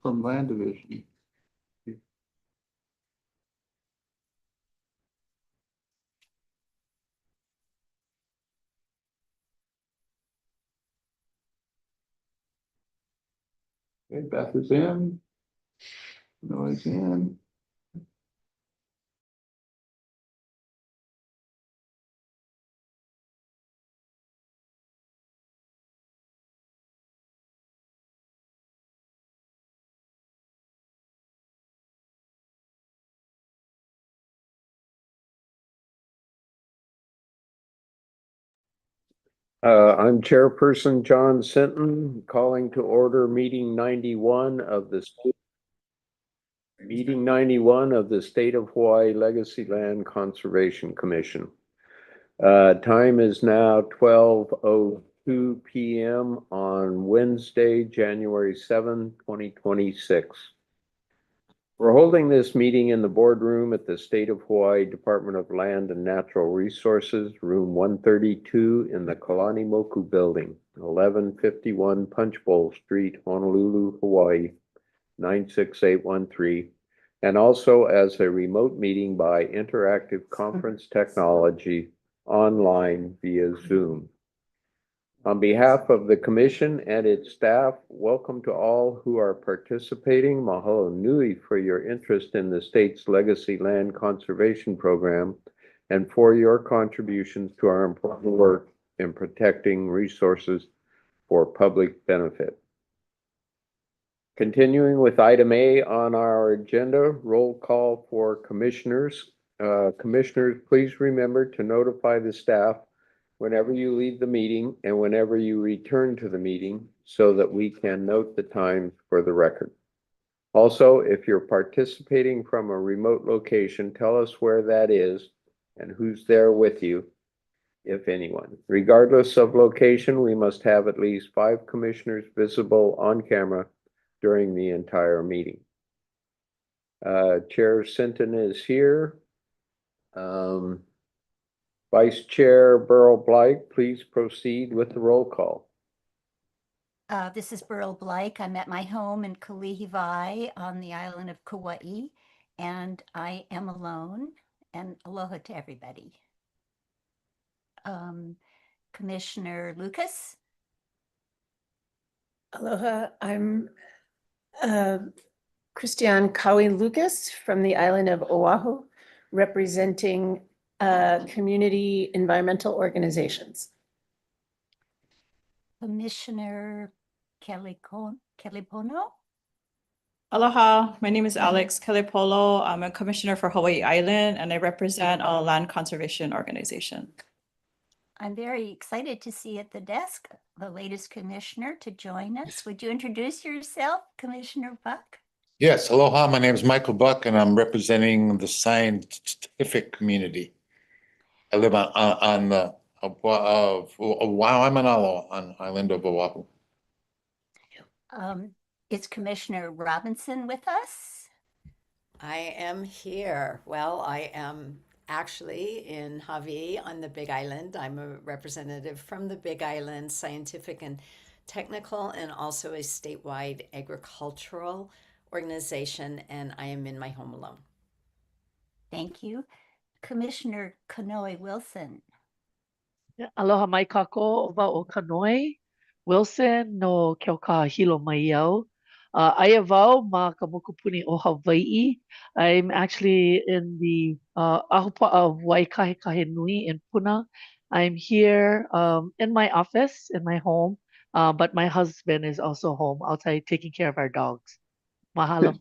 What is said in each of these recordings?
from Land Division. Okay, Beth is in. Noah's in. I'm Chairperson John Sinton, calling to order meeting 91 of the State of Hawaii Legacy Land Conservation Commission. Time is now 12:02 p.m. on Wednesday, January 7, 2026. We're holding this meeting in the boardroom at the State of Hawaii Department of Land and Natural Resources, room 132 in the Kalanimoku Building, 1151 Punchbowl Street, Honolulu, Hawaii, 96813, and also as a remote meeting by interactive conference technology online via Zoom. On behalf of the commission and its staff, welcome to all who are participating. Mahalo nui for your interest in the state's Legacy Land Conservation Program and for your contributions to our important work in protecting resources for public benefit. Continuing with item A on our agenda, roll call for commissioners. Commissioners, please remember to notify the staff whenever you leave the meeting and whenever you return to the meeting so that we can note the times for the record. Also, if you're participating from a remote location, tell us where that is and who's there with you, if anyone. Regardless of location, we must have at least 5 commissioners visible on camera during the entire meeting. Chair Sinton is here. Vice Chair Beryl Blake, please proceed with the roll call. This is Beryl Blake. I'm at my home in Kalihiwai on the island of Kauai, and I am alone. And aloha to everybody. Commissioner Lucas. Aloha, I'm Christiane Kaui Lucas from the island of Oahu, representing community environmental organizations. Commissioner Kelipono. Aloha, my name is Alex Kelipolo. I'm a commissioner for Hawaii Island and I represent a land conservation organization. I'm very excited to see at the desk the latest commissioner to join us. Would you introduce yourself, Commissioner Buck? Yes, aloha, my name is Michael Buck and I'm representing the scientific community. I live on the Waimanalo on island of Oahu. Is Commissioner Robinson with us? I am here. Well, I am actually in Hawaii on the Big Island. I'm a representative from the Big Island Scientific and Technical and also a statewide agricultural organization, and I am in my home alone. Thank you. Commissioner Kanoe Wilson. Aloha mai kako ova o Kanoe Wilson no Keoka Hilo Maiau. Aia wau ma ka mokupuni o Hawaii. I'm actually in the ahupa of Waikahe in Puna. I'm here in my office, in my home, but my husband is also home outside taking care of our dogs. Mahalo.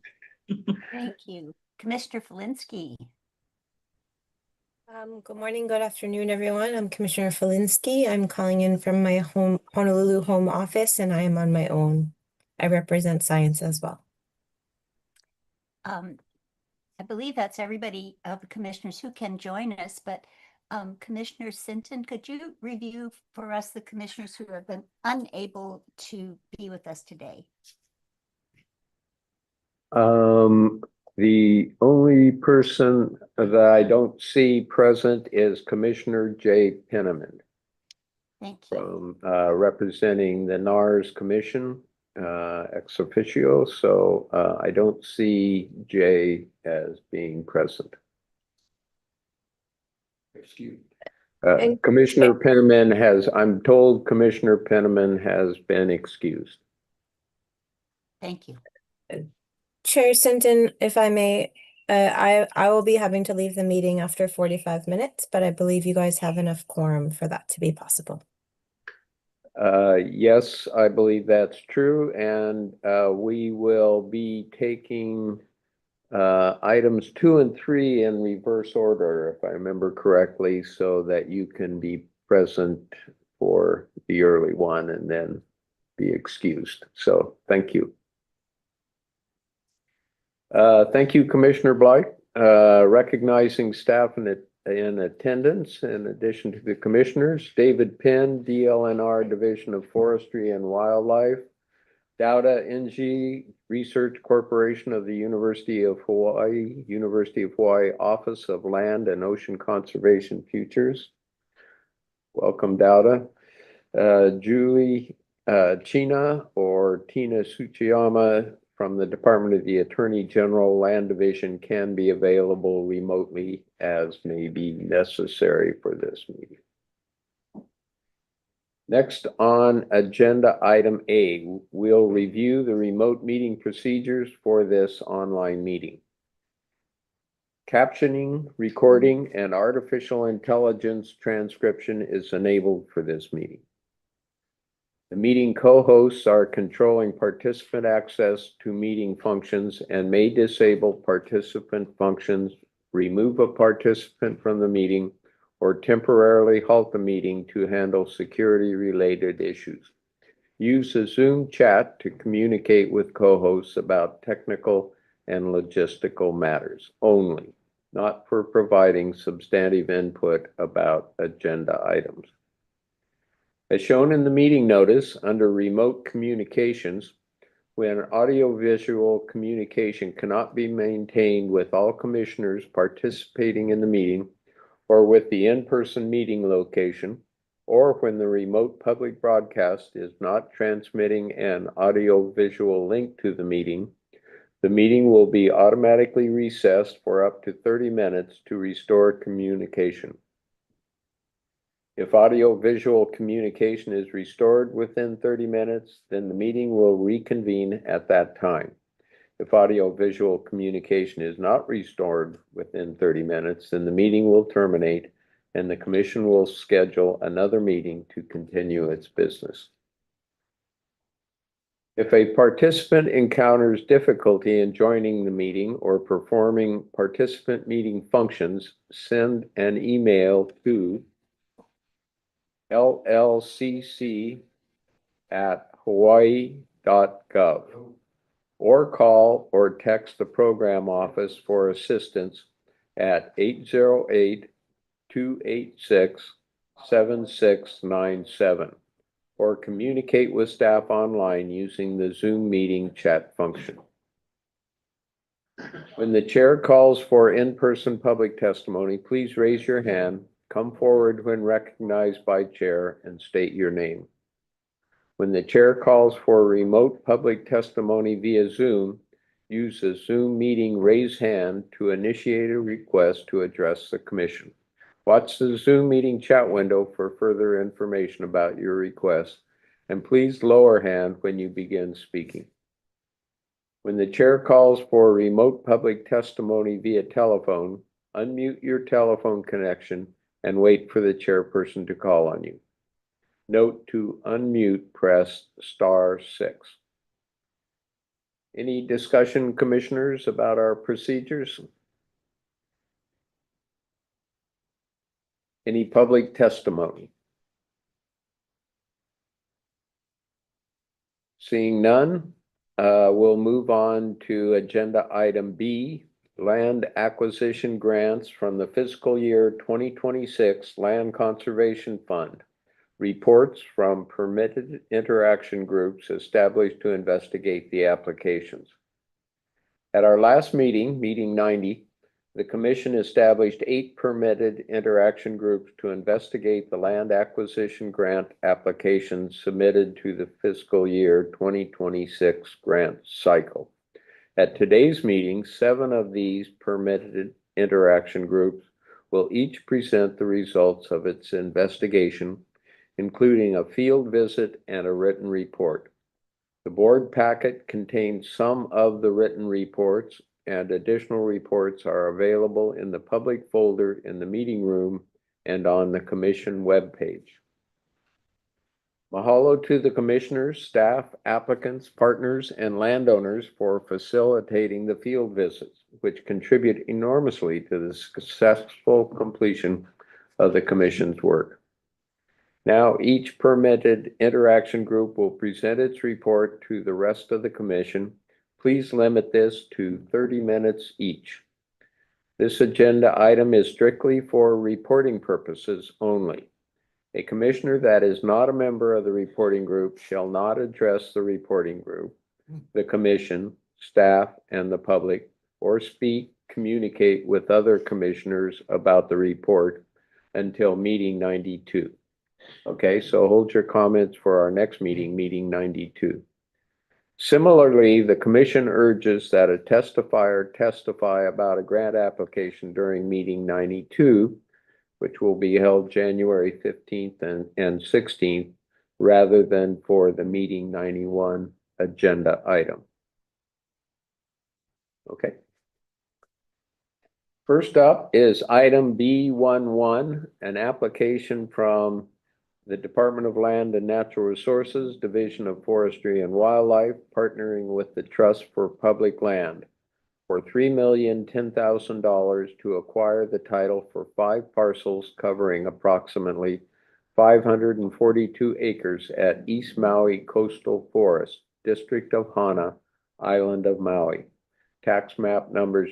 Thank you. Commissioner Felinsky. Good morning, good afternoon, everyone. I'm Commissioner Felinsky. I'm calling in from my home Honolulu home office, and I am on my own. I represent science as well. I believe that's everybody of the commissioners who can join us, but Commissioner Sinton, could you review for us the commissioners who have been unable to be with us today? The only person that I don't see present is Commissioner Jay Penniman. Thank you. From representing the NARS Commission. ex officio, so I don't see Jay as being present. Excuse. And- Commissioner Penniman I'm told Commissioner Penniman has been excused. Thank you. Chair Sinton, if I may, I will be having to leave the meeting after 45 minutes, but I believe you guys have enough quorum for that to be possible. Yes, I believe that's true, and we will be taking items 2 and 3 in reverse order, if I remember correctly, so that you can be present for the early one and then be excused. So thank you. Thank you, Commissioner Blythe. Recognizing staff in attendance, in addition to the commissioners, David Penn, DLNR Division of Forestry and Wildlife, Dauda NG Research Corporation of the University of Hawaii Office of Land and Ocean Conservation Futures. Welcome, Dauda. Julie China or Tina Tsuchiyama from the Department of the Attorney General Land Division can be available remotely as may be necessary for this meeting. Next on agenda item A, we'll review the remote meeting procedures for this online meeting. Captioning, recording, and artificial intelligence transcription is enabled for this meeting. The meeting co-hosts are controlling participant access to meeting functions and may disable participant functions, remove a participant from the meeting, or temporarily halt the meeting to handle security-related issues. Use the Zoom chat to communicate with co-hosts about technical and logistical matters only, not for providing substantive input about agenda items. As shown in the meeting notice under remote communications, when audiovisual communication cannot be maintained with all commissioners participating in the meeting or with the in-person meeting location, or when the remote public broadcast is not transmitting an audiovisual link to the meeting will be automatically recessed for up to 30 minutes to restore communication. If audio-visual communication is restored within 30 minutes, then the meeting will reconvene at that time. If audio-visual communication is not restored within 30 minutes, then the meeting will terminate and the commission will schedule another meeting to continue its business. If a participant encounters difficulty in joining the meeting or performing participant meeting functions, send an email to llcc@hawaii.gov or call or text the program office for assistance at 808-286-7697 or communicate with staff online using the Zoom meeting chat function. When the chair calls for in-person public testimony, please raise your hand, come forward when recognized by chair, and state your name. When the chair calls for remote public testimony via Zoom, use the Zoom meeting raise hand to initiate a request to address the commission. Watch the Zoom meeting chat window for further information about your request, and please lower hand when you begin speaking. When the chair calls for remote public testimony via telephone, unmute your telephone connection and wait for the chairperson to call on you. Note to unmute, press *6. Any discussion, commissioners, about our procedures? Any public testimony? Seeing none, we'll move on to agenda item B, land acquisition grants from the fiscal year 2026 Land Conservation Fund. Reports from permitted interaction groups established to investigate the applications. At our last meeting, meeting 90, The commission established 8 permitted interaction groups to investigate the land acquisition grant applications submitted to the fiscal year 2026 grant cycle. At today's meeting, 7 of these permitted interaction groups will each present the results of its investigation, including a field visit and a written report. The board packet contains some of the written reports, and additional reports are available in the public folder in the meeting room and on the commission webpage. Mahalo to the commissioners, staff, applicants, partners, and landowners for facilitating the field visits, which contribute enormously to the successful completion of the commission's work. Now, each permitted interaction group will present its report to the rest of the commission. Please limit this to 30 minutes each. This agenda item is strictly for reporting purposes only. A commissioner that is not a member of the reporting group shall not address the reporting group, the commission, staff, and the public, or communicate with other commissioners about the report until meeting 92. Okay, so hold your comments for our next meeting, meeting 92. Similarly, the commission urges that a testifier testify about a grant application during meeting 92, which will be held January 15th and 16th, rather than for the meeting 91 agenda item. Okay. First up is item B11, an application from the Department of Land and Natural Resources, Division of Forestry and Wildlife, partnering with the Trust for Public Land for $3,010,000 to acquire the title for 5 parcels covering approximately 542 acres at East Maui Coastal Forest, District of Hana, Island of Maui. Tax map numbers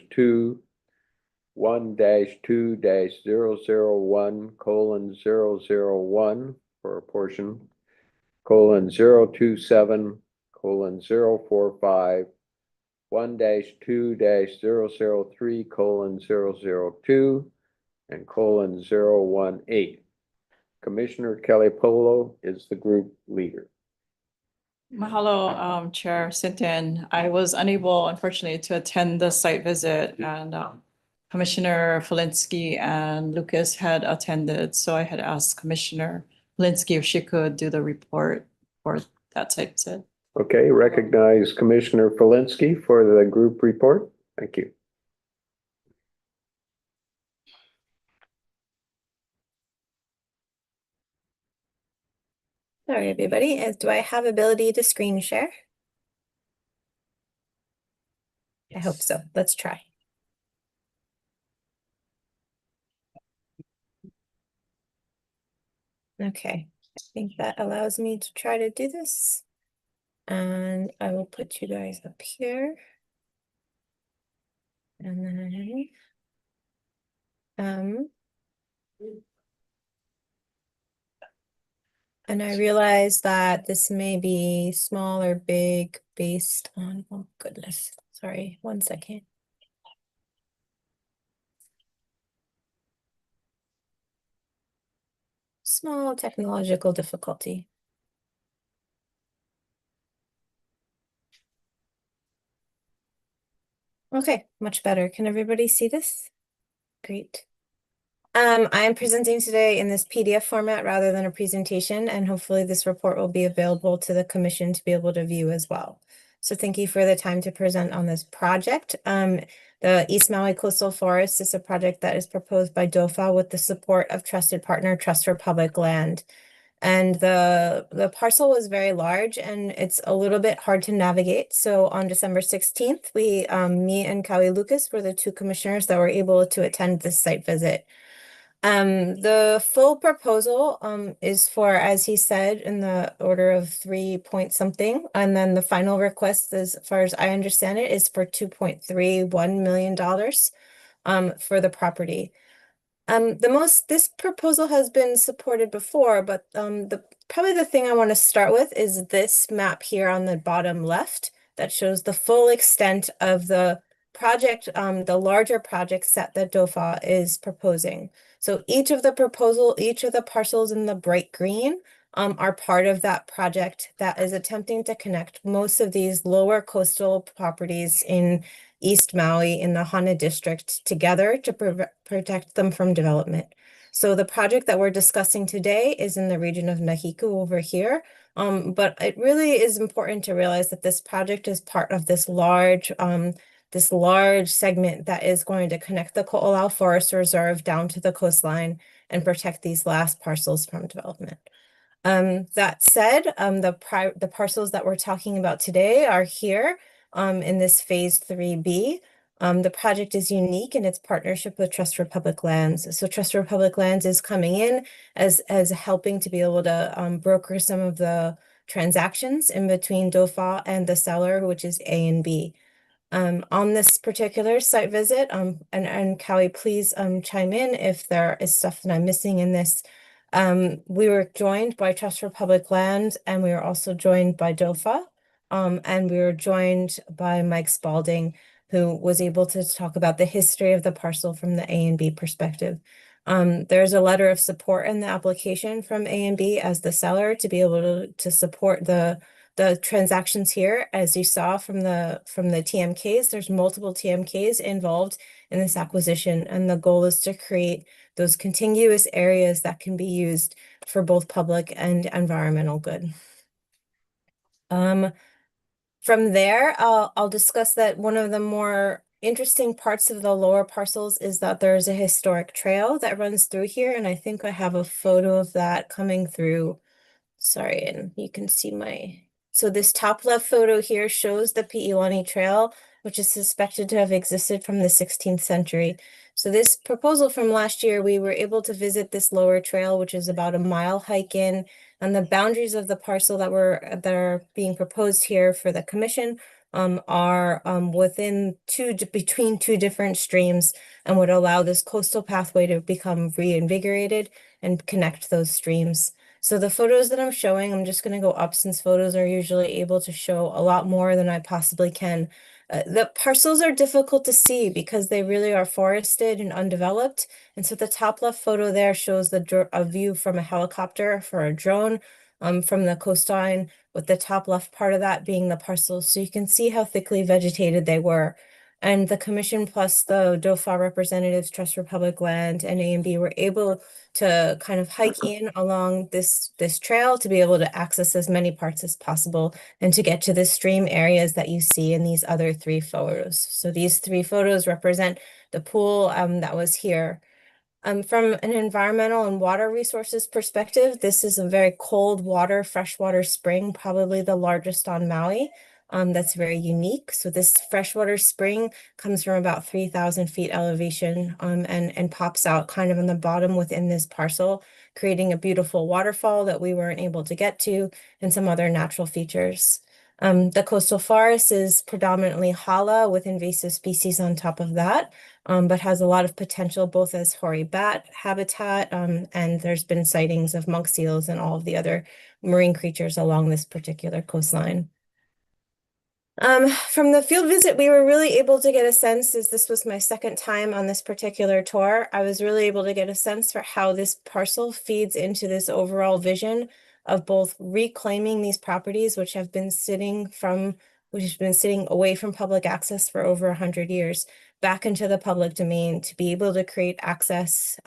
1-2-1-001:001 for a portion, :027:045, 1-2-003:002, and :018. Commissioner Kelly Polo is the group leader. Mahalo, Chair Sinton. I was unable, unfortunately, to attend the site visit, and Commissioner Falinsky and Lucas had attended, so I had asked Commissioner Falinsky if she could do the report for that site visit. Okay, recognize Commissioner Falinsky for the group report. Thank you. Sorry, everybody. Do I have ability to screen share? I hope so. Let's try. Okay, I think that allows me to try to do this. And I will put you guys up here. And then, and I realize that this may be small or big based on, oh goodness, sorry, 1 second. Small technological difficulty. Okay, much better. Can everybody see this? Great. I am presenting today in this PDF format rather than a presentation, and hopefully this report will be available to the commission to be able to view as well. So thank you for the time to present on this project. The East Maui Coastal Forest is a project that is proposed by DOFA with the support of trusted partner Trust for Public Land. And the parcel was very large and it's a little bit hard to navigate. So on December 16th, me and Kawi Lucas were the 2 commissioners that were able to attend this site visit. The full proposal is for, as he said, in the order of 3 point something, and then the final request, as far as I understand it, is for $2.31 million for the property. This proposal has been supported before, but probably the thing I want to start with is this map here on the bottom left that shows the full extent of the project, the larger project set that DOFA is proposing. So each of the parcels in the bright green are part of that project that is attempting to connect most of these lower coastal properties in East Maui in the Hana district together to protect them from development. So the project that we're discussing today is in the region of Nahiku over here. But it really is important to realize that this project is part of this large segment that is going to connect the Ko'olau Forest Reserve down to the coastline and protect these last parcels from development. That said, the parcels that we're talking about today are here in this phase 3B. The project is unique in its partnership with Trust for Public Lands. So Trust for Public Lands is coming in as helping to be able to broker some of the transactions in between DOFA and the seller, which is A&B. On this particular site visit, and Callie, please chime in if there is stuff that I'm missing in this. We were joined by Trust for Public Lands, and we were also joined by DOFA, and we were joined by Mike Spalding, who was able to talk about the history of the parcel from the A&B perspective. There's a letter of support in the application from A&B as the seller to be able to support the transactions here. As you saw from the TMKs, there's multiple TMKs involved in this acquisition, and the goal is to create those contiguous areas that can be used for both public and environmental good. From there, I'll discuss that one of the more interesting parts of the lower parcels is that there's a historic trail that runs through here, and I think I have a photo of that coming through. Sorry, and you can see so this top left photo here shows the Pi'ilani Trail, which is suspected to have existed from the 16th century. So this proposal from last year, we were able to visit this lower trail, which is about a mile hike in, and the boundaries of the parcel that are being proposed here for the commission are between two different streams and would allow this coastal pathway to become reinvigorated and connect those streams. So the photos that I'm showing, I'm just going to go up since photos are usually able to show a lot more than I possibly can. The parcels are difficult to see because they really are forested and undeveloped. And so the top left photo there shows a view from a helicopter for a drone from the coastline, with the top left part of that being the parcels. So you can see how thickly vegetated they were. And the commission plus the DOFA representatives, Trust for Public Land, and A&B were able to kind of hike in along this trail to be able to access as many parts as possible and to get to the stream areas that you see in these other three photos. So these three photos represent the pool that was here. From an environmental and water resources perspective, this is a very cold water, freshwater spring, probably the largest on Maui. That's very unique. So this freshwater spring comes from about 3,000 feet elevation and pops out kind of on the bottom within this parcel, creating a beautiful waterfall that we weren't able to get to and some other natural features. The coastal forest is predominantly hala with invasive species on top of that, but has a lot of potential both as hoary bat habitat, and there's been sightings of monk seals and all of the other marine creatures along this particular coastline. From the field visit, we were really able to get a sense, as this was my second time on this particular tour, I was really able to get a sense for how this parcel feeds into this overall vision of both reclaiming these properties, which have been sitting away from public access for over 100 years, back into the public domain to be able to create access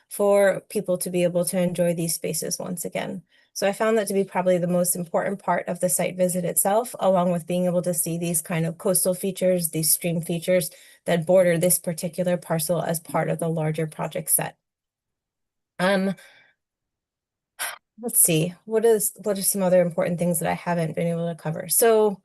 for people to be able to enjoy these spaces once again. So I found that to be probably the most important part of the site visit itself, along with being able to see these kind of coastal features, these stream features that border this particular parcel as part of the larger project set. Let's see, what are some other important things that I haven't been able to cover? So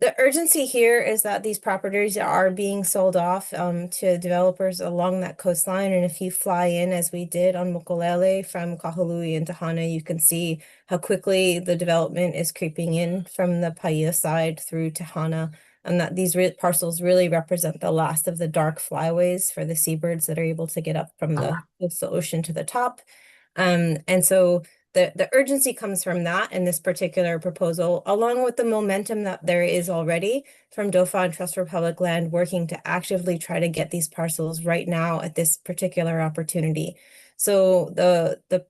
the urgency here is that these properties are being sold off to developers along that coastline. And if you fly in, as we did on Mokulele from Kahului into Hana, you can see how quickly the development is creeping in from the Paia side through to Hana, and that these parcels really represent the last of the dark flyways for the seabirds that are able to get up from the ocean to the top. And so the urgency comes from that in this particular proposal, along with the momentum that there is already from DOFA and Trust for Public Land working to actively try to get these parcels right now at this particular opportunity. So the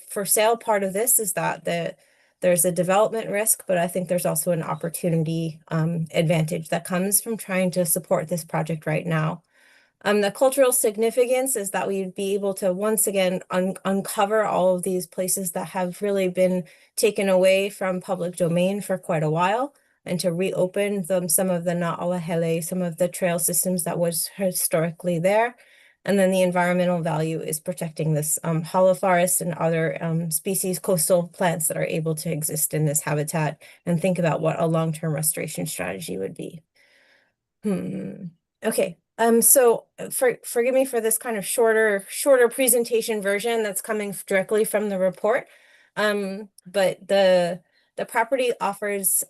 for sale part of this is that there's a development risk, but I think there's also an opportunity advantage that comes from trying to support this project right now. The cultural significance is that we'd be able to once again uncover all of these places that have really been taken away from public domain for quite a while, and to reopen some of the Na'alahele, some of the trail systems that was historically there. And then the environmental value is protecting this hollow forest and other species, coastal plants that are able to exist in this habitat, and think about what a long-term restoration strategy would be. Okay. So forgive me for this kind of shorter presentation version that's coming directly from the report. But the property offers,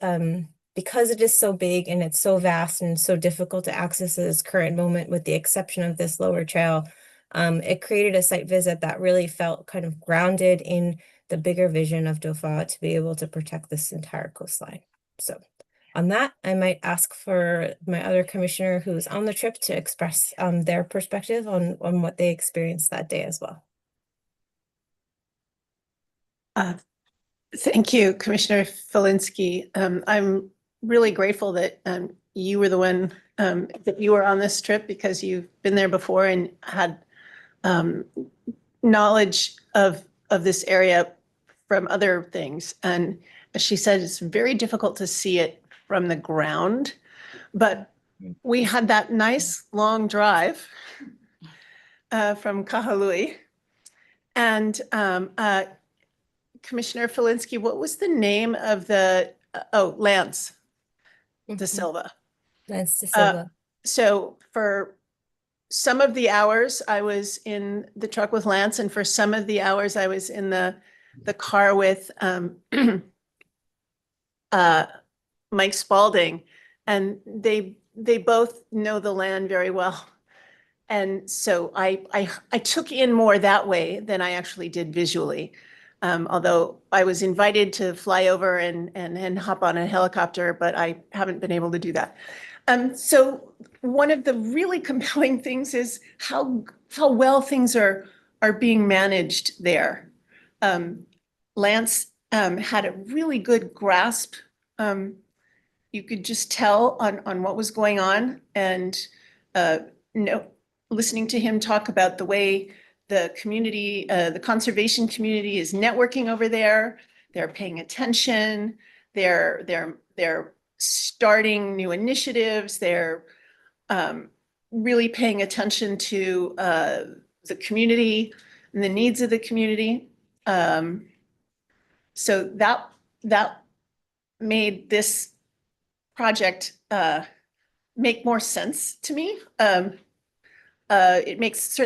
because it is so big and it's so vast and so difficult to access at this current moment, with the exception of this lower trail, it created a site visit that really felt kind of grounded in the bigger vision of DOFA to be able to protect this entire coastline. So on that, I might ask for my other commissioner who's on the trip to express their perspective on what they experienced that day as well. Thank you, Commissioner Felinski. I'm really grateful that you were the one that you were on this trip, because you've been there before and had knowledge of this area from other things. And as she said, it's very difficult to see it from the ground, but we had that nice long drive from Kahului. And Commissioner Felinski, what was the name of the, Lance De Silva. Lance De Silva. So for some of the hours I was in the truck with Lance, and for some of the hours I was in the car with Mike Spalding, and they both know the land very well. And so I took in more that way than I actually did visually. Although I was invited to fly over and hop on a helicopter, but I haven't been able to do that. So one of the really compelling things is how well things are being managed there. Lance had a really good grasp. You could just tell on what was going on, and listening to him talk about the way the community, the conservation community is networking over there. They're paying attention. They're starting new initiatives. They're really paying attention to the community and the needs of the community. So that made this project make more sense to me. It makes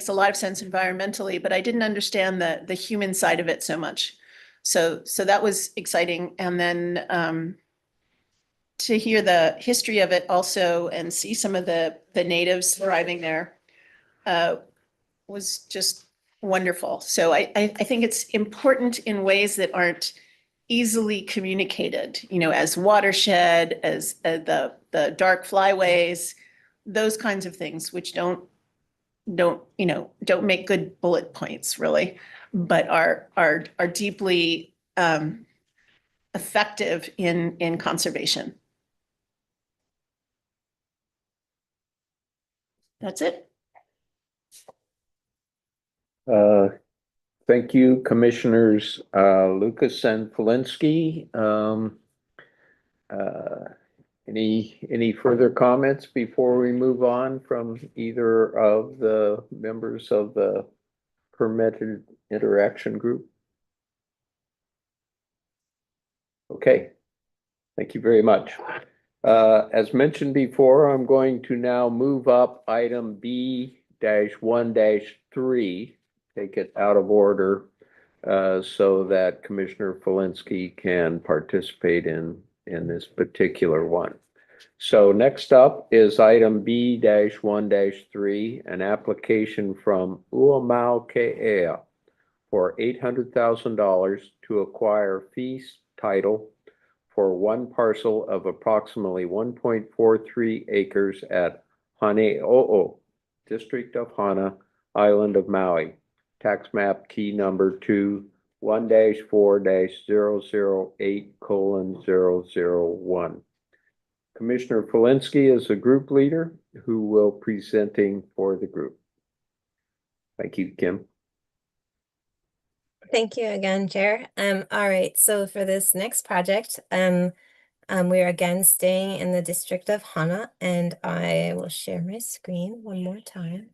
a lot of sense environmentally, but I didn't understand the human side of it so much. So that was exciting. And then to hear the history of it also and see some of the natives thriving there was just wonderful. So I think it's important in ways that aren't easily communicated, as watershed, as the dark flyways, those kinds of things, which don't make good bullet points really, but are deeply effective in conservation. That's it. Thank you, Commissioners Lucas and Felinski. Any further comments before we move on from either of the members of the permitted interaction group? Okay, thank you very much. As mentioned before, I'm going to now move up item B-1-3, take it out of order, so that Commissioner Felinski can participate in this particular one. So next up is item B-1-3, an application from Uamau Ke'ea for $800,000 to acquire fee title for one parcel of approximately 1.43 acres at Hane'o'o, District of Hana, Island of Maui. Tax map key number 21-4-008:001. Commissioner Polinsky is the group leader who will presenting for the group. Thank you, Kim. Thank you again, Chair. All right, so for this next project, we are again staying in the District of Hana, and I will share my screen one more time.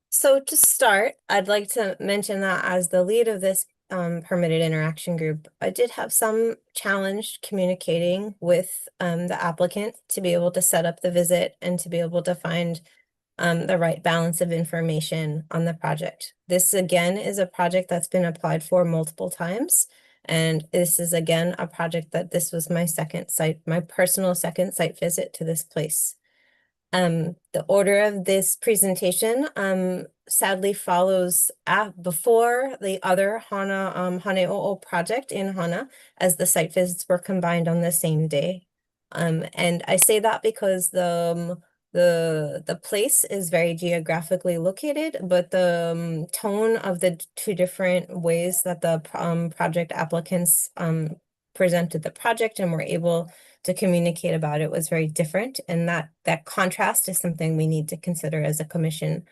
So to start, I'd like to mention that as the lead of this permitted interaction group, I did have some challenge communicating with the applicant to be able to set up the visit and to be able to find the right balance of information on the project. This again is a project that's been applied for multiple times. And this is again a project that this was my personal second site visit to this place. The order of this presentation sadly follows before the other Hane'o'o project in Hana, as the site visits were combined on the same day. And I say that because the place is very geographically located, but the tone of the two different ways that the project applicants presented the project and were able to communicate about it was very different, and that contrast is something we need to consider as a commission.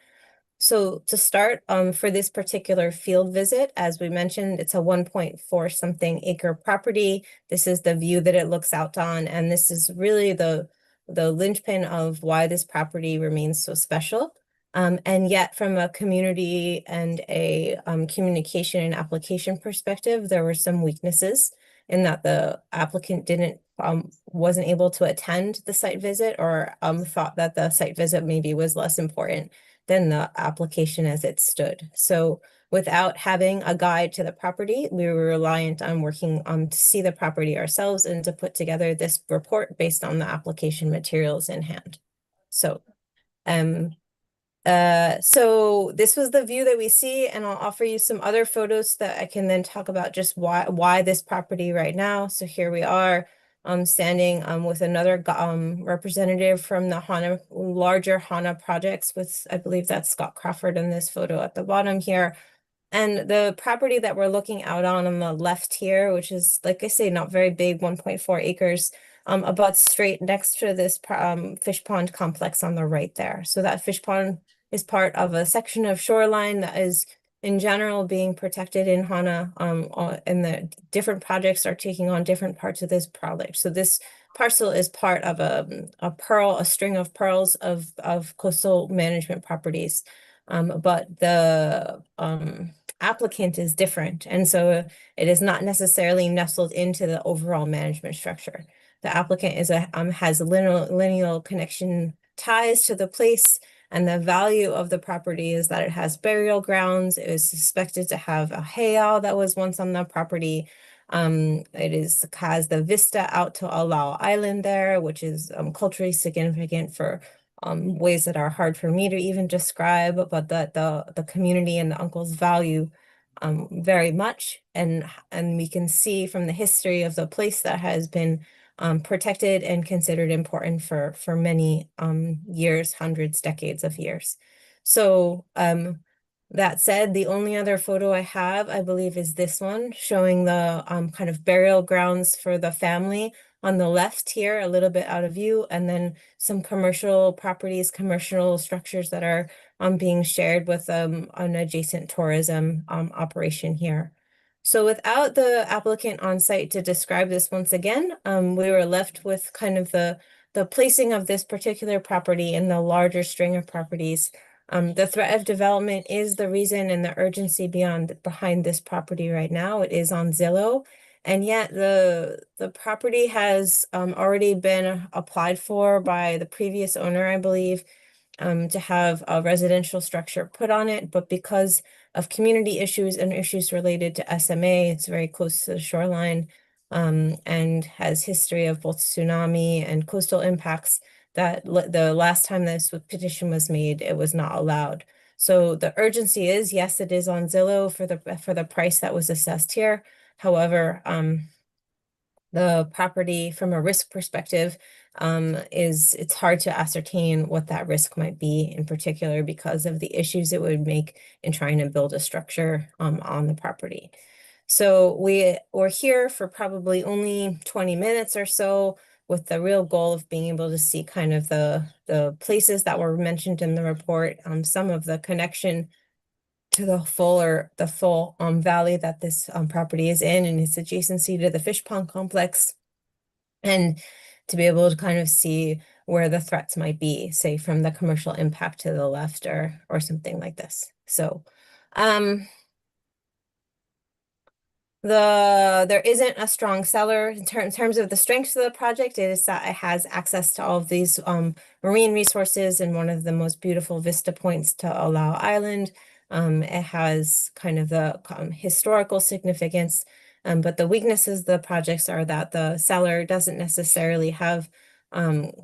So to start, for this particular field visit, as we mentioned, it's a 1.4 something acre property. This is the view that it looks out on, and this is really the linchpin of why this property remains so special. And yet from a community and a communication and application perspective, there were some weaknesses in that the applicant wasn't able to attend the site visit, or thought that the site visit maybe was less important than the application as it stood. So without having a guide to the property, we were reliant on working to see the property ourselves and to put together this report based on the application materials in hand. So so this was the view that we see, and I'll offer you some other photos that I can then talk about just why this property right now. So here we are standing with another representative from the larger Hana projects with, I believe that's Scott Crawford in this photo at the bottom here. And the property that we're looking out on the left here, which is, like I say, not very big, 1.4 acres, abuts straight next to this fish pond complex on the right there. So that fish pond is part of a section of shoreline that is in general being protected in Hana, and the different projects are taking on different parts of this project. So this parcel is part of a string of pearls of coastal management properties. But the applicant is different, and so it is not necessarily nestled into the overall management structure. The applicant has lineal connection ties to the place, and the value of the property is that it has burial grounds. It is suspected to have a heiau that was once on the property. It has the vista out to Alau Island there, which is culturally significant for ways that are hard for me to even describe, but that the community and the uncles value very much. And we can see from the history of the place that has been protected and considered important for many years, hundreds, decades of years. So that said, the only other photo I have, I believe, is this one showing the kind of burial grounds for the family on the left here, a little bit out of view, and then some commercial properties, commercial structures that are being shared with an adjacent tourism operation here. So without the applicant on site to describe this once again, we were left with kind of the placing of this particular property in the larger string of properties. The threat of development is the reason and the urgency behind this property right now. It is on Zillow, and yet the property has already been applied for by the previous owner, I believe, to have a residential structure put on it, but because of community issues and issues related to SMA, it's very close to the shoreline, and has history of both tsunami and coastal impacts. that the last time this petition was made, it was not allowed. So the urgency is, yes, it is on Zillow for the price that was assessed here. However, the property from a risk perspective it's hard to ascertain what that risk might be, in particular because of the issues it would make in trying to build a structure on the property. So we're here for probably only 20 minutes or so, with the real goal of being able to see kind of the places that were mentioned in the report, some of the connection to the full valley that this property is in and its adjacency to the fish pond complex, and to be able to kind of see where the threats might be, say from the commercial impact to the left or something like this. So there isn't a strong seller in terms of the strengths of the project. It is that it has access to all of these marine resources and one of the most beautiful vista points to Oahu Island. It has kind of the historical significance, but the weaknesses of the projects are that the seller doesn't necessarily have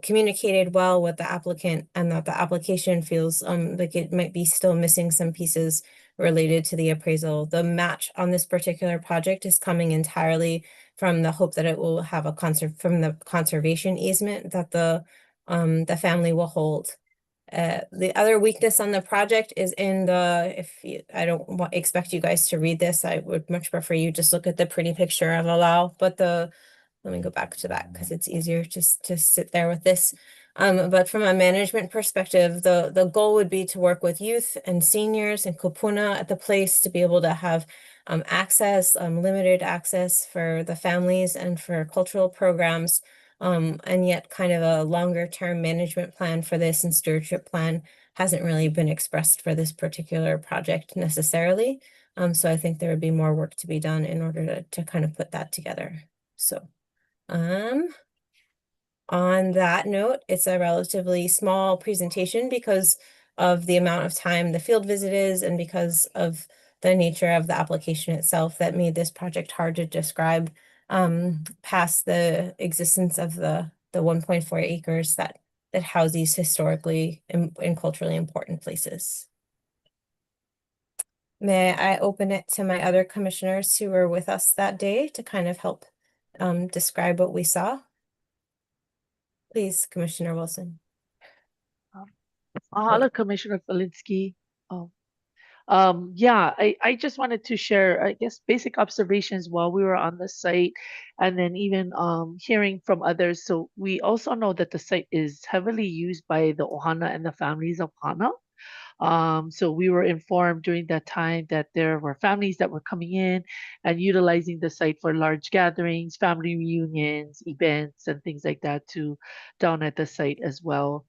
communicated well with the applicant, and that the application feels like it might be still missing some pieces related to the appraisal. The match on this particular project is coming entirely from the hope that it will have from the conservation easement that the family will hold. The other weakness on the project is in I don't expect you guys to read this. I would much prefer you just look at the pretty picture of Oahu, but let me go back to that because it's easier just to sit there with this. But from a management perspective, the goal would be to work with youth and seniors and kupuna at the place to be able to have limited access for the families and for cultural programs. And yet kind of a longer term management plan for this and stewardship plan hasn't really been expressed for this particular project necessarily. So I think there would be more work to be done in order to kind of put that together. So on that note, it's a relatively small presentation because of the amount of time the field visit is, and because of the nature of the application itself that made this project hard to describe past the existence of the 1.4 acres that house these historically and culturally important places. May I open it to my other commissioners who were with us that day to kind of help describe what we saw? Please, Commissioner Wilson. Mahalo, Commissioner Felinski. Yeah, I just wanted to share, I guess, basic observations while we were on the site, and then even hearing from others. So we also know that the site is heavily used by the Ohana and the families of Hana. So we were informed during that time that there were families that were coming in and utilizing the site for large gatherings, family reunions, events, and things like that down at the site as well.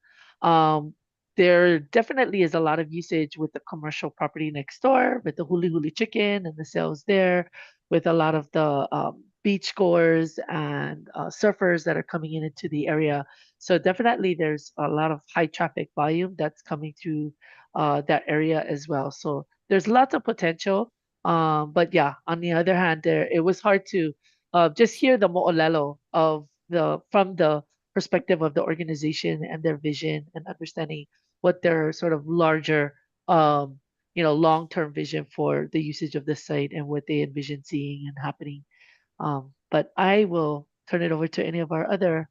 There definitely is a lot of usage with the commercial property next door, with the Huli Huli Chicken and the sales there, with a lot of the beach goers and surfers that are coming into the area. So definitely there's a lot of high traffic volume that's coming through that area as well. So there's lots of potential. But yeah, on the other hand, it was hard to just hear the mo'olelo from the perspective of the organization and their vision, and understanding what their sort of larger, long-term vision for the usage of the site and what they envision seeing and happening. But I will turn it over to any of our other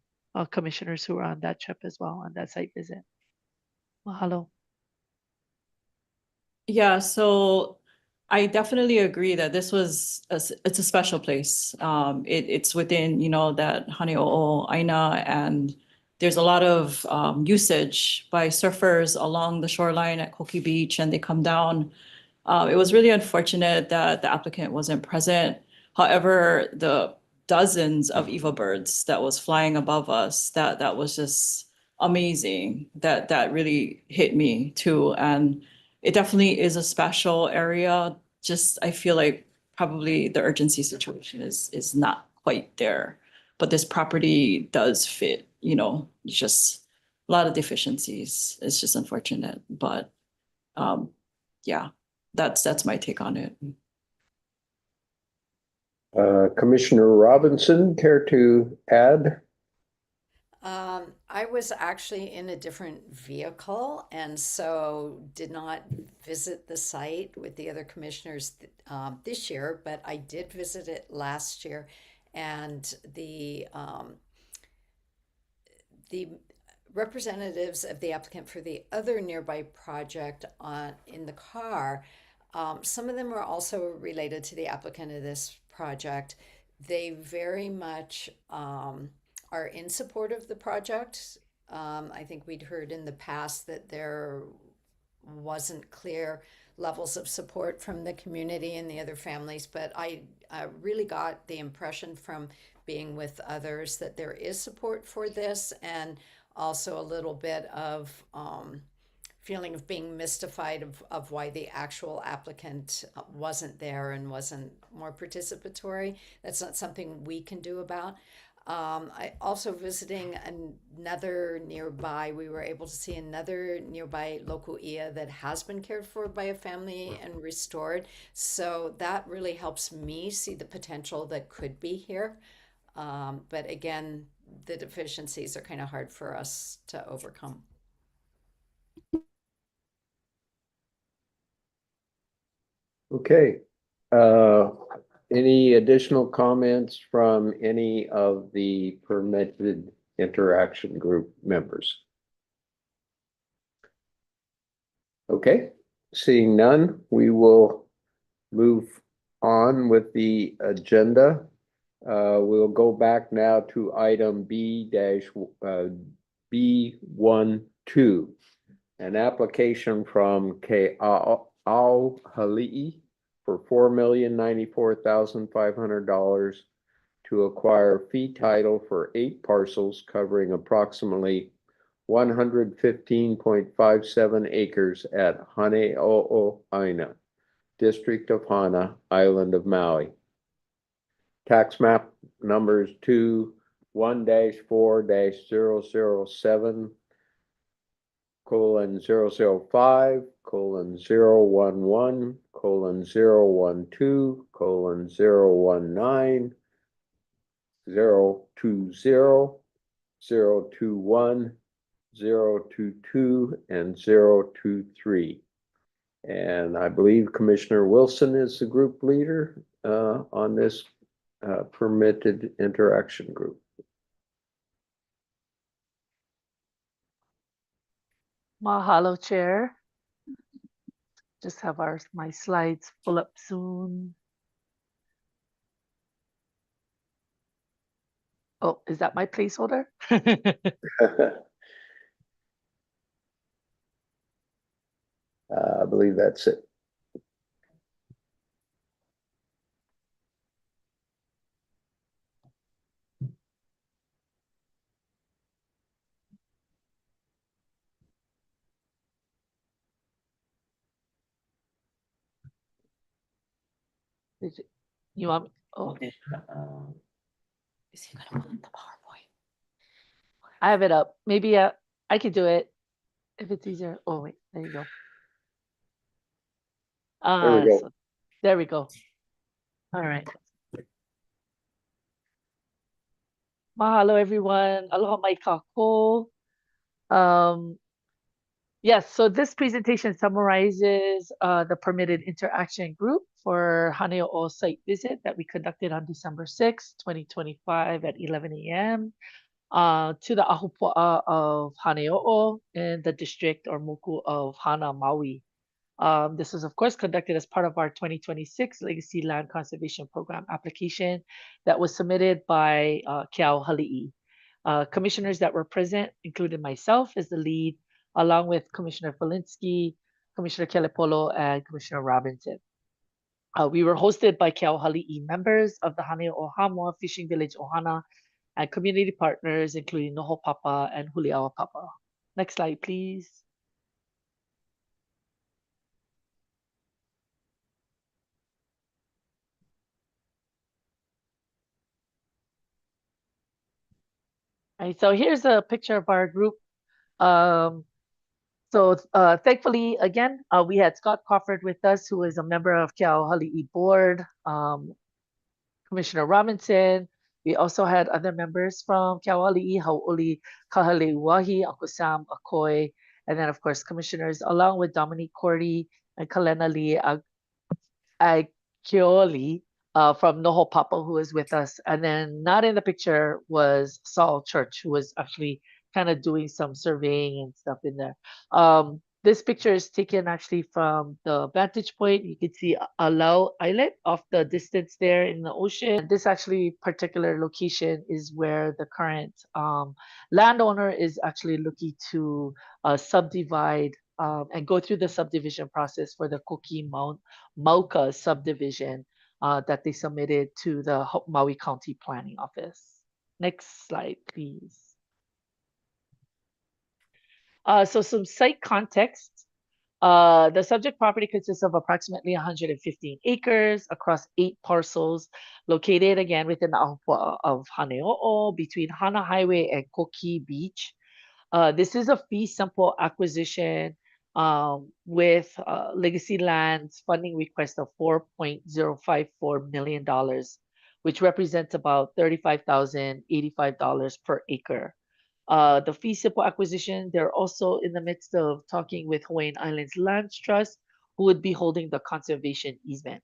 commissioners who are on that trip as well, on that site visit. Mahalo. Yeah, so I definitely agree that it's a special place. It's within, that Haneo'o Aina, and there's a lot of usage by surfers along the shoreline at Koki Beach, and they come down. It was really unfortunate that the applicant wasn't present. However, the dozens of Eva birds that was flying above us, that was just amazing. That really hit me too. And it definitely is a special area. Just, I feel like probably the urgency situation is not quite there, but this property does fit, just a lot of deficiencies. It's just unfortunate, but yeah, that's my take on it. Commissioner Robinson, care to add? I was actually in a different vehicle and so did not visit the site with the other commissioners this year, but I did visit it last year. And the representatives of the applicant for the other nearby project in the car, some of them were also related to the applicant of this project. They very much are in support of the project. I think we'd heard in the past that there wasn't clear levels of support from the community and the other families, but I really got the impression from being with others that there is support for this, and also a little bit of feeling of being mystified of why the actual applicant wasn't there and wasn't more participatory. That's not something we can do about. I also visiting another nearby, we were able to see another nearby local IA that has been cared for by a family and restored. So that really helps me see the potential that could be here. But again, the deficiencies are kind of hard for us to overcome. Okay. Any additional comments from any of the permitted interaction group members? Okay, seeing none, we will move on with the agenda. We'll go back now to item B12, an application from Al Hali'i for $4,094,500 to acquire fee title for 8 parcels covering approximately 115.57 acres at Haneo'oaina, District of Hana, Island of Maui. Tax map numbers 21-4-007 :005 :011 :012 :019 020 021 022 and 023. And I believe Commissioner Wilson is the group leader on this permitted interaction group. Mahalo, Chair. Just have my slides pull up soon. Oh, is that my placeholder? I believe that's it. You want me? Oh, Is he gonna want the PowerPoint? I have it up. Maybe I could do it if it's easier. Oh, wait, there you go. There we go. So there we go. All right. Mahalo, everyone. Aloha mai kako. Yes, so this presentation summarizes the permitted interaction group for Haneo'o site visit that we conducted on December 6, 2025 at 11 a.m. To the Ahupua'a of Haneo'o in the district or moku of Hana, Maui. This was, of course, conducted as part of our 2026 Legacy Land Conservation Program application that was submitted by Keao Hali'i. Commissioners that were present included myself as the lead, along with Commissioner Falinsky, Commissioner Kelepolo, and Commissioner Robinson. We were hosted by Keao Hali'i members of the Haneo'o Hamua Fishing Village Ohana and community partners, including Noho Papa and Huliawa Papa. Next slide, please. All right, so here's a picture of our group. Thankfully, again, we had Scott Crawford with us, who is a member of Keao Hali'i board, Commissioner Robinson. We also had other members from Keawali'i, Hau'oli, Kahaleuahi, Uncle Sam, Akoi, and then of course commissioners along with Dominique Cordy and Kalena Lee Aikioli from Noho Papa, who was with us. And then not in the picture was Saul Church, who was actually kind of doing some surveying and stuff in there. This picture is taken actually from the vantage point. You can see Alau Islet off the distance there in the ocean. This actually particular location is where the current landowner is actually looking to subdivide and go through the subdivision process for the Koki Mauka subdivision that they submitted to the Maui County Planning Office. Next slide, please. So some site context. The subject property consists of approximately 115 acres across 8 parcels located again within the Ahupua'a of Haneo'o between Hana Highway and Koki Beach. This is a fee simple acquisition with Legacy Land's funding request of $4.054 million, which represents about $35,085 per acre. The fee simple acquisition, they're also in the midst of talking with Hawaiian Islands Land Trust, who would be holding the conservation easement.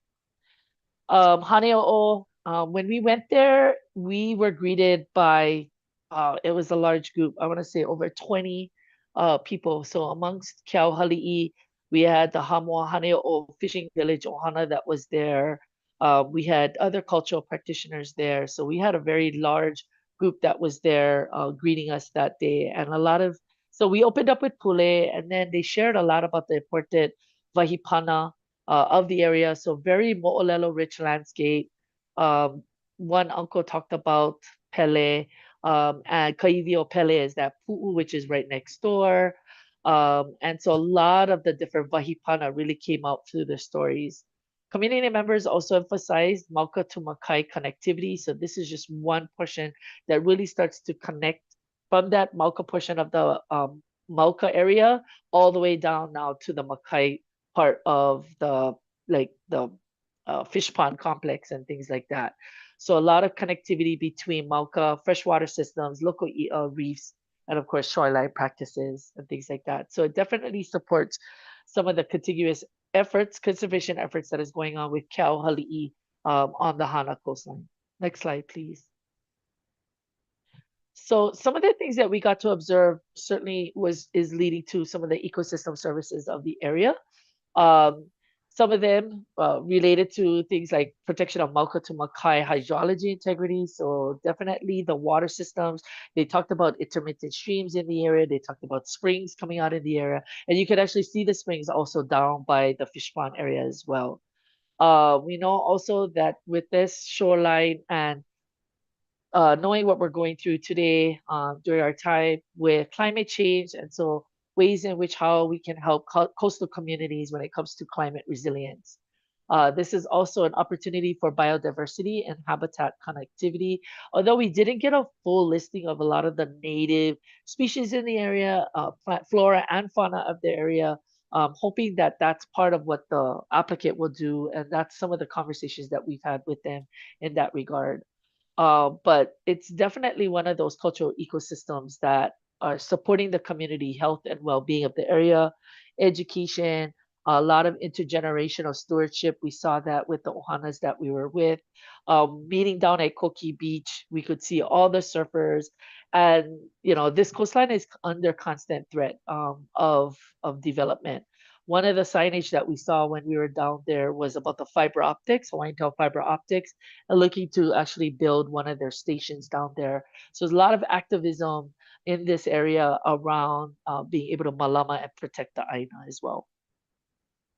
Haneo'o, when we went there, we were greeted by, it was a large group, I want to say over 20 people. So amongst Keauhali'i, we had the Hamua Haneo'o Fishing Village Ohana that was there. We had other cultural practitioners there. So we had a very large group that was there greeting us that day. And so we opened up with Pule, and then they shared a lot about the important Vahipana of the area. So very Mo'olelo rich landscape. One uncle talked about Pele, and Kaivio Pele is that pu'u, which is right next door. And so a lot of the different Vahipana really came out through the stories. Community members also emphasized Mauka to Makai connectivity. So this is just one portion that really starts to connect from that Mauka portion of the Mauka area all the way down now to the Makai part of the fish pond complex and things like that. So a lot of connectivity between Mauka freshwater systems, local reefs, and of course shoreline practices and things like that. So it definitely supports some of the contiguous efforts, conservation efforts that is going on with Keauhali'i on the Hana coastline. Next slide, please. So some of the things that we got to observe certainly is leading to some of the ecosystem services of the area. Some of them related to things like protection of Mauka to Makai hydrology integrity. So definitely the water systems. They talked about intermittent streams in the area. They talked about springs coming out in the area. And you could actually see the springs also down by the fish pond area as well. We know also that with this shoreline and knowing what we're going through today during our time with climate change, and so ways in which how we can help coastal communities when it comes to climate resilience. This is also an opportunity for biodiversity and habitat connectivity. Although we didn't get a full listing of a lot of the native species in the area, plant flora and fauna of the area, hoping that that's part of what the applicant will do. And that's some of the conversations that we've had with them in that regard. But it's definitely one of those cultural ecosystems that are supporting the community health and well-being of the area, education, a lot of intergenerational stewardship. We saw that with the Ohanas that we were with. Meeting down at Koki Beach, we could see all the surfers. And, this coastline is under constant threat of development. One of the signage that we saw when we were down there was about the fiber optics, Hawaiian Tel Fiber Optics, and looking to actually build one of their stations down there. So there's a lot of activism in this area around being able to malama and protect the aina as well.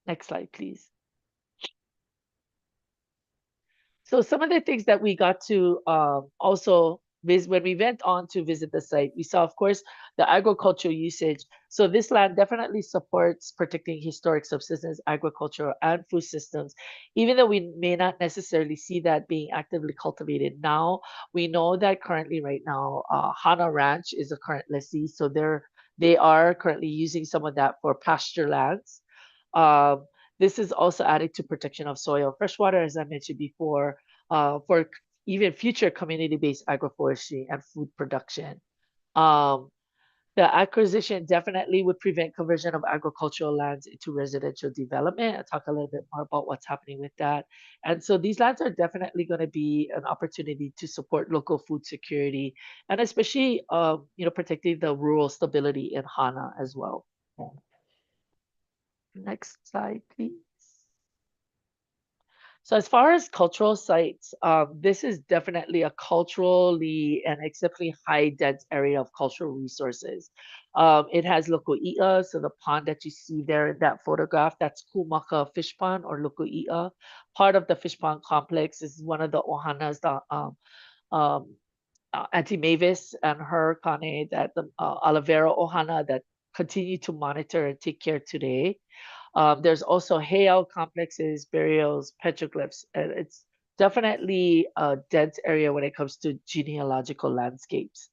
Next slide, please. So some of the things that we got to also when we went on to visit the site, we saw, of course, the agricultural usage. So this land definitely supports protecting historic subsistence agriculture and food systems. Even though we may not necessarily see that being actively cultivated now, we know that currently right now, Hana Ranch is a current lessee. So they are currently using some of that for pasture lands. This is also added to protection of soil, freshwater, as I mentioned before, for even future community-based agroforestry and food production. The acquisition definitely would prevent conversion of agricultural lands into residential development. I'll talk a little bit more about what's happening with that. And so these lands are definitely going to be an opportunity to support local food security and especially, protecting the rural stability in Hana as well. Next slide, please. So as far as cultural sites, this is definitely a culturally and exceptionally high dense area of cultural resources. It has Loko'i'a, so the pond that you see there in that photograph, that's Kumaka Fish Pond or Loko'i'a. Part of the fish pond complex is one of the ohanas, the Auntie Mavis and her kane, that the Olivera ohana that continue to monitor and take care today. There's also heiau complexes, burials, petroglyphs, and it's definitely a dense area when it comes to genealogical landscapes.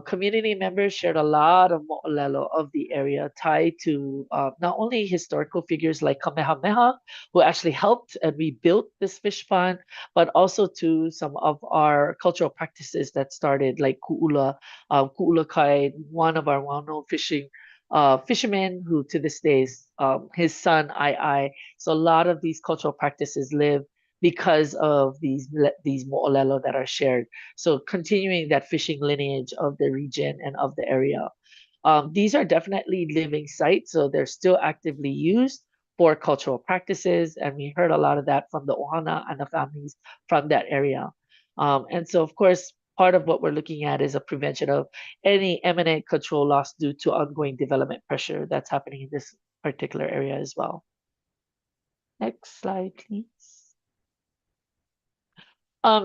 Community members shared a lot of mo'olelo of the area tied to not only historical figures like Kamehameha, who actually helped and rebuilt this fish pond, but also to some of our cultural practices that started like Ku'ula. Ku'ula Kai, one of our well-known fishermen who to this day is his son, Ai. So a lot of these cultural practices live because of these mo'olelo that are shared. So continuing that fishing lineage of the region and of the area. These are definitely living sites, so they're still actively used for cultural practices. And we heard a lot of that from the ohana and the families from that area. And so, of course, part of what we're looking at is a prevention of any imminent control loss due to ongoing development pressure that's happening in this particular area as well. Next slide, please.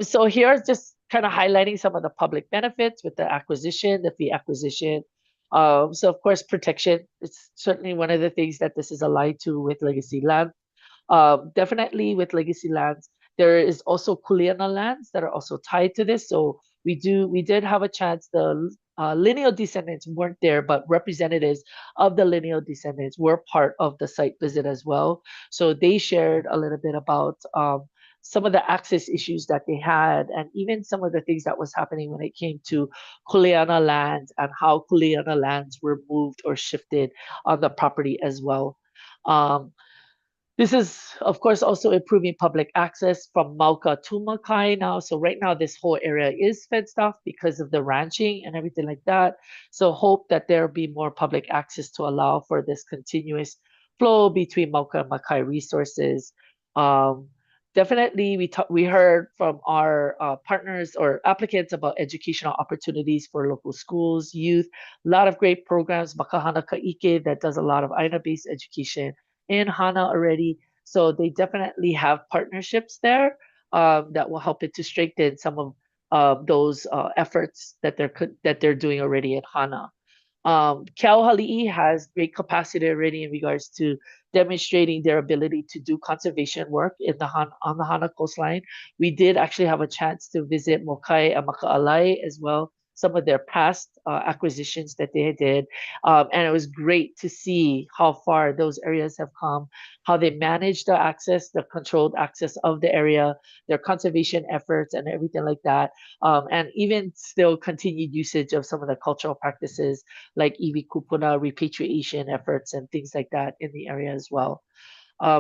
So here's just kind of highlighting some of the public benefits with the acquisition, the fee acquisition. So of course, protection, it's certainly one of the things that this is aligned to with legacy land. Definitely with legacy lands, there is also Kuleana lands that are also tied to this. So we did have a chance, the lineal descendants weren't there, but representatives of the lineal descendants were part of the site visit as well. So they shared a little bit about some of the access issues that they had, and even some of the things that was happening when it came to Kuleana lands and how Kuleana lands were moved or shifted on the property as well. This is, of course, also improving public access from Mauka to Makai now. So right now, this whole area is fenced off because of the ranching and everything like that. So hope that there will be more public access to allow for this continuous flow between Mauka and Makai resources. Definitely, we heard from our partners or applicants about educational opportunities for local schools, youth, a lot of great programs, Makahana Ka'ike that does a lot of Aina-based education in Hana already. So they definitely have partnerships there that will help it to strengthen some of those efforts that they're doing already in Hana. Keauhali'i has great capacity already in regards to demonstrating their ability to do conservation work on the Hana coastline. We did actually have a chance to visit Mokai and Maka'alai as well, some of their past acquisitions that they did. And it was great to see how far those areas have come, how they manage the access, the controlled access of the area, their conservation efforts and everything like that. And even still continued usage of some of the cultural practices like iwi kupuna, repatriation efforts and things like that in the area as well.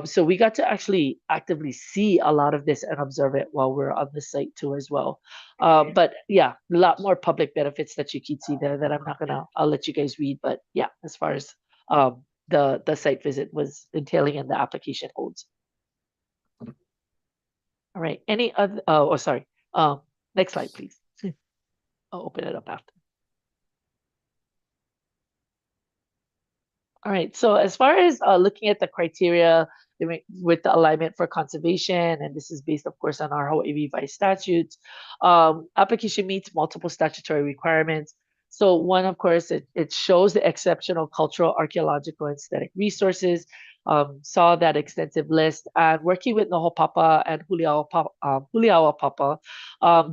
So we got to actually actively see a lot of this and observe it while we're on the site too as well. But yeah, a lot more public benefits that you can see there that I'll let you guys read. But yeah, as far as the site visit was entailing and the application holds. All right, any other, sorry. Next slide, please. I'll open it up after. All right, so as far as looking at the criteria with the alignment for conservation, and this is based, of course, on our Hawaii revised statutes, application meets multiple statutory requirements. So one, of course, it shows the exceptional cultural, archaeological, and aesthetic resources. saw that extensive list, and working with Noho Papa and Huliawa Papa,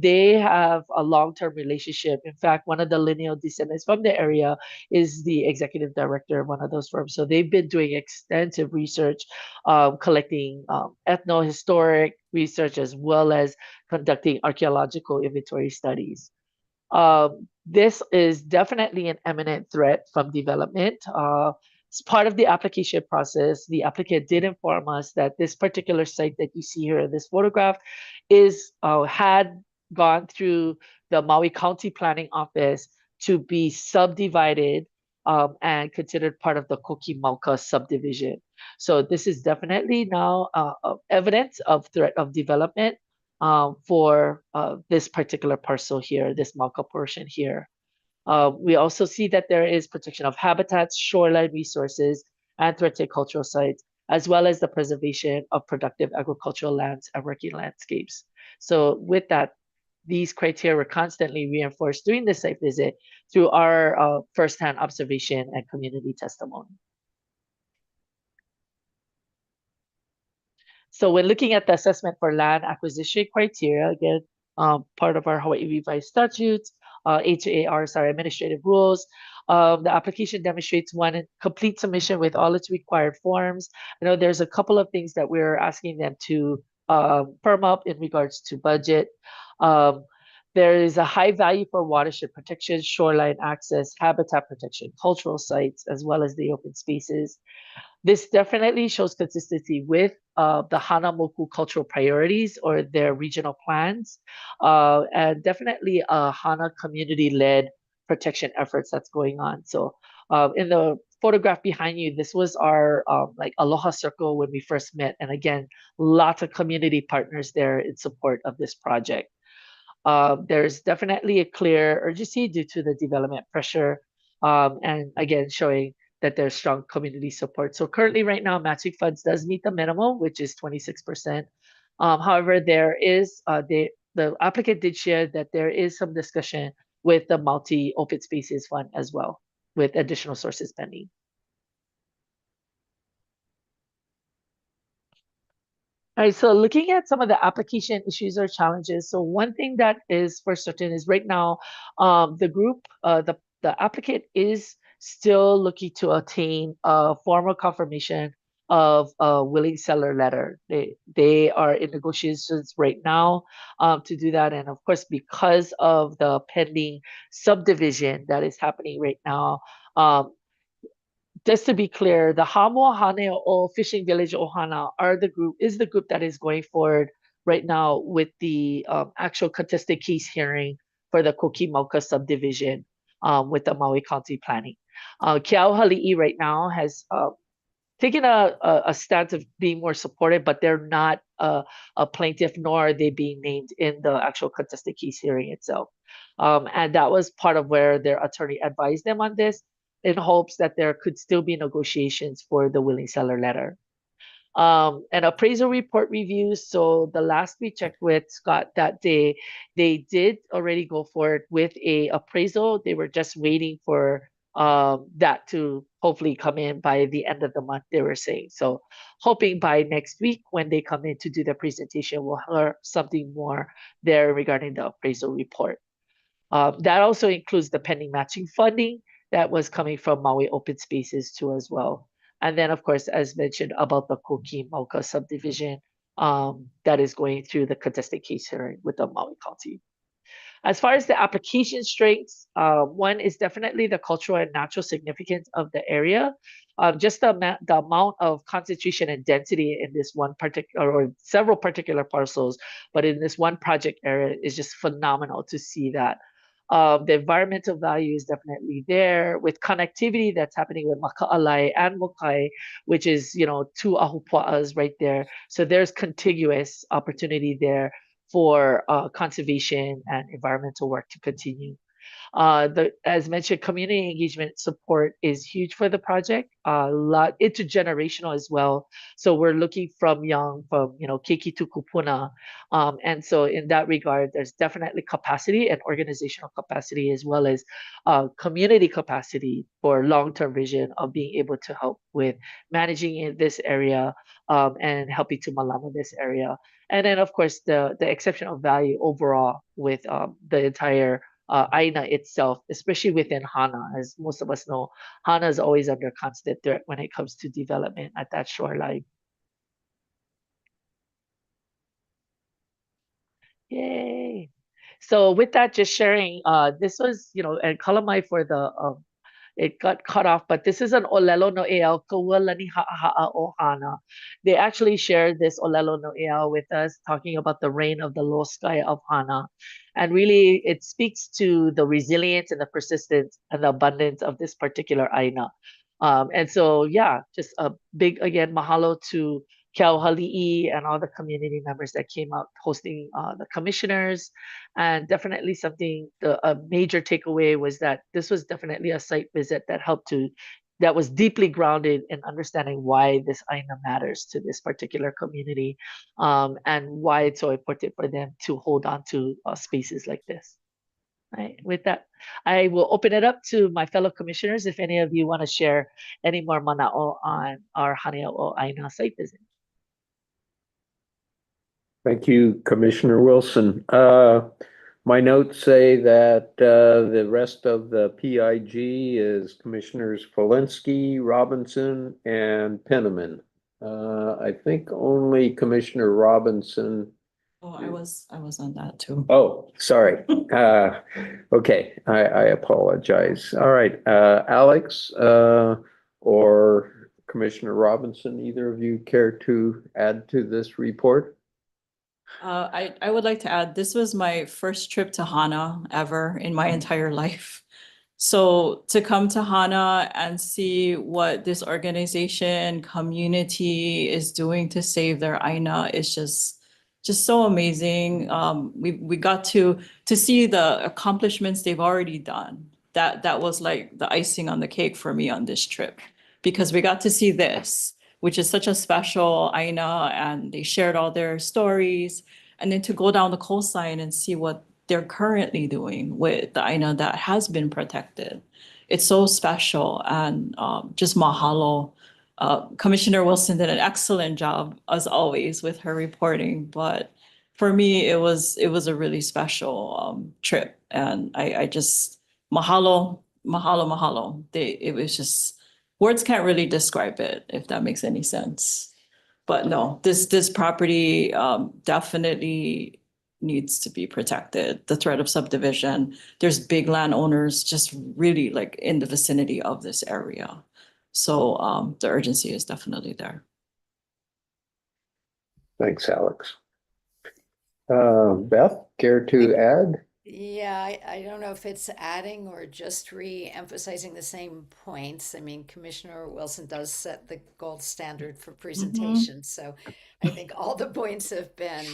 they have a long-term relationship. In fact, one of the lineal descendants from the area is the executive director of one of those firms. So they've been doing extensive research, collecting ethno-historic research, as well as conducting archaeological inventory studies. This is definitely an imminent threat from development. As part of the application process, the applicant did inform us that this particular site that you see here in this photograph had gone through the Maui County Planning Office to be subdivided and considered part of the Kokimauka subdivision. So this is definitely now evidence of threat of development for this particular parcel here, this Mauka portion here. We also see that there is protection of habitats, shoreline resources, and threatened cultural sites, as well as the preservation of productive agricultural lands and working landscapes. So with that, these criteria were constantly reinforced during the site visit through our firsthand observation and community testimony. So when looking at the assessment for land acquisition criteria, again, part of our Hawaii Revised Statutes, HARs, our administrative rules, the application demonstrates one complete submission with all its required forms. I know there's a couple of things that we're asking them to firm up in regards to budget. There is a high value for watershed protection, shoreline access, habitat protection, cultural sites, as well as the open spaces. This definitely shows consistency with the Hanamoku cultural priorities or their regional plans, and definitely a Hana community-led protection efforts that's going on. So in the photograph behind you, this was our like Aloha Circle when we first met. And again, lots of community partners there in support of this project. There's definitely a clear urgency due to the development pressure, and again, showing that there's strong community support. So currently right now, matching funds does meet the minimum, which is 26%. However, there is, the applicant did share that there is some discussion with the Multi Open Spaces Fund as well, with additional sources pending. All right, so looking at some of the application issues or challenges. So one thing that is for certain is right now, the group, the applicant is still looking to attain a formal confirmation of a willing seller letter. They are in negotiations right now to do that. And of course, because of the pending subdivision that is happening right now, just to be clear, the Hamua Hane'o Fishing Village Ohana is the group that is going forward right now with the actual contested case hearing for the Kokimauka subdivision with the Maui County Planning. Keauhali'i right now has taken a stance of being more supportive, but they're not a plaintiff, nor are they being named in the actual contested case hearing itself. And that was part of where their attorney advised them on this, in hopes that there could still be negotiations for the willing seller letter. And appraisal report reviews. So the last we checked with Scott that day, they did already go forward with a appraisal. They were just waiting for that to hopefully come in by the end of the month, they were saying. So hoping by next week when they come in to do the presentation, we'll hear something more there regarding the appraisal report. That also includes the pending matching funding that was coming from Maui Open Spaces too as well. And then of course, as mentioned about the Kokimauka subdivision that is going through the contested case hearing with the Maui County. As far as the application strengths, one is definitely the cultural and natural significance of the area. Just the amount of concentration and density in this one particular or several particular parcels, but in this one project area is just phenomenal to see that. The environmental value is definitely there with connectivity that's happening with Maka'alai and Mokai, which is, two ahupua'as right there. So there's contiguous opportunity there for conservation and environmental work to continue. As mentioned, community engagement support is huge for the project. A lot intergenerational as well. So we're looking from young, from Keiki to Kupuna, and so in that regard, there's definitely capacity and organizational capacity as well as community capacity for long-term vision of being able to help with managing in this area and helping to malama this area. And then, of course, the exceptional value overall with the entire Aina itself, especially within Hana. As most of us know, Hana is always under constant threat when it comes to development at that shoreline. Yay! So with that, just sharing, this was, and Kalamai for the it got cut off, but this is an Olelo no Eau Kawalani Ha'aha'a Ohana. They actually shared this Olelo no Eau with us, talking about the reign of the low sky of Hana. And really, it speaks to the resilience and the persistence and the abundance of this particular Aina. And so, yeah, just a big, again, mahalo to Keauhali'i and all the community members that came out hosting the commissioners. And definitely something, a major takeaway was that this was definitely a site visit that was deeply grounded in understanding why this Aina matters to this particular community, and why it's so important for them to hold on to spaces like this. Right. With that, I will open it up to my fellow commissioners if any of you want to share any more mana'o on our Hania'o Aina site visit. Thank you, Commissioner Wilson. My notes say that the rest of the PIG is Commissioners Polinsky, Robinson, and Penniman. I think only Commissioner Robinson. Oh, I was on that too. Oh, sorry. Okay, I apologize. All right, Alex, or Commissioner Robinson, either of you care to add to this report? I would like to add, this was my first trip to Hana ever in my entire life. So to come to Hana and see what this organization, community is doing to save their Aina is just so amazing. We got to see the accomplishments they've already done. That was like the icing on the cake for me on this trip, because we got to see this, which is such a special Aina, and they shared all their stories. And then to go down the coastline and see what they're currently doing with the Aina that has been protected. It's so special, and just mahalo. Commissioner Wilson did an excellent job as always with her reporting, but for me, it was a really special trip, and I just mahalo. It was just, words can't really describe it, if that makes any sense. But no, this property definitely needs to be protected. The threat of subdivision, there's big landowners just really like in the vicinity of this area. So the urgency is definitely there. Thanks, Alex. Beth, care to add? Yeah, I don't know if it's adding or just re-emphasizing the same points. I mean, Commissioner Wilson does set the gold standard for presentation. So I think all the points have been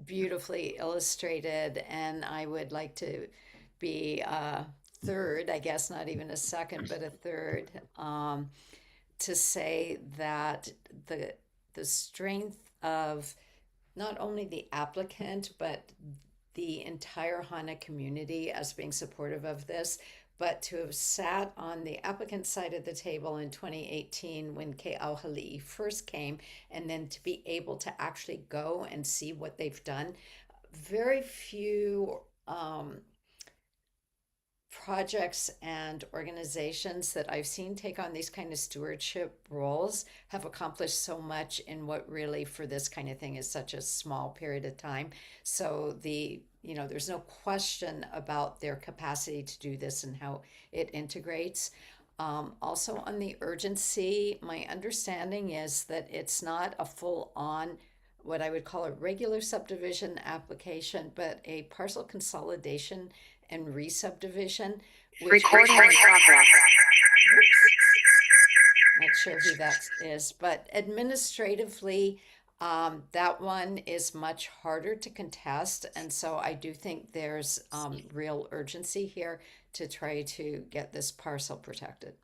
beautifully illustrated, and I would like to be a third, I guess, not even a second, but a third, to say that the strength of not only the applicant, but the entire Hana community as being supportive of this, but to have sat on the applicant side of the table in 2018 when Keauhali'i first came, and then to be able to actually go and see what they've done. Very few projects and organizations that I've seen take on these kind of stewardship roles have accomplished so much in what really for this kind of thing is such a small period of time. So there's no question about their capacity to do this and how it integrates. Also on the urgency, my understanding is that it's not a full-on what I would call a regular subdivision application, but a parcel consolidation and re-subdivision. Recording in progress. Not sure who that is, but administratively, that one is much harder to contest. And so I do think there's real urgency here to try to get this parcel protected.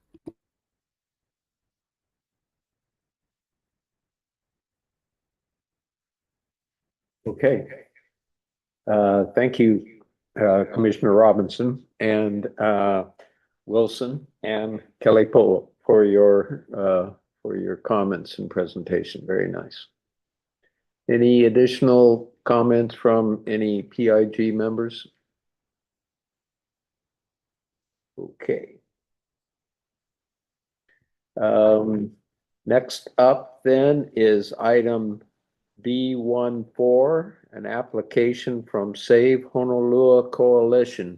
Okay. Thank you, Commissioner Robinson and Wilson and Kelly Pohl for your comments and presentation. Very nice. Any additional comments from any PIG members? Okay. Next up then is item B14, an application from Save Honolua Coalition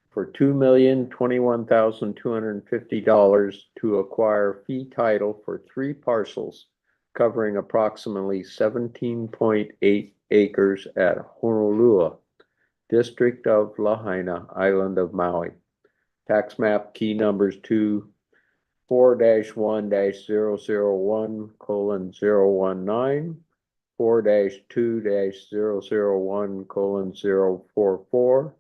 for $2,021,250 to acquire fee title for 3 parcels covering approximately 17.8 acres at Honolua, District of Lahaina, Island of Maui. Tax map key numbers 4-1-001:019, 4-2-001:044,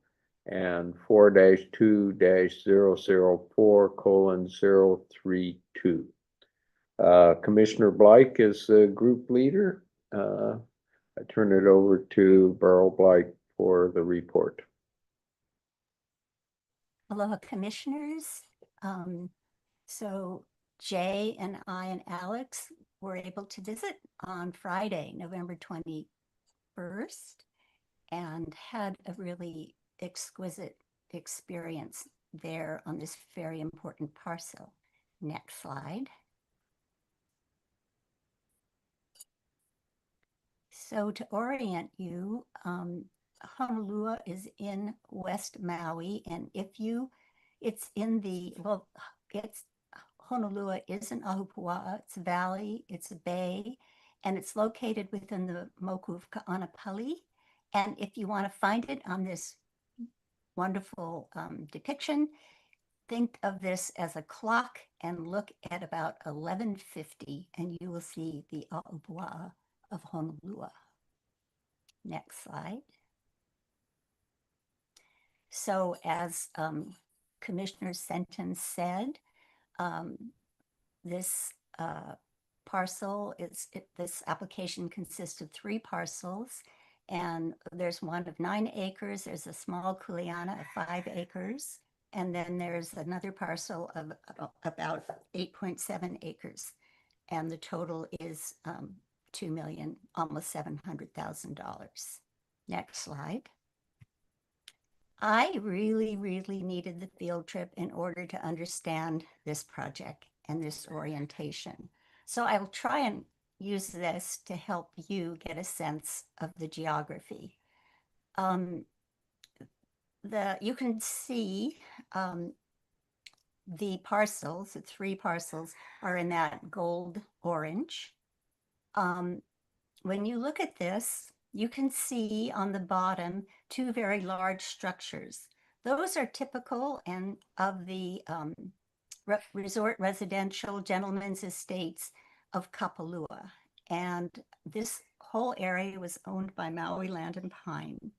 and 4-2-004:032. Commissioner Blake is the group leader. I turn it over to Beryl Blake for the report. Aloha, Commissioners. So Jay and I and Alex were able to visit on Friday, November 21st, and had a really exquisite experience there on this very important parcel. Next slide. So to orient you, Honolua is in West Maui, and it's in the, well, Honolua is an ahupua'a, it's a valley, it's a bay, and it's located within the Moku of Ka'anapali. And if you want to find it on this wonderful depiction, think of this as a clock and look at about 11:50, and you will see the ahupua'a of Honolua. Next slide. So as Commissioner Senton said, this parcel this application consists of 3 parcels, and there's one of 9 acres. There's a small kuleana of 5 acres, and then there's another parcel of about 8.7 acres, and the total is $2 million, almost $700,000. Next slide. I really, really needed the field trip in order to understand this project and this orientation. So I will try and use this to help you get a sense of the geography. You can see the parcels, the 3 parcels are in that gold orange. When you look at this, you can see on the bottom 2 very large structures. Those are typical and of the resort residential gentlemen's estates of Kapalua. And this whole area was owned by Maui Land and Pine.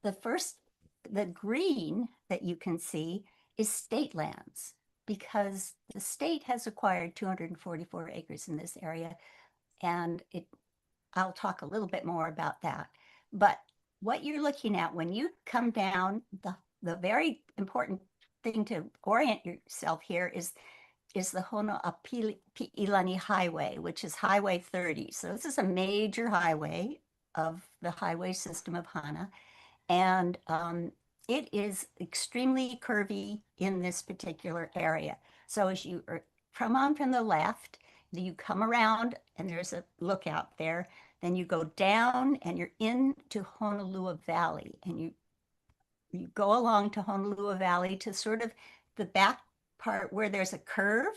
The green that you can see is state lands, because the state has acquired 244 acres in this area, and I'll talk a little bit more about that. But what you're looking at when you come down, the very important thing to orient yourself here is the Honoapi'ilani Highway, which is Highway 30. So this is a major highway of the highway system of Hana. And it is extremely curvy in this particular area. So as you come on from the left, you come around and there's a lookout there. Then you go down and you're into Honolua Valley, and you go along to Honolua Valley to sort of the back part where there's a curve,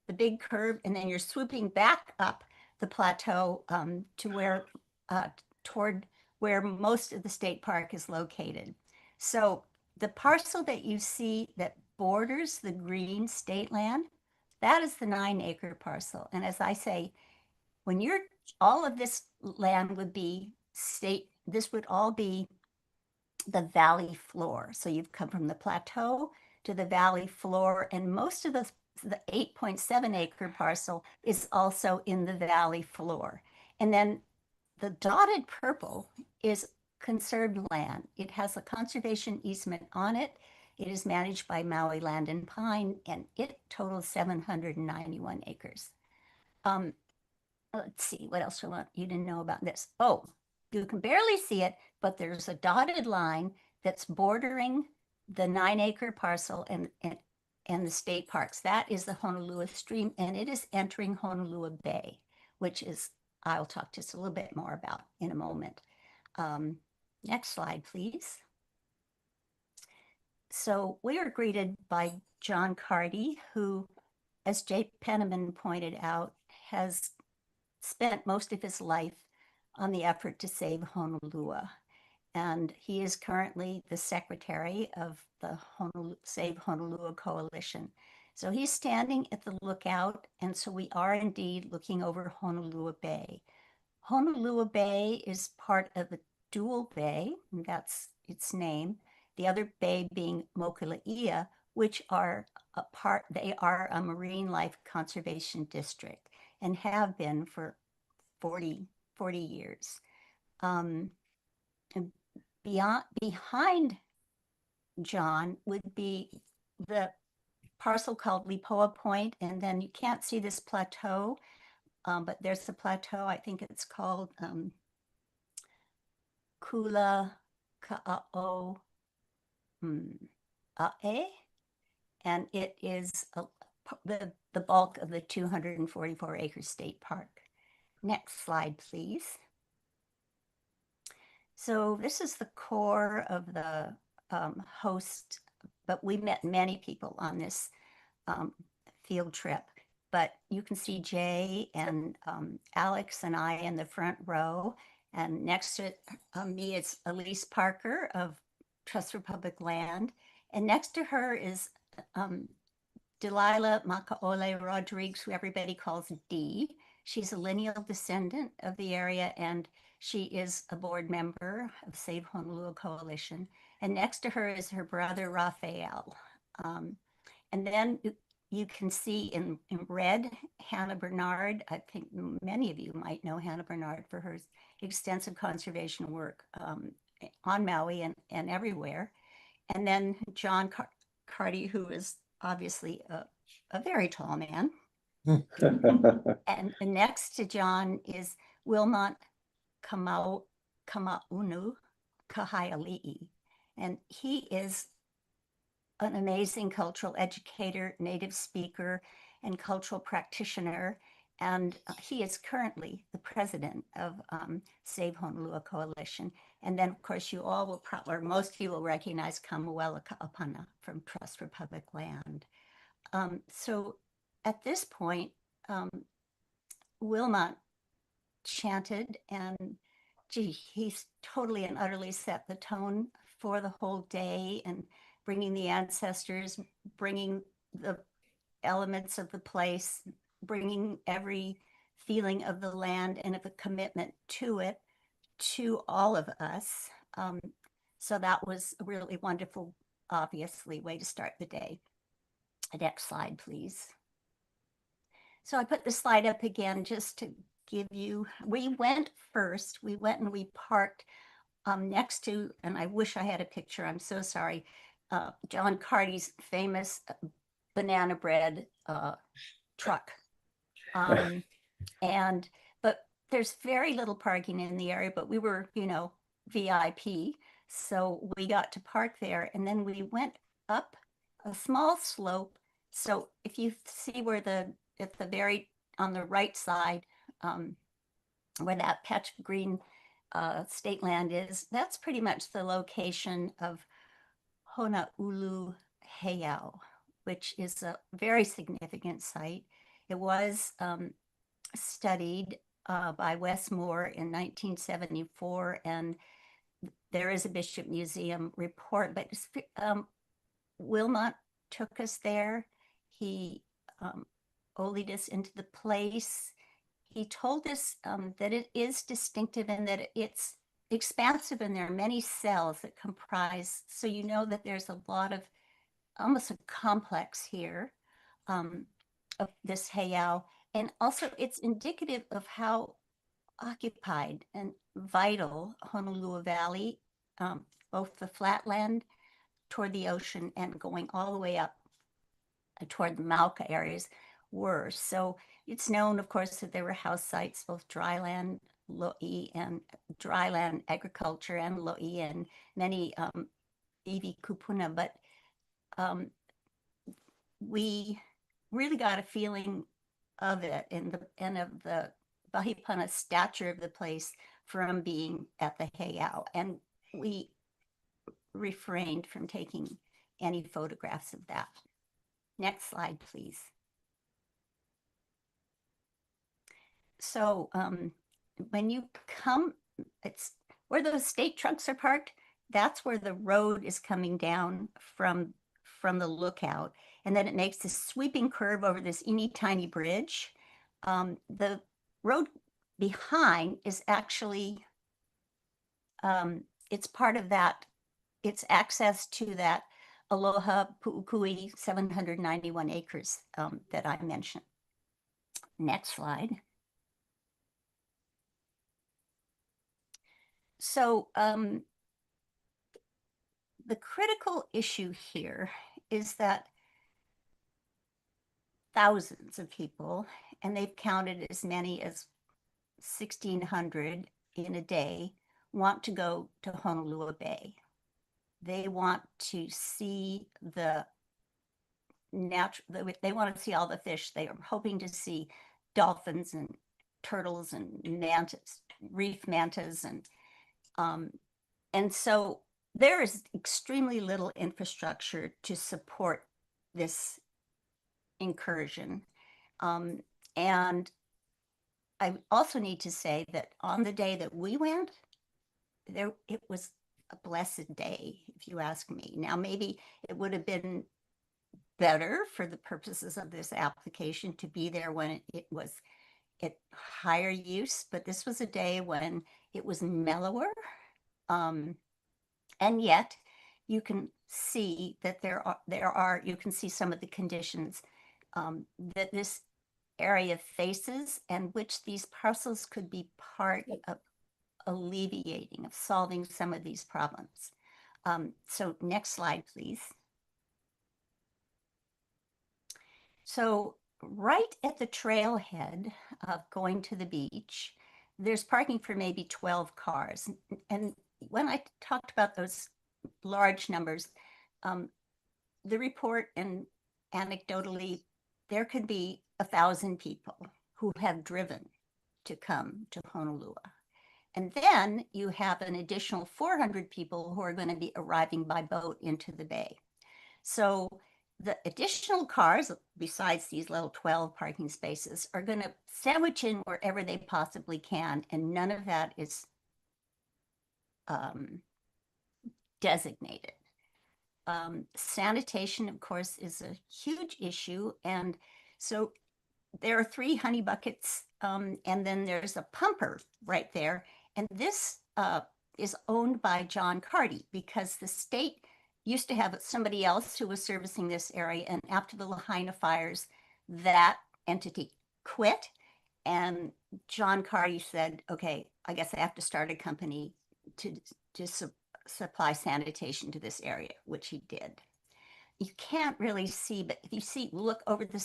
the big curve, and then you're swooping back up the plateau to where toward where most of the state park is located. So the parcel that you see that borders the green state land, that is the 9-acre parcel. And as I say, when all of this land would be state, this would all be the valley floor. So you've come from the plateau to the valley floor, and most of the 8.7 acre parcel is also in the valley floor. And then the dotted purple is conserved land. It has a conservation easement on it. It is managed by Maui Land and Pine, and it totals 791 acres. Let's see, what else I want you to know about this. Oh, you can barely see it, but there's a dotted line that's bordering the 9 acre parcel and the state parks. That is the Honolua Stream, and it is entering Honolua Bay, which is, I'll talk just a little bit more about in a moment. Next slide, please. So we are greeted by John Carty, who, as Jay Penniman pointed out, has spent most of his life on the effort to save Honolua. And he is currently the secretary of the Save Honolua Coalition. So he's standing at the lookout, and so we are indeed looking over Honolua Bay. Honolua Bay is part of the Dual Bay, and that's its name. The other bay being Mokuleia, which are they are a marine life conservation district and have been for 40 years. Behind John would be the parcel called Lipoa Point, and then you can't see this plateau, but there's the plateau. I think it's called Kula Ka'ao Ae, and it is the bulk of the 244 acre state park. Next slide, please. So this is the core of the host, but we met many people on this field trip. But you can see Jay and Alex and I in the front row. And next to me is Elise Parker of Trust for Public Land. And next to her is Delilah Makaole Rodriguez, who everybody calls Dee. She's a lineal descendant of the area, and she is a board member of Save Honolua Coalition. And next to her is her brother, Raphael. And then you can see in red, Hannah Bernard. I think many of you might know Hannah Bernard for her extensive conservation work on Maui and everywhere. And then John Carty, who is obviously a very tall man. And next to John is Wilmot Kamaunu Kahaiali'i. And he is an amazing cultural educator, native speaker, and cultural practitioner. And he is currently the president of Save Honolua Coalition. And then, of course, you all will probably, or most of you will recognize Kamuela Ka'apana from Trust for Public Land. So at this point, Wilmot chanted, and gee, he's totally and utterly set the tone for the whole day, and bringing the ancestors, bringing the elements of the place, bringing every feeling of the land and of a commitment to it, to all of us. So that was a really wonderful, obviously, way to start the day. Next slide, please. So I put the slide up again just to give you, we went and we parked next to, and I wish I had a picture, I'm so sorry, John Carty's famous banana bread truck. But there's very little parking in the area, but we were, VIP. So we got to park there, and then we went up a small slope. So if you see where on the right side, where that patch of green state land is, that's pretty much the location of Honaulu Heiau, which is a very significant site. It was studied by Wes Moore in 1974, and there is a Bishop Museum report, but Wilmot took us there. He ollied us into the place. He told us that it is distinctive and that it's expansive and there are many cells that comprise, so you know that there's a lot of, almost a complex here of this heiau. And also it's indicative of how occupied and vital Honolulu Valley, both the flatland toward the ocean and going all the way up toward the Mauka areas were. So it's known, of course, that there were house sites, both dryland, lo'i, and dryland agriculture and lo'i, and many iwi kupuna. But we really got a feeling of it and of the Vahipana stature of the place from being at the heiau. And we refrained from taking any photographs of that. Next slide, please. So when you come, it's where those state trucks are parked. That's where the road is coming down from the lookout. And then it makes this sweeping curve over this teeny tiny bridge. The road behind is actually, it's part of that, it's access to that Aloha Pu'ukui 791 acres that I mentioned. Next slide. So the critical issue here is that thousands of people, and they've counted as many as 1,600 in a day, want to go to Honolulu Bay. They want to see the natural, they want to see all the fish. They are hoping to see dolphins and turtles and mantas, reef mantas, and so there is extremely little infrastructure to support this incursion. And I also need to say that on the day that we went, it was a blessed day, if you ask me. Now, maybe it would have been better for the purposes of this application to be there when it was at higher use, but this was a day when it was mellower. And yet you can see that you can see some of the conditions that this area faces, and which these parcels could be part of alleviating, of solving some of these problems. So next slide, please. So right at the trailhead of going to the beach, there's parking for maybe 12 cars. And when I talked about those large numbers, the report, and anecdotally, there could be 1,000 people who have driven to come to Honolulu. And then you have an additional 400 people who are going to be arriving by boat into the bay. So the additional cars, besides these little 12 parking spaces, are going to sandwich in wherever they possibly can, and none of that is designated. Sanitation, of course, is a huge issue, and so there are 3 honey buckets, and then there's a pumper right there, and this is owned by John Carty, because the state used to have somebody else who was servicing this area, and after the Lahaina fires, that entity quit, and John Carty said, okay, I guess I have to start a company to supply sanitation to this area, which he did. You can't really see, but if you look over the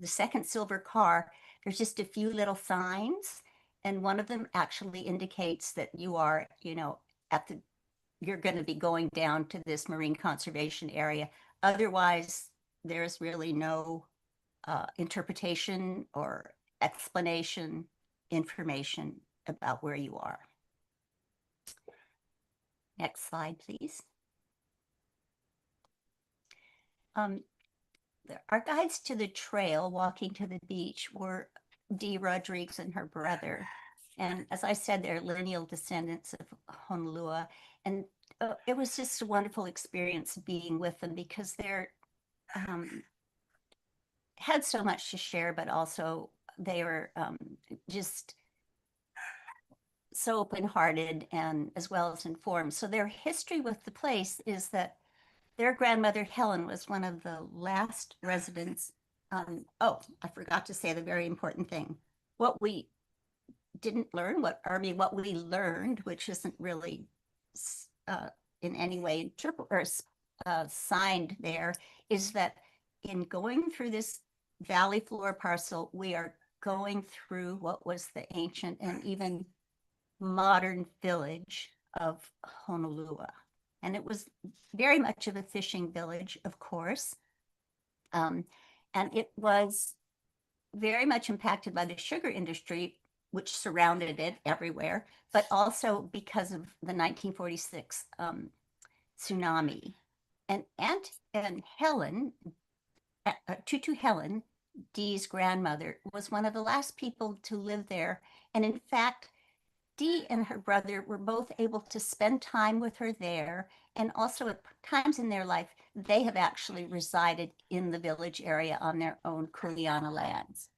second silver car, there's just a few little signs, and one of them actually indicates that you are, you're going to be going down to this marine conservation area. Otherwise, there's really no interpretation or explanation, information about where you are. Next slide, please. Our guides to the trail walking to the beach were Dee Rodriguez and her brother. And as I said, they're lineal descendants of Honolulu. And it was just a wonderful experience being with them, because they're had so much to share, but also they were just so open-hearted and as well as informed. So their history with the place is that their grandmother Helen was one of the last residents. Oh, I forgot to say the very important thing. What we didn't learn, what we learned, which isn't really in any way interpreted or signed there, is that in going through this valley floor parcel, we are going through what was the ancient and even modern village of Honolua. And it was very much of a fishing village, of course. And it was very much impacted by the sugar industry, which surrounded it everywhere, but also because of the 1946 tsunami. And Helen, Tutu Helen, Dee's grandmother, was one of the last people to live there. And in fact, Dee and her brother were both able to spend time with her there. And also at times in their life, they have actually resided in the village area on their own Kuleana lands.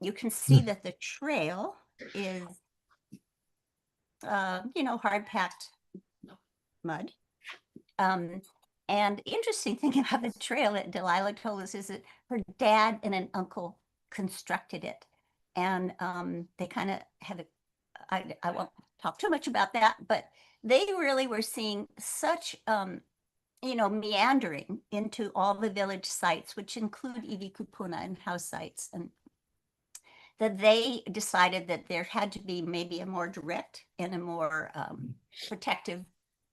You can see that the trail is, hard-packed mud. And interesting thing about the trail that Delilah told us is that her dad and an uncle constructed it. And they kind of had I won't talk too much about that, but they really were seeing such, meandering into all the village sites, which include Iwi Kupuna and house sites, and that they decided that there had to be maybe a more direct and a more protective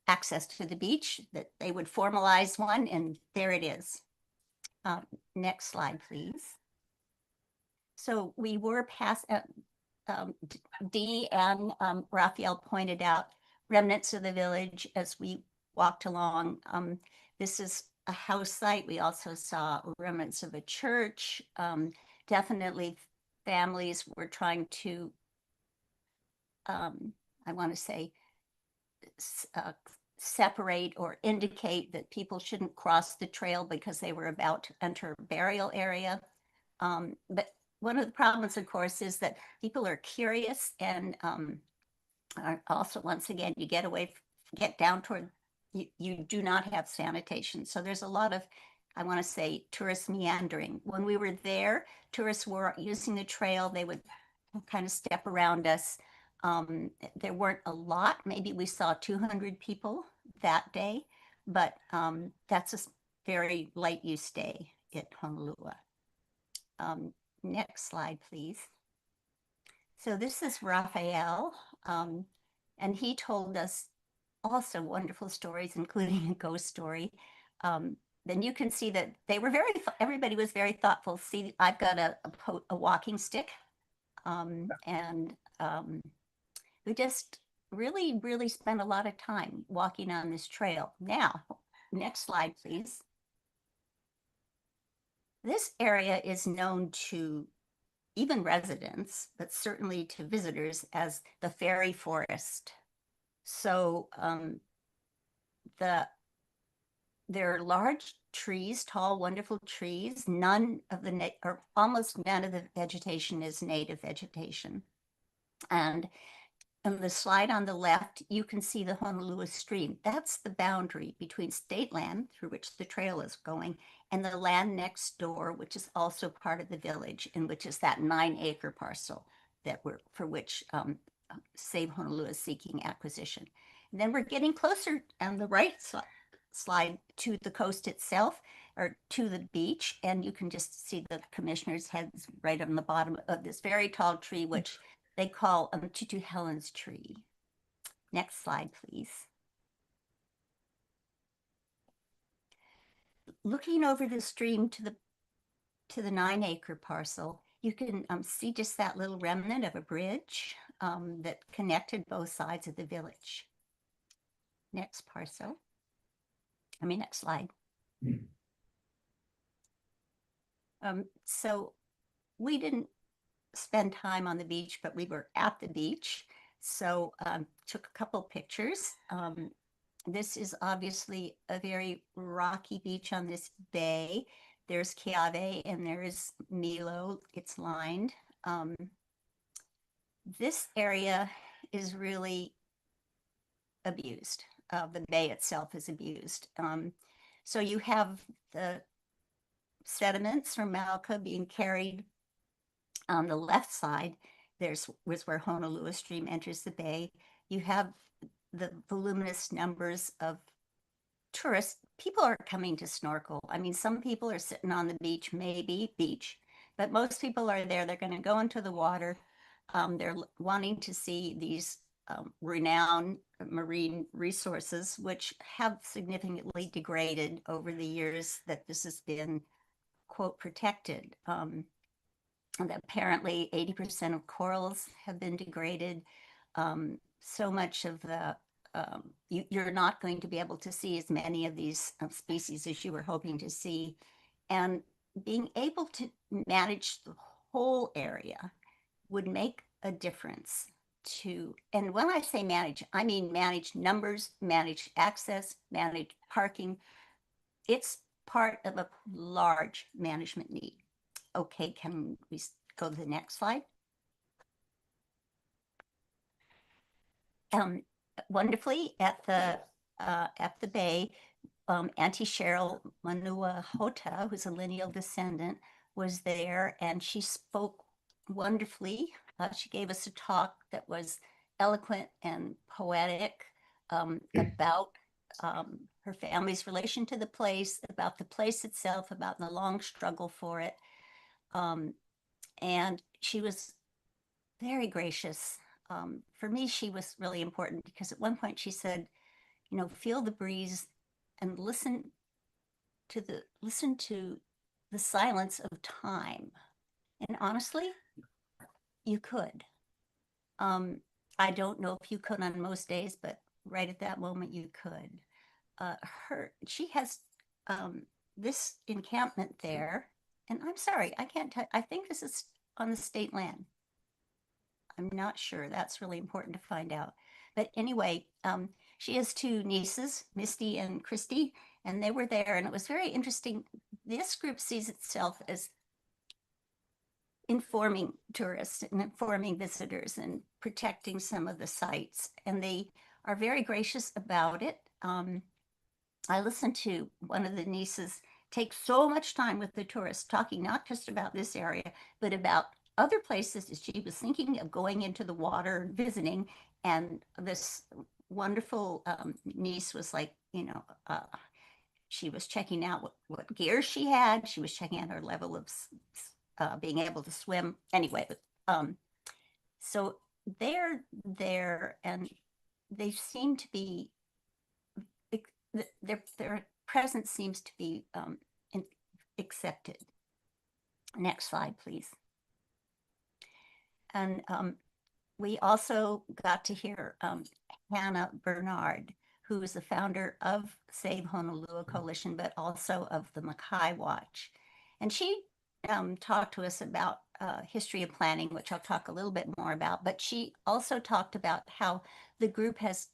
access to the beach, that they would formalize one, and there it is. Next slide, please. So we were past, Dee and Raphael pointed out remnants of the village as we walked along. This is a house site. We also saw remnants of a church. Definitely families were trying to, I want to say, separate or indicate that people shouldn't cross the trail because they were about to enter a burial area. But one of the problems, of course, is that people are curious, and are also, once again, you get down toward, you do not have sanitation. So there's a lot of, I want to say, tourist meandering. When we were there, tourists were using the trail. They would kind of step around us. There weren't a lot. Maybe we saw 200 people that day, but that's a very light use day at Honolua. Next slide, please. So this is Raphael, and he told us also wonderful stories, including a ghost story. Then you can see that they were everybody was very thoughtful. See, I've got a walking stick, and we just really, really spent a lot of time walking on this trail. Now, next slide, please. This area is known to even residents, but certainly to visitors, as the fairy forest. So there are large trees, tall, wonderful trees. None of the, or almost none of the vegetation is native vegetation. And on the slide on the left, you can see the Honolua Stream. That's the boundary between state land, through which the trail is going, and the land next door, which is also part of the village, and which is that 9-acre parcel for which Save Honolua is seeking acquisition. And then we're getting closer on the right slide to the coast itself, or to the beach, and you can just see the commissioner's heads right on the bottom of this very tall tree, which they call Tutu Helen's tree. Next slide, please. Looking over the stream to the 9-acre parcel, you can see just that little remnant of a bridge that connected both sides of the village. Next slide. So we didn't spend time on the beach, but we were at the beach. So took a couple pictures. This is obviously a very rocky beach on this bay. There's Keawe and there is Milo. It's lined. This area is really abused. The bay itself is abused. So you have the sediments from Malca being carried on the left side. Was where Honolulu Stream enters the bay. You have the voluminous numbers of tourists. People are coming to snorkel. I mean, some people are sitting on the beach, maybe beach, but most people are there. They're going to go into the water. They're wanting to see these renowned marine resources, which have significantly degraded over the years that this has been, quote, protected. And apparently 80% of corals have been degraded. So much of the, you're not going to be able to see as many of these species as you were hoping to see. And being able to manage the whole area would make a difference to, and when I say manage, I mean manage numbers, manage access, manage parking. It's part of a large management need. Okay, can we go to the next slide? Wonderfully at the bay, Auntie Cheryl Manua Hota, who's a lineal descendant, was there, and she spoke wonderfully. She gave us a talk that was eloquent and poetic about her family's relation to the place, about the place itself, about the long struggle for it. And she was very gracious. For me, she was really important because at one point she said, you know, feel the breeze and listen to the silence of time. And honestly, you could. I don't know if you could on most days, but right at that moment you could. She has this encampment there, and I'm sorry, I can't tell. I think this is on the state land. I'm not sure. That's really important to find out. But anyway, she has two nieces, Misty and Christy, and they were there, and it was very interesting. This group sees itself as informing tourists and informing visitors and protecting some of the sites, and they are very gracious about it. I listened to one of the nieces take so much time with the tourists, talking not just about this area, but about other places that she was thinking of going into the water and visiting. And this wonderful niece was like, you know, she was checking out what gear she had. She was checking out her level of being able to swim. Anyway, so they're there, and they seem to be, their presence seems to be accepted. Next slide, please. And we also got to hear Hannah Bernard, who is the founder of Save Honolulu Coalition, but also of the Makai Watch. And she talked to us about history of planning, which I'll talk a little bit more about, but she also talked about how the group has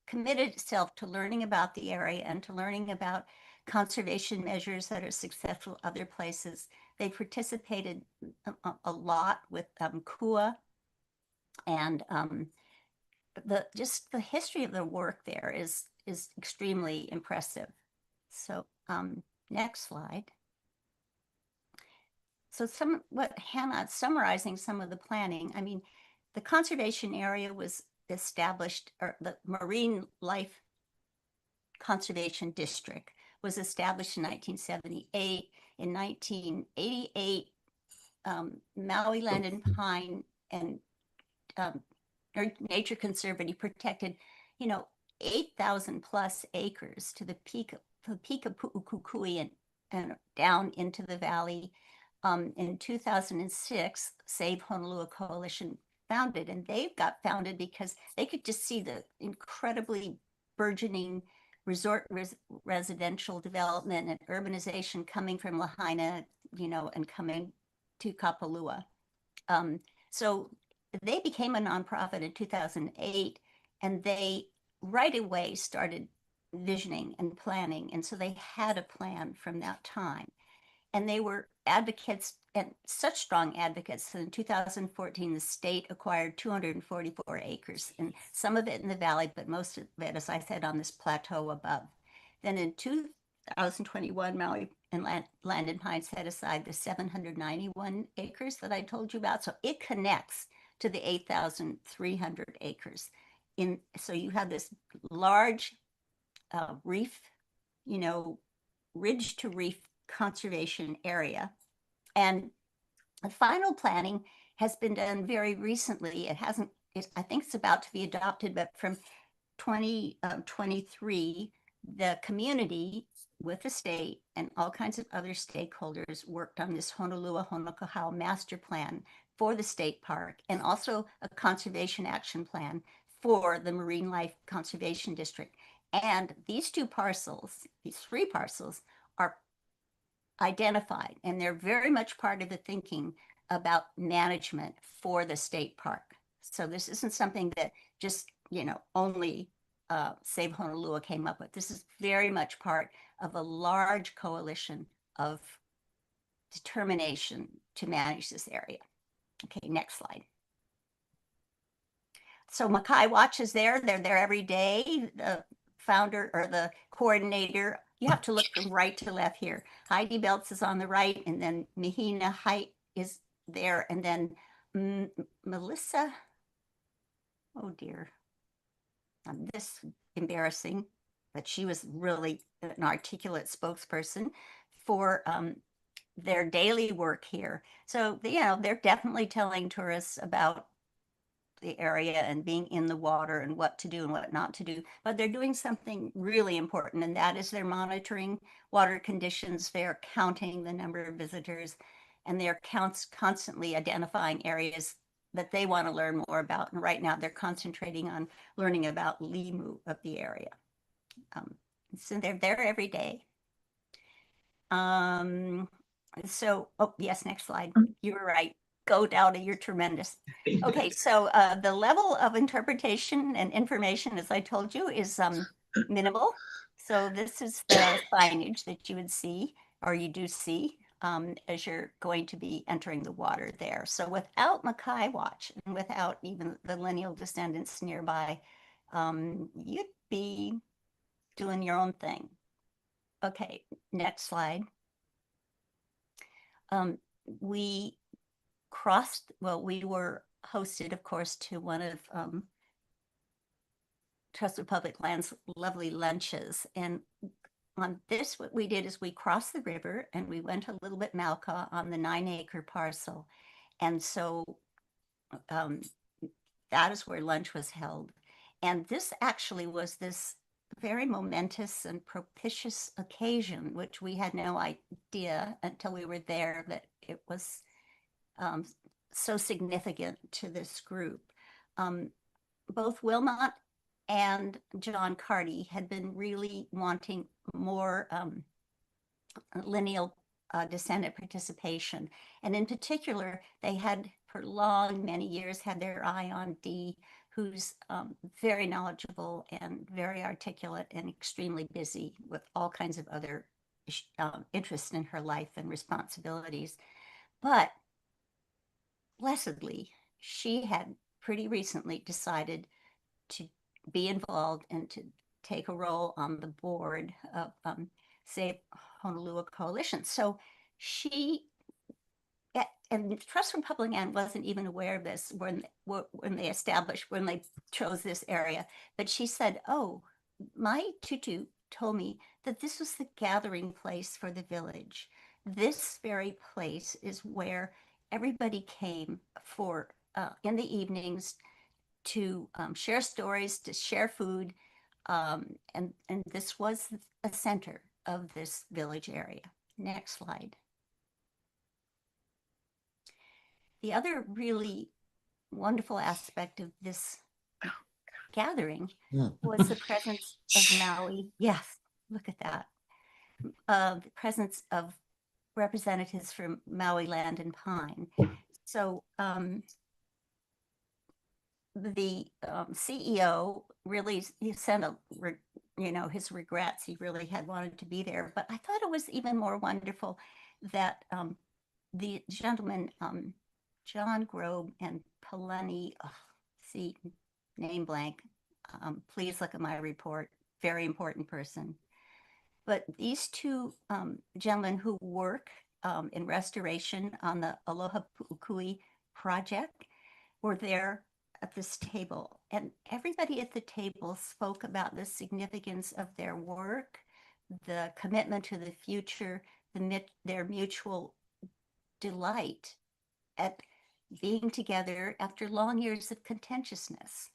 committed itself to learning about the area and to learning about conservation measures that are successful other places. They participated a lot with KUA, and just the history of the work there is extremely impressive. So next slide. So what Hannah, summarizing some of the planning, I mean, the conservation area was established, or the Marine Life Conservation District was established in 1978. In 1988, Maui Land and Pine and Nature Conservancy protected, you know, 8,000 plus acres to the peak of Pu'ukukui and down into the valley. In 2006, Save Honolulu Coalition founded, and they got founded because they could just see the incredibly burgeoning resort residential development and urbanization coming from Lahaina, you know, and coming to Kapalua. So they became a nonprofit in 2008, and they right away started visioning and planning. And so they had a plan from that time. And they were advocates and such strong advocates. In 2014, the state acquired 244 acres, and some of it in the valley, but most of it, as I said, on this plateau above. Then in 2021, Maui and Land and Pine set aside the 791 acres that I told you about. So it connects to the 8,300 acres. So you have this large reef, ridge to reef conservation area. And the final planning has been done very recently. I think it's about to be adopted, but from 2023, the community with the state and all kinds of other stakeholders worked on this Honolua Honokohau master plan for the state park, and also a conservation action plan for the Marine Life Conservation District. And these three parcels are identified, and they're very much part of the thinking about management for the state park. So this isn't something that just, only Save Honolua came up with. This is very much part of a large coalition of determination to manage this area. Okay, next slide. So Makai Watch is there. They're there every day. The founder or the coordinator, you have to look from right to left here. Heidi Belts is on the right, and then Mahina Height is there, and then Melissa, oh dear, this embarrassing, but she was really an articulate spokesperson for their daily work here. So, they're definitely telling tourists about the area and being in the water and what to do and what not to do. But they're doing something really important, and that is they're monitoring water conditions. They're counting the number of visitors, and they're constantly identifying areas that they want to learn more about. And right now they're concentrating on learning about limu of the area. So they're there every day. So, oh yes, next slide. You were right. Go Dowdy, you're tremendous. Okay, so the level of interpretation and information, as I told you, is minimal. So this is the signage that you would see, or you do see, as you're going to be entering the water there. So without Makai Watch and without even the lineal descendants nearby, you'd be doing your own thing. Okay, next slide. We were hosted, of course, to one of Trustwood Public Lands' lovely lunches. And on this, what we did is we crossed the river and we went a little bit Malka on the 9-acre parcel. And so that is where lunch was held. And this actually was this very momentous and propitious occasion, which we had no idea until we were there that it was so significant to this group. Both Wilmot and John Carty had been really wanting more lineal descendant participation. And in particular, they had for many years had their eye on Dee, who's very knowledgeable and very articulate and extremely busy with all kinds of other interests in her life and responsibilities. But blessedly, she had pretty recently decided to be involved and to take a role on the board of Save Honolua Coalition. So and Trust for Public Land wasn't even aware of this when they chose this area. But she said, oh, my tutu told me that this was the gathering place for the village. This very place is where everybody came for in the evenings to share stories, to share food. And this was a center of this village area. Next slide. The other really wonderful aspect of this gathering was the presence of Maui. Yes, look at that. The presence of representatives from Maui Land and Pine. So the CEO really, he sent his regrets. He really had wanted to be there, but I thought it was even more wonderful that the gentleman, John Grove and Palani, see, name blank. Please look at my report. Very important person. But these two gentlemen who work in restoration on the Aloha Pu'ukui project were there at this table. And everybody at the table spoke about the significance of their work, the commitment to the future, their mutual delight at being together after long years of contentiousness.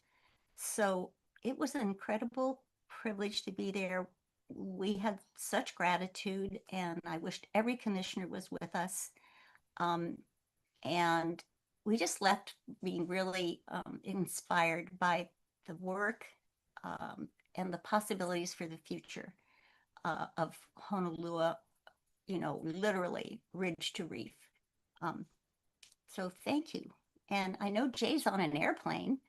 So it was an incredible privilege to be there. We had such gratitude, and I wished every commissioner was with us. And we just left being really inspired by the work and the possibilities for the future of Honolulu, literally ridge to reef. So thank you. And I know Jay's on an airplane,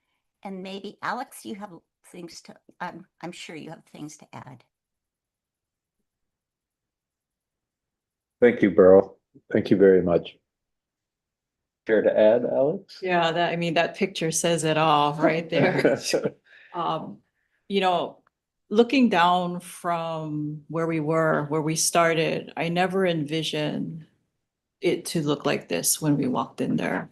and maybe Alex, you have things to, I'm sure you have things to add. Thank you, Beryl. Thank you very much. Care to add, Alex? Yeah, that picture says it all right there. Looking down from where we started, I never envisioned it to look like this when we walked in there.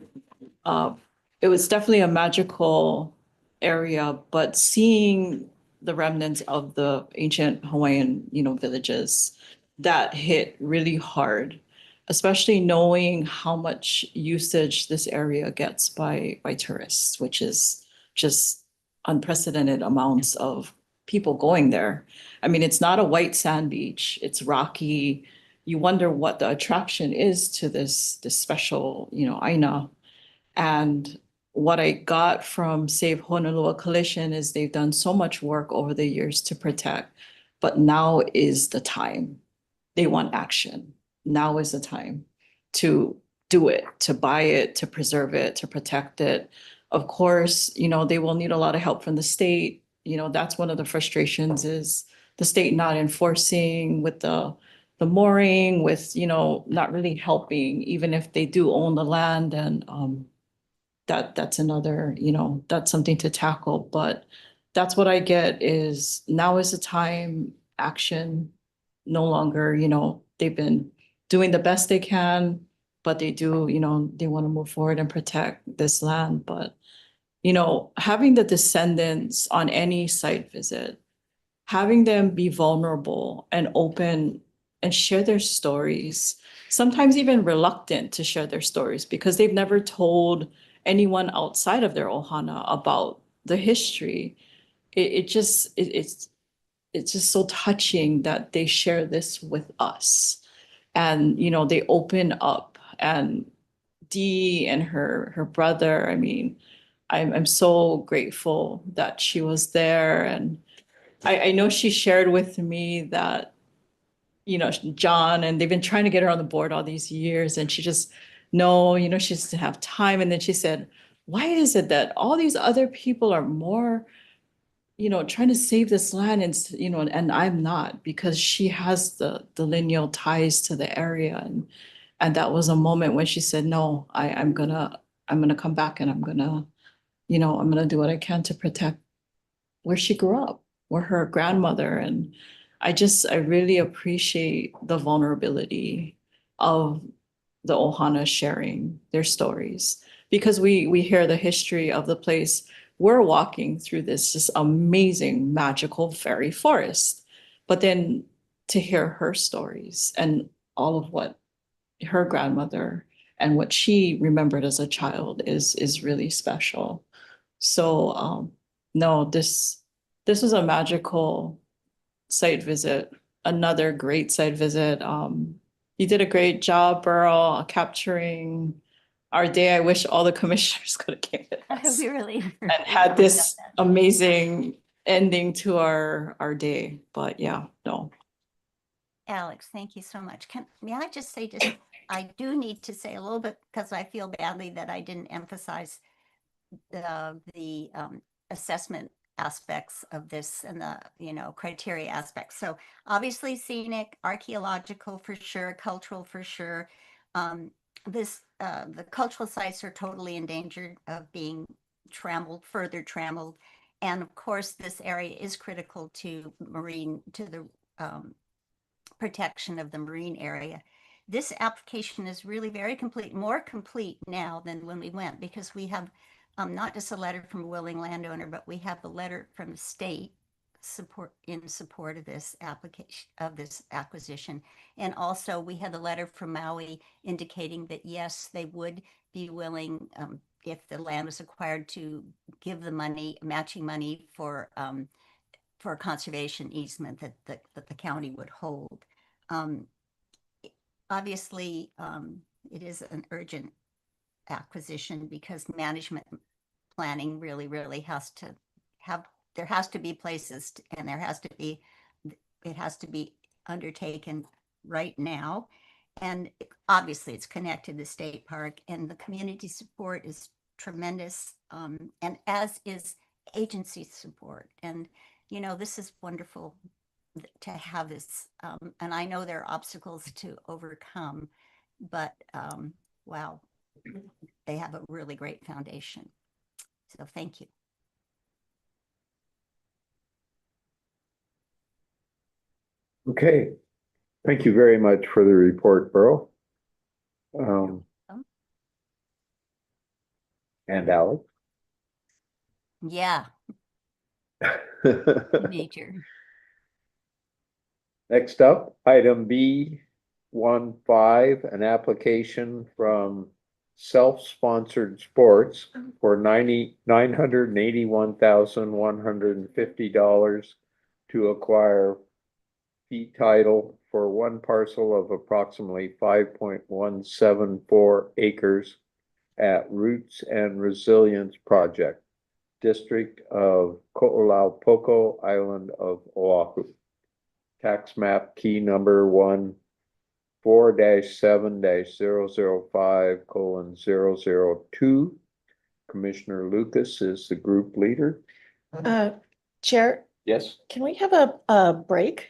It was definitely a magical area, but seeing the remnants of the ancient Hawaiian, villages, that hit really hard, especially knowing how much usage this area gets by tourists, which is just unprecedented amounts of people going there. I mean, it's not a white sand beach, it's rocky. You wonder what the attraction is to this special, aina. And what I got from Save Honolulu Coalition is they've done so much work over the years to protect, but now is the time. They want action. Now is the time to do it, to buy it, to preserve it, to protect it. Of course, they will need a lot of help from the state. That's one of the frustrations, is the state not enforcing with the mooring, with, not really helping, even if they do own the land. And that's another, that's something to tackle. But that's what I get, is now is the time, action. No longer, they've been doing the best they can, but they do, they want to move forward and protect this land. But, having the descendants on any site visit, having them be vulnerable and open and share their stories, sometimes even reluctant to share their stories because they've never told anyone outside of their ohana about the history. It's just so touching that they share this with us. And, they open up, and Dee and her brother, I mean, I'm so grateful that she was there. And I know she shared with me that, John, and they've been trying to get her on the board all these years, and she just, no, she doesn't have time. And then she said, why is it that all these other people are more, trying to save this land, and, and I'm not, because she has the lineal ties to the area. And that was a moment when she said, no, I'm gonna come back, and I'm gonna do what I can to protect where she grew up, where her grandmother. And I really appreciate the vulnerability of the ohana sharing their stories, because we hear the history of the place. We're walking through this just amazing, magical fairy forest. But then to hear her stories and all of what her grandmother and what she remembered as a child is really special. So no, this was a magical site visit, another great site visit. You did a great job, Beryl, capturing our day. I wish all the commissioners could have came with us We really and had this amazing ending to our day. But yeah, no. Alex, thank you so much. May I just say, I do need to say a little bit, because I feel badly that I didn't emphasize the assessment aspects of this, and the criteria aspects. So obviously scenic, archaeological for sure, cultural for sure. the cultural sites are totally endangered of being further trammeled. And of course, this area is critical to the protection of the marine area. This application is really very complete, more complete now than when we went, because we have not just a letter from a willing landowner, but we have a letter from the state in support of this application, of this acquisition. And also we had a letter from Maui indicating that yes, they would be willing, if the land was acquired, to give the money, matching money for a conservation easement that the county would hold. Obviously, it is an urgent acquisition because management planning really has to there has to be places and it has to be undertaken right now. And obviously it's connected to the state park, and the community support is tremendous, and as is agency support. And, this is wonderful to have this. And I know there are obstacles to overcome, but wow, they have a really great foundation. So thank you. Okay, thank you very much for the report, Burl. And Alex. Yeah, major. Next up, item B15, an application from Self-Sponsored Sports for $981,150 to acquire fee title for one parcel of approximately 5.174 acres at Roots and Resilience Project, District of Ko'olaupoko, Island of Oahu. Tax map key number 14-7-005:002. Commissioner Lucas is the group leader. Chair, Yes. can we have a break?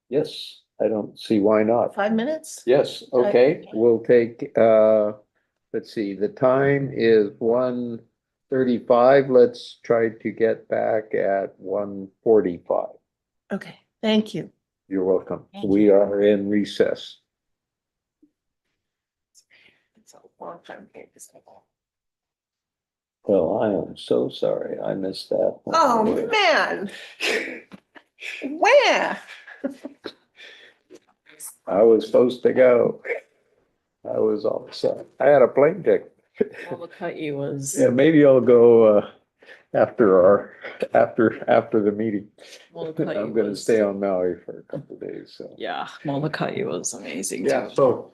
Yes, I don't see why not. 5 minutes? Yes, okay, we'll take, let's see, the time is 1:35. Let's try to get back at 1:45. Okay, thank you. You're welcome. Thank We you. are in recess. It's a long time. Well, I am so sorry. I missed that. Oh, man. Where? I was supposed to go. I was all set. I had a plane ticket. Molokai was, Yeah, maybe I'll go after the meeting. Molokai I'm gonna was- stay on Maui for a couple of days, so. yeah, Molokai was amazing Yeah, too. so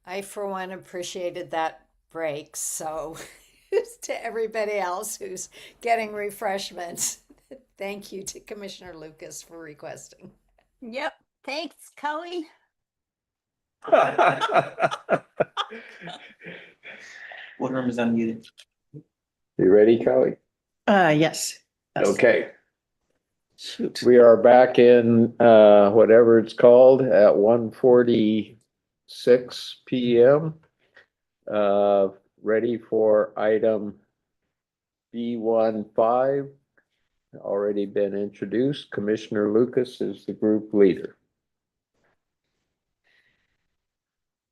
I, for one, appreciated that break. So, to everybody else who's getting refreshments, thank you to Commissioner Lucas for requesting. Yep. Thanks, Kelly. Board room is unmuted. You ready, Kelly? Yes. Yes. Okay, Shoot. we are back in whatever it's called at 1:46 PM. Ready for item B15. Already been introduced. Commissioner Lucas is the group leader.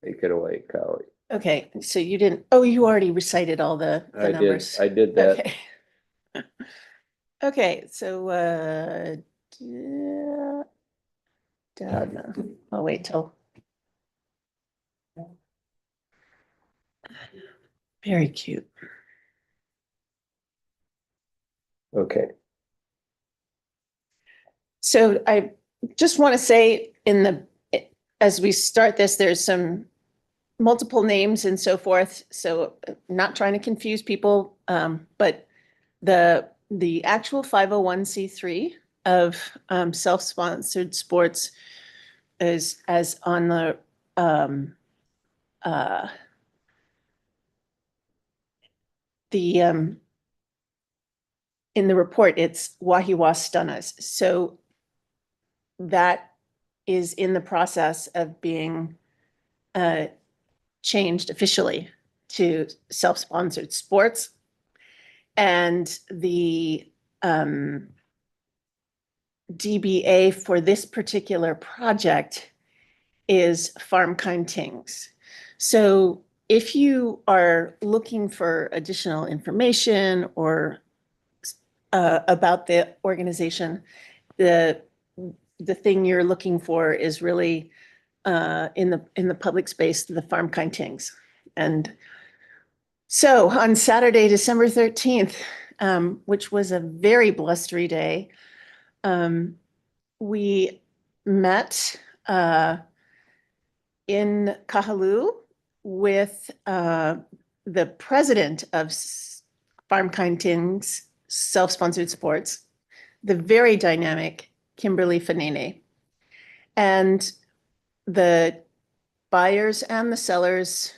Take it away, Kelly. Okay, so you didn't, oh, you already recited all the numbers. I did that. Okay. Okay, so, I'll wait till. Very cute. Okay, So I just want to say as we start this, there's some multiple names and so forth. So not trying to confuse people, but the actual 501c3 of self-sponsored sports is as on the in the report, it's Wahiwa Stunas. So that is in the process of being changed officially to self-sponsored sports. And the DBA for this particular project is Farm Kind Tings. So if you are looking for additional information or about the organization, the thing you're looking for is really in the public space, the Farm Kind Tings. And so on Saturday, December 13th, which was a very blustery day, we met in Kahaluu with the president of Farm Kind Tings Self-Sponsored Sports, the very dynamic Kimberly Fanene, and the buyers and the sellers,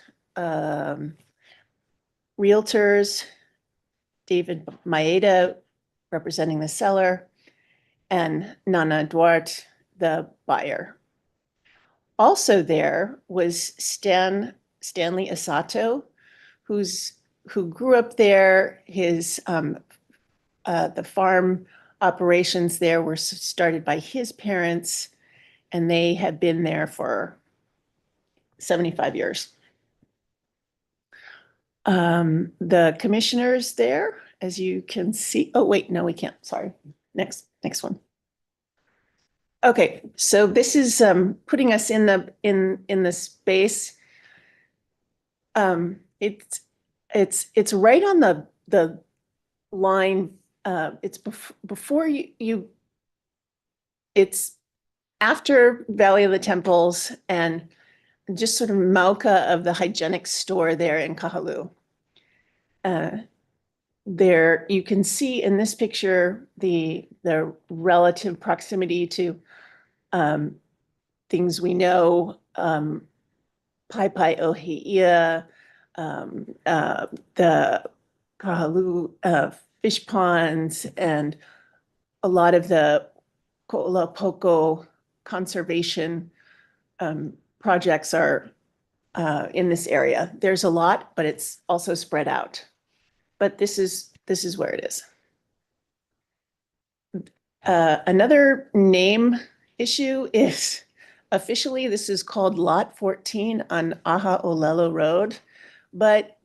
realtors, David Maeda representing the seller, and Nana Duarte, the buyer. Also there was Stanley Asato, who grew up there. His the farm operations there were started by his parents, and they had been there for 75 years. The commissioners there, as you can see, oh wait, no, we can't, sorry. Next one. Okay, so this is putting us in the space. It's right on the line. It's before you. It's after Valley of the Temples and just sort of Mauka of the hygienic store there in Kahaluu. There you can see in this picture the relative proximity to things we know, Pai Ohia, the Kahaluu fish ponds, and a lot of the Ko'olapoko conservation projects are in this area. There's a lot, but it's also spread out. But this is where it is. Another name issue is officially this is called Lot 14 on Aha Olelo Road, but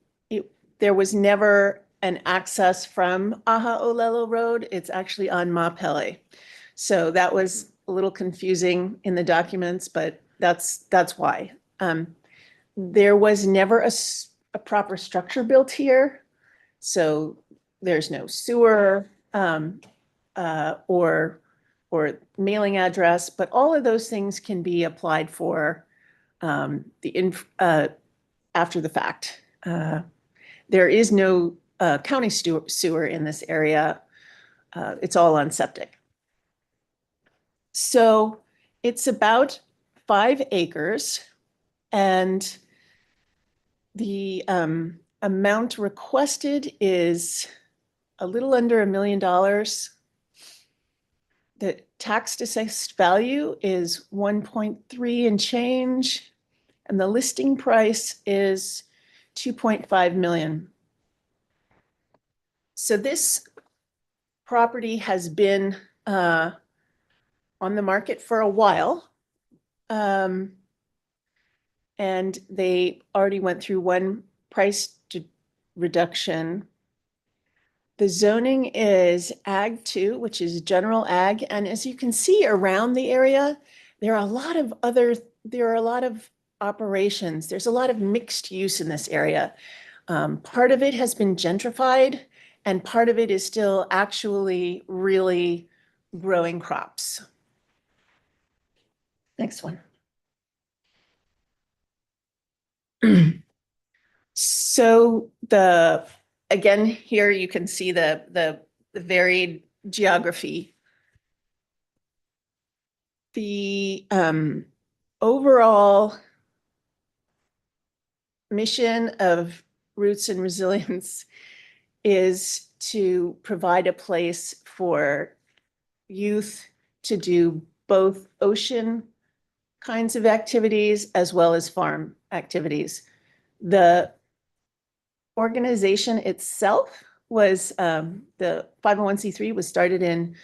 there was never an access from Aha Olelo Road. It's actually on Mapele. So that was a little confusing in the documents, but that's why. There was never a proper structure built here. So there's no sewer or mailing address, but all of those things can be applied for after the fact. There is no county sewer in this area. It's all on septic. So it's about 5 acres, and the amount requested is a little under $1 million. The tax assessed value is 1.3 and change, and the listing price is 2.5 million. So this property has been on the market for a while. And they already went through one price reduction. The zoning is Ag 2, which is general ag. And as you can see around the area, there are a lot of operations. There's a lot of mixed use in this area. Part of it has been gentrified, and part of it is still actually really growing crops. Next one. So again, here you can see the varied geography. The overall mission of Roots and Resilience is to provide a place for youth to do both ocean kinds of activities as well as farm activities. The organization itself was, the 501c3 was started in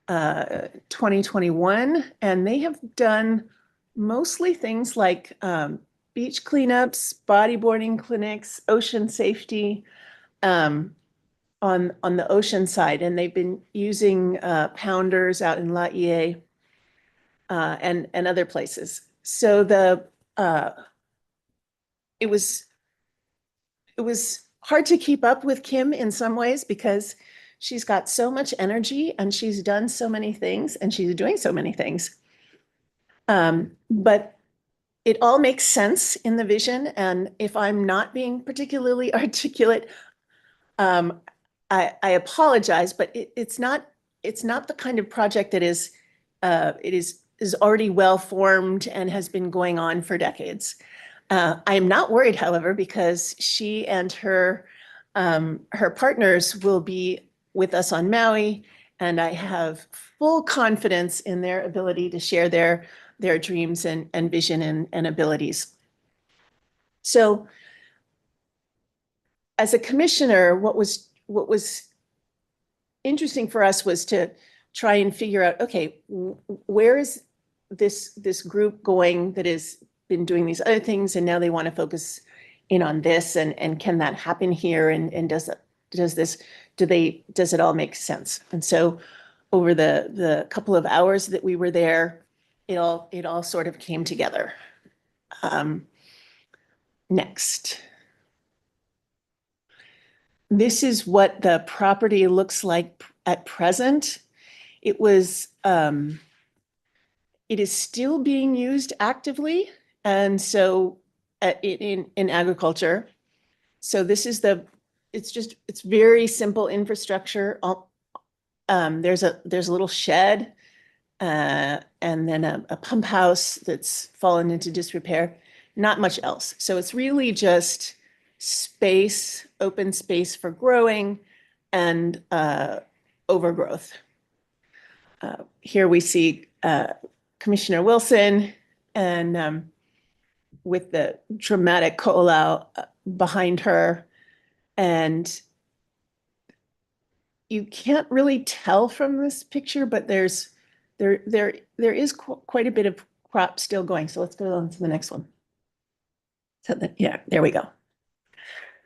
2021, and they have done mostly things like beach cleanups, bodyboarding clinics, ocean safety on the ocean side. And they've been using pounders out in Laie and other places. So it was hard to keep up with Kim in some ways because she's got so much energy and she's done so many things and she's doing so many things. But it all makes sense in the vision. And if I'm not being particularly articulate, I apologize, but it's not the kind of project that is already well formed and has been going on for decades. I am not worried, however, because she and her partners will be with us on Maui, and I have full confidence in their ability to share their dreams and vision and abilities. So, as a commissioner, what was interesting for us was to try and figure out, okay, where is this group going that has been doing these other things, and now they want to focus in on this, and can that happen here, and does it all make sense? And so over the couple of hours that we were there, it all sort of came together. Next. This is what the property looks like at present. It is still being used actively, and so in agriculture. So this is it's very simple infrastructure. There's a little shed, and then a pump house that's fallen into disrepair. Not much else. So it's really just space, open space for growing and overgrowth. Here we see Commissioner Wilson and with the dramatic ko'olau behind her. And you can't really tell from this picture, but there is quite a bit of crop still going. So let's go on to the next one. So yeah, there we go.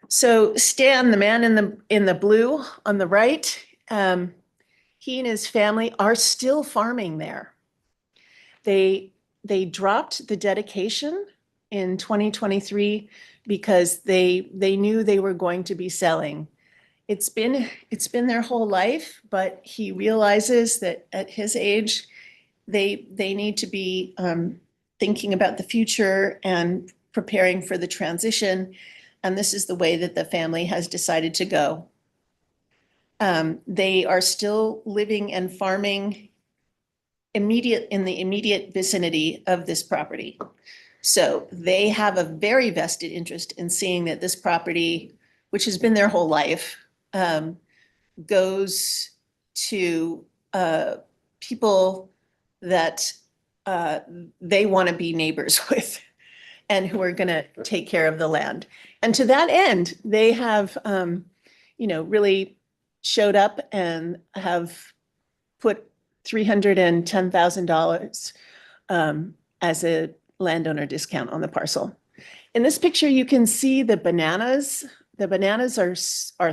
So Stan, the man in the blue on the right, he and his family are still farming there. They dropped the dedication in 2023 because they knew they were going to be selling. It's been their whole life, but he realizes that at his age, they need to be thinking about the future and preparing for the transition. And this is the way that the family has decided to go. They are still living and farming in the immediate vicinity of this property. So they have a very vested interest in seeing that this property, which has been their whole life, goes to people that they want to be neighbors with and who are going to take care of the land. And to that end, they have, really showed up and have put $310,000 as a landowner discount on the parcel. In this picture, you can see the bananas. The bananas are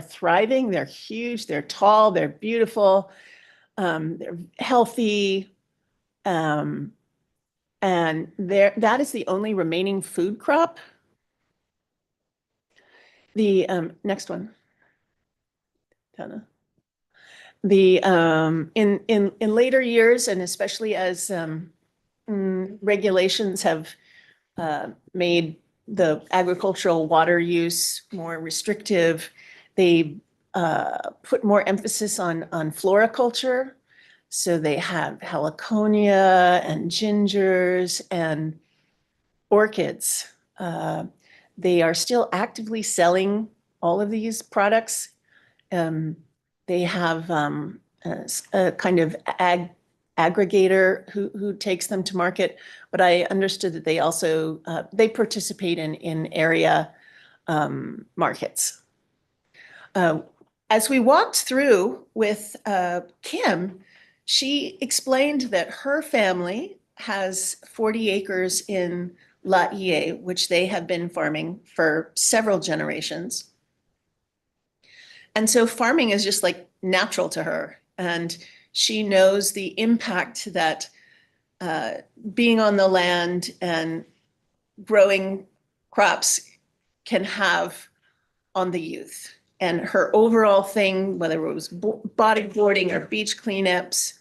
thriving. They're huge. They're tall. They're beautiful. They're healthy. And that is the only remaining food crop. The next one, Donna. The in later years, and especially as regulations have made the agricultural water use more restrictive, they put more emphasis on floriculture. So they have heliconia and gingers and orchids. They are still actively selling all of these products. They have a kind of aggregator who takes them to market, but I understood that they also they participate in area markets. As we walked through with Kim, she explained that her family has 40 acres in Laie, which they have been farming for several generations. And so farming is just like natural to her. And she knows the impact that being on the land and growing crops can have on the youth. And her overall thing, whether it was bodyboarding or beach cleanups,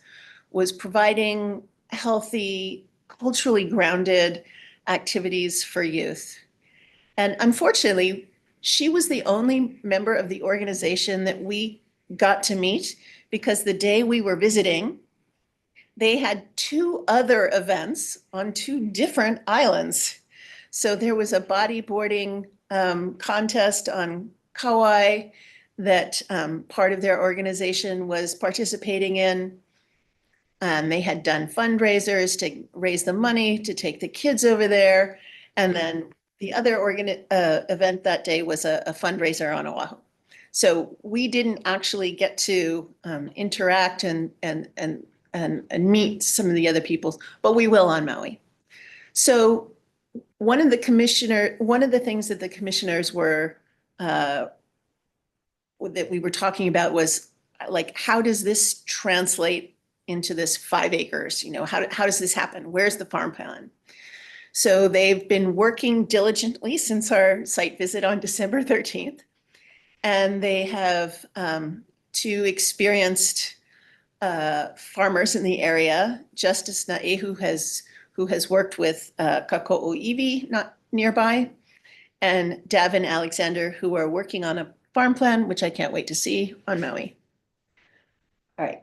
was providing healthy, culturally grounded activities for youth. And unfortunately, she was the only member of the organization that we got to meet, because the day we were visiting, they had 2 other events on 2 different islands. So there was a bodyboarding contest on Kauai that part of their organization was participating in. They had done fundraisers to raise the money to take the kids over there. And then the other event that day was a fundraiser on Oahu. So we didn't actually get to interact and meet some of the other people, but we will on Maui. So one of the things that the commissioners were that we were talking about was like, how does this translate into this 5 acres? How does this happen? Where's the farm plan? So they've been working diligently since our site visit on December 13th. And they have 2 experienced farmers in the area, Justice Na'e, who has worked with Kako'oiwi, not nearby, and Davin Alexander, who are working on a farm plan, which I can't wait to see on Maui. All right.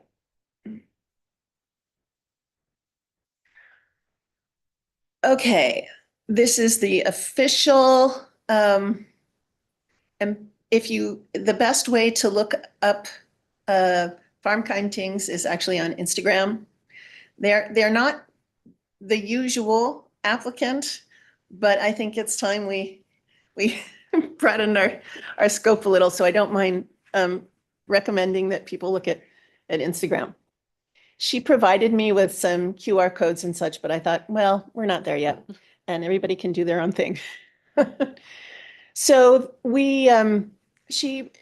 Okay, this is the official, and the best way to look up Farmkind Things is actually on Instagram. They're not the usual applicant, but I think it's time we broaden our scope a little, so I don't mind recommending that people look at Instagram. She provided me with some QR codes and such, but I thought, well, we're not there yet, and everybody can do their own thing. So she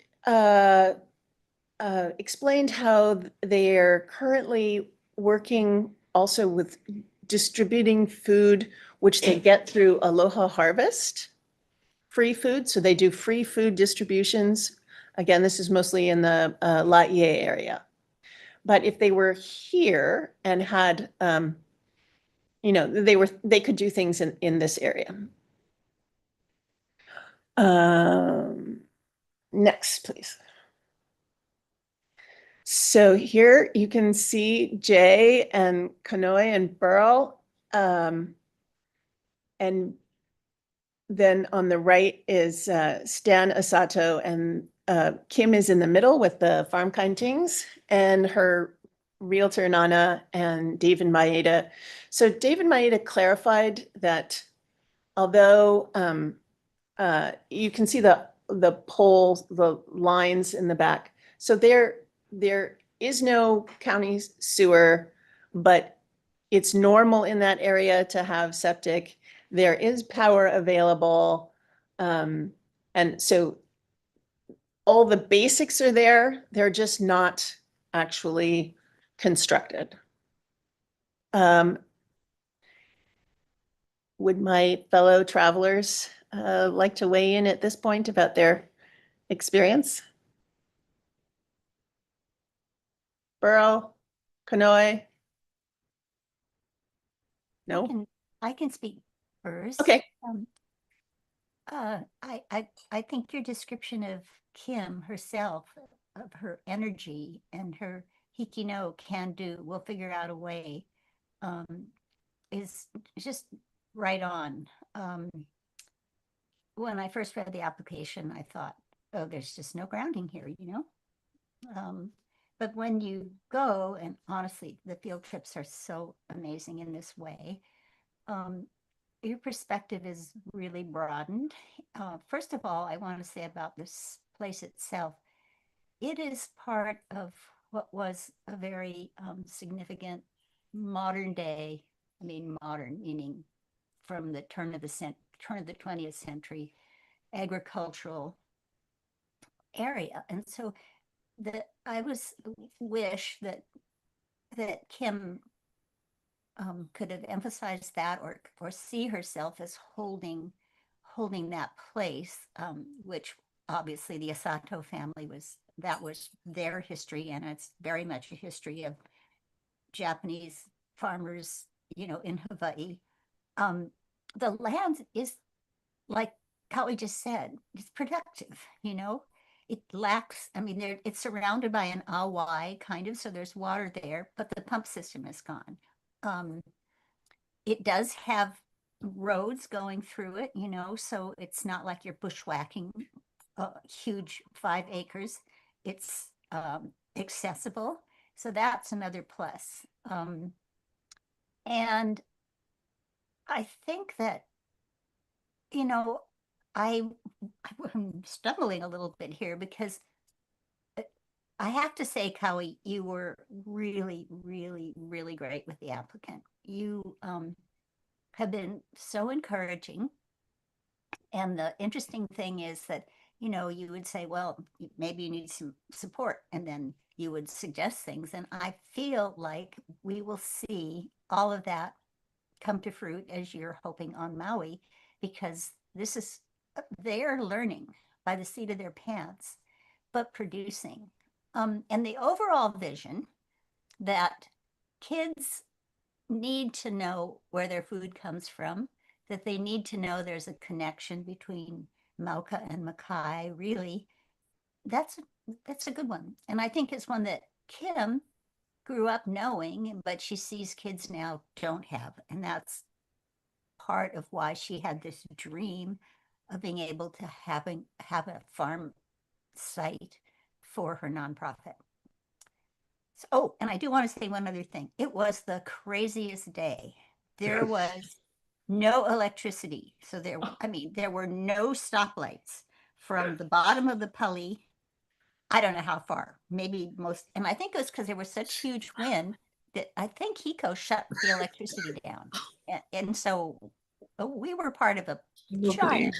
explained how they're currently working also with distributing food, which they get through Aloha Harvest, free food. So they do free food distributions. Again, this is mostly in the Laie area. But if they were here and had, you know, they could do things in this area. Next, please. So here you can see Jay and Kanoe and Burl. And then on the right is Stan Asato, and Kim is in the middle with the Farm Kind Things, and her realtor Nana and David Maeda. So David Maeda clarified that although you can see the poles, the lines in the back. So there is no county sewer, but it's normal in that area to have septic. There is power available. And so all the basics are there. They're just not actually constructed. Would my fellow travelers like to weigh in at this point about their experience? Burl, Kanoe? No? I can speak first. Okay. I think your description of Kim herself, of her energy and her hikino, can do, we'll figure out a way, is just right on. When I first read the application, I thought, oh, there's just no grounding here, you know? But when you go, and honestly, the field trips are so amazing in this way, your perspective is really broadened. First of all, I want to say about this place itself, it is part of what was a very significant modern day, I mean modern meaning from the turn of the 20th century, agricultural area. And so I wish that Kim could have emphasized that, or see herself as holding that place, which obviously the Asato family that was their history, and it's very much a history of Japanese farmers, you know, in Hawaii. The land is, like Kawi just said, it's productive, you know. It lacks, I mean, it's surrounded by an awai kind of, so there's water there, but the pump system is gone. It does have roads going through it, you know, so it's not like you're bushwhacking a huge 5 acres. It's accessible, so that's another plus. And I think that, you know, I'm stumbling a little bit here because I have to say, Kawi, you were really, really, really great with the applicant. You have been so encouraging. And the interesting thing is that, you know, you would say, well, maybe you need some support, and then you would suggest things. And I feel like we will see all of that come to fruit as you're hoping on Maui, because they're learning by the seat of their pants, but producing. And the overall vision that kids need to know where their food comes from, that they need to know there's a connection between Mauka and Makai, really, that's a good one. And I think it's one that Kim grew up knowing, but she sees kids now don't have. And that's part of why she had this dream of being able to have a farm site for her nonprofit. So, oh, and I do want to say one other thing. It was the craziest day. There was no electricity. So there were no stoplights from the bottom of the Pali. I don't know how far, maybe and I think it was because there was such huge wind that I think Hiko shut the electricity down. And so we were part of a giant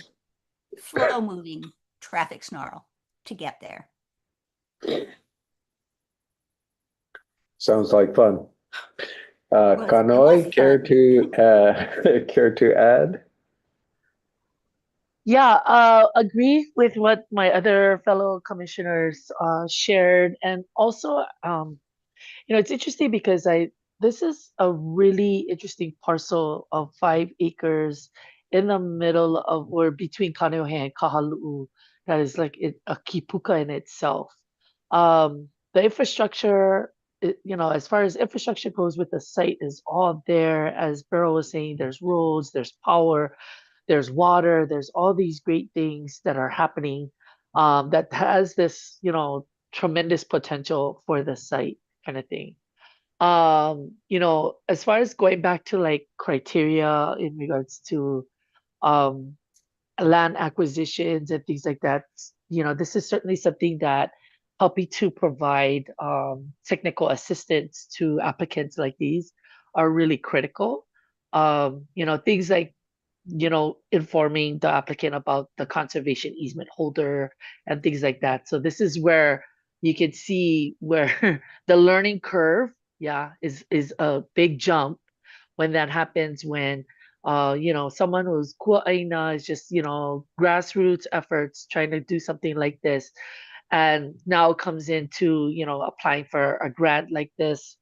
slow moving traffic snarl to get there. Sounds like fun. was Kanoe, care to add? Yeah, agree with what my other fellow commissioners shared. And also, you know, it's interesting because this is a really interesting parcel of 5 acres in the middle of or between Kaneohe and Kahaluu that is like a kipuka in itself. The infrastructure, as far as infrastructure goes with the site is all there. As Beryl was saying, there's roads, there's power, there's water, there's all these great things that are happening that has this, tremendous potential for the site kind of thing. As far as going back to like criteria in regards to um land acquisitions and things like that, this is certainly something that helping to provide technical assistance to applicants like these are really critical. Things like informing the applicant about the conservation easement holder and things like that. So this is where you can see where the learning curve, is a big jump when that happens when someone who's kua'aina is just, grassroots efforts trying to do something like this and now comes into, applying for a grant like this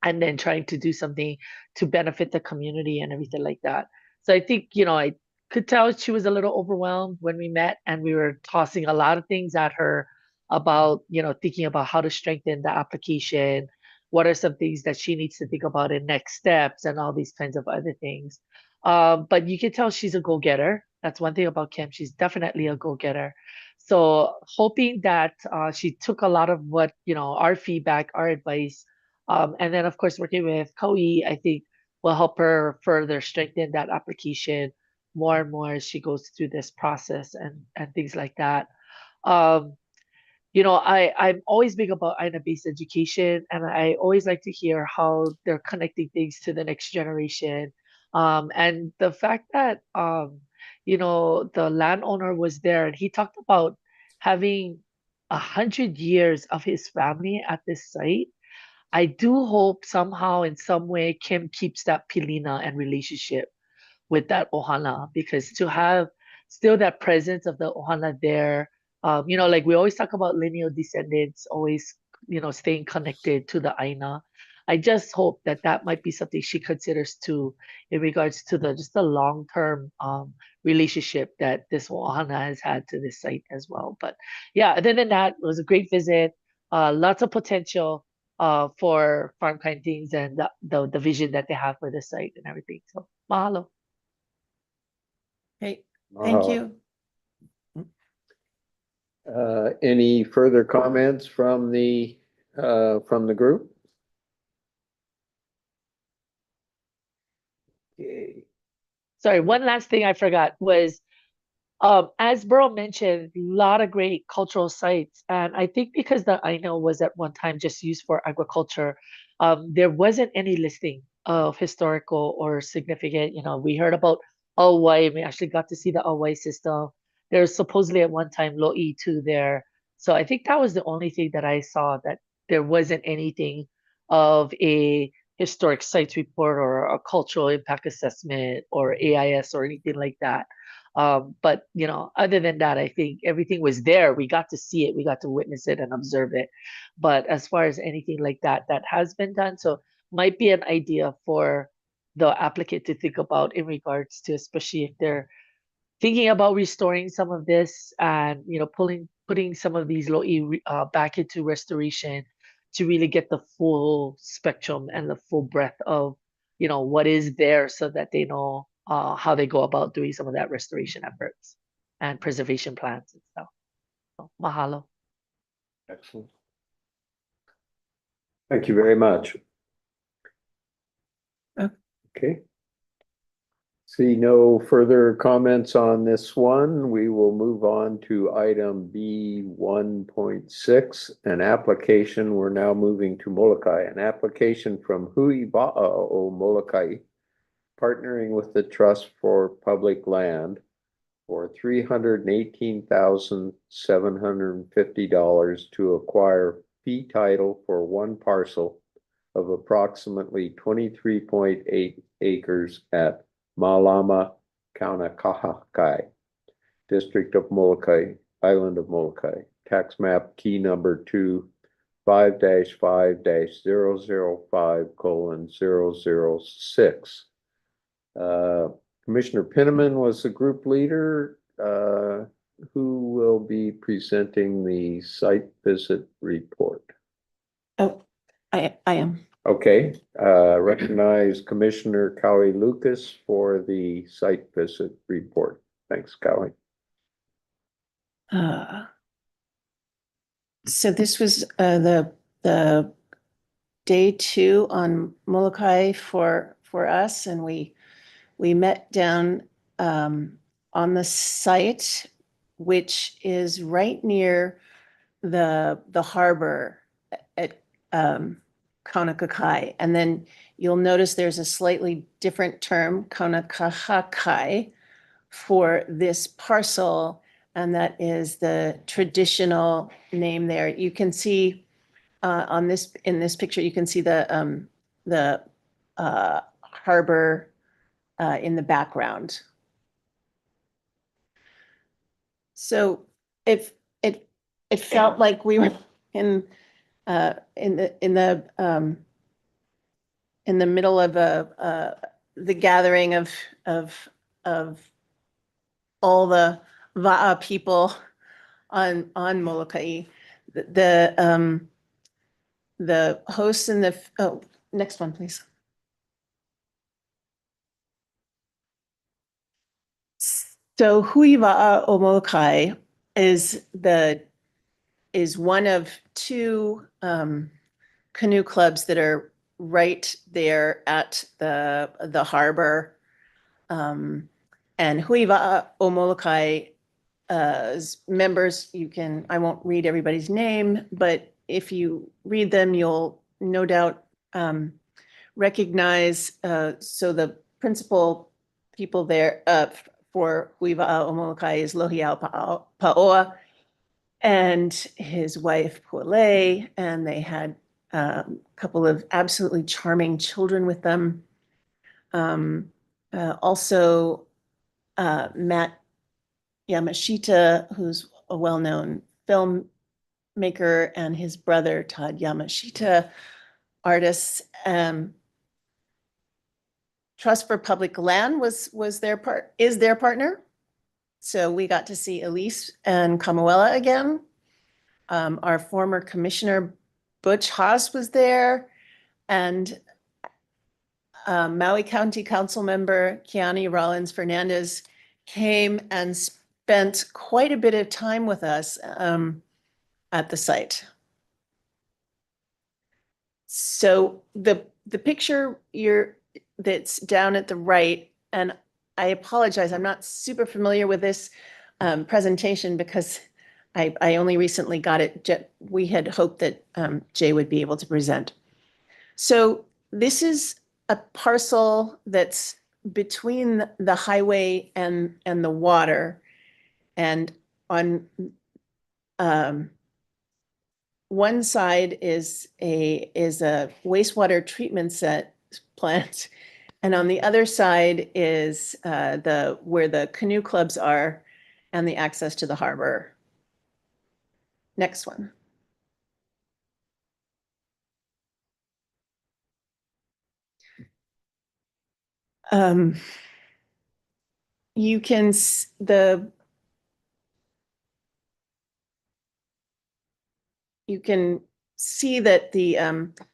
and then trying to do something to benefit the community and everything like that. So I think, I could tell she was a little overwhelmed when we met and we were tossing a lot of things at her about, thinking about how to strengthen the application, what are some things that she needs to think about in next steps and all these kinds of other things. But you can tell she's a go-getter. That's one thing about Kim. She's definitely a go-getter. So hoping that she took a lot of what, our feedback, our advice, and then, of course, working with Kauai, I think will help her further strengthen that application more and more as she goes through this process and things like that. Um, I'm always big about Aina-based education, and I always like to hear how they're connecting things to the next generation. And the fact that, the landowner was there and he talked about having 100 years of his family at this site. I do hope somehow in some way Kim keeps that pilina and relationship with that ohana because to have still that presence of the ohana there, like we always talk about lineal descendants always, staying connected to the aina. I just hope that that might be something she considers too in regards to the long-term relationship that this ohana has had to this site as well. But yeah, other than that, it was a great visit. Lots of potential for Farm Kind Things and the vision that they have for the site and everything. So mahalo. Great, thank Uh, you. Any further comments from the group? Okay. Sorry, one last thing I forgot was, as Burl mentioned, a lot of great cultural sites. And I think because the Aina was at one time just used for agriculture, there wasn't any listing of historical or significant, we heard about Auwai, we actually got to see the Auwai system. There's supposedly at one time Lo'i too there. So I think that was the only thing that I saw that there wasn't anything of a historic sites report or a cultural impact assessment or AIS or anything like that. But other than that, I think everything was there. We got to see it, we got to witness it and observe it. But as far as anything like that, that has been done. So might be an idea for the applicant to think about in regards to, especially if they're thinking about restoring some of this and putting some of these lo'i back into restoration to really get the full spectrum and the full breadth of what is there so that they know how they go about doing some of that restoration efforts and preservation plans and stuff. So, mahalo. Excellent. Thank you very much. Okay. See no further comments on this one. We will move on to item B 1.6, an application. We're now moving to Molokai, an application from Huiba'a Molokai, partnering with the Trust for Public Land for $318,750 to acquire fee title for one parcel of approximately 23.8 acres at Malama, Kaunakahakai, District of Molokai, Island of Molokai, tax map key number 2, 5-5-005:006. Commissioner Penniman was the group leader. Who will be presenting the site visit report? Oh, I am. Okay, recognize Commissioner Cowie Lucas for the site visit report. Thanks, Cowie. So this was the day 2 on Molokai for us, and we met down on the site, which is right near the harbor at Kaunakakai. And then you'll notice there's a slightly different term, Kaunakahakai, for this parcel, and that is the traditional name there. You can see in this picture, you can see the harbor in the background. So it felt like we were in the middle of the gathering of all the Va'a people on Molokai. The hosts and next one, please. So Hui Va'a o Molokai is one of 2 canoe clubs that are right there at the harbor. And Hui Va'a o Molokai members, I won't read everybody's name, but if you read them, you'll no doubt recognize, so the principal people there for Hui Va'a o Molokai is Lohiau Pa'oa and his wife Pualei, and they had a couple of absolutely charming children with them. Also, Matt Yamashita, who's a well-known filmmaker, and his brother Todd Yamashita, artists. Trust for Public Land is their partner. So we got to see Elise and Kamuela again. Our former commissioner Butch Haas was there, and Maui County Council member Kiani Rollins Fernandez came and spent quite a bit of time with us at the site. So the picture that's down at the right, and I apologize, I'm not super familiar with this presentation because I only recently got it. We had hoped that Jay would be able to present. So this is a parcel that's between the highway and the water, and on one side is a wastewater treatment plant, and on the other side is where the canoe clubs are and the access to the harbor. Next one. You can see that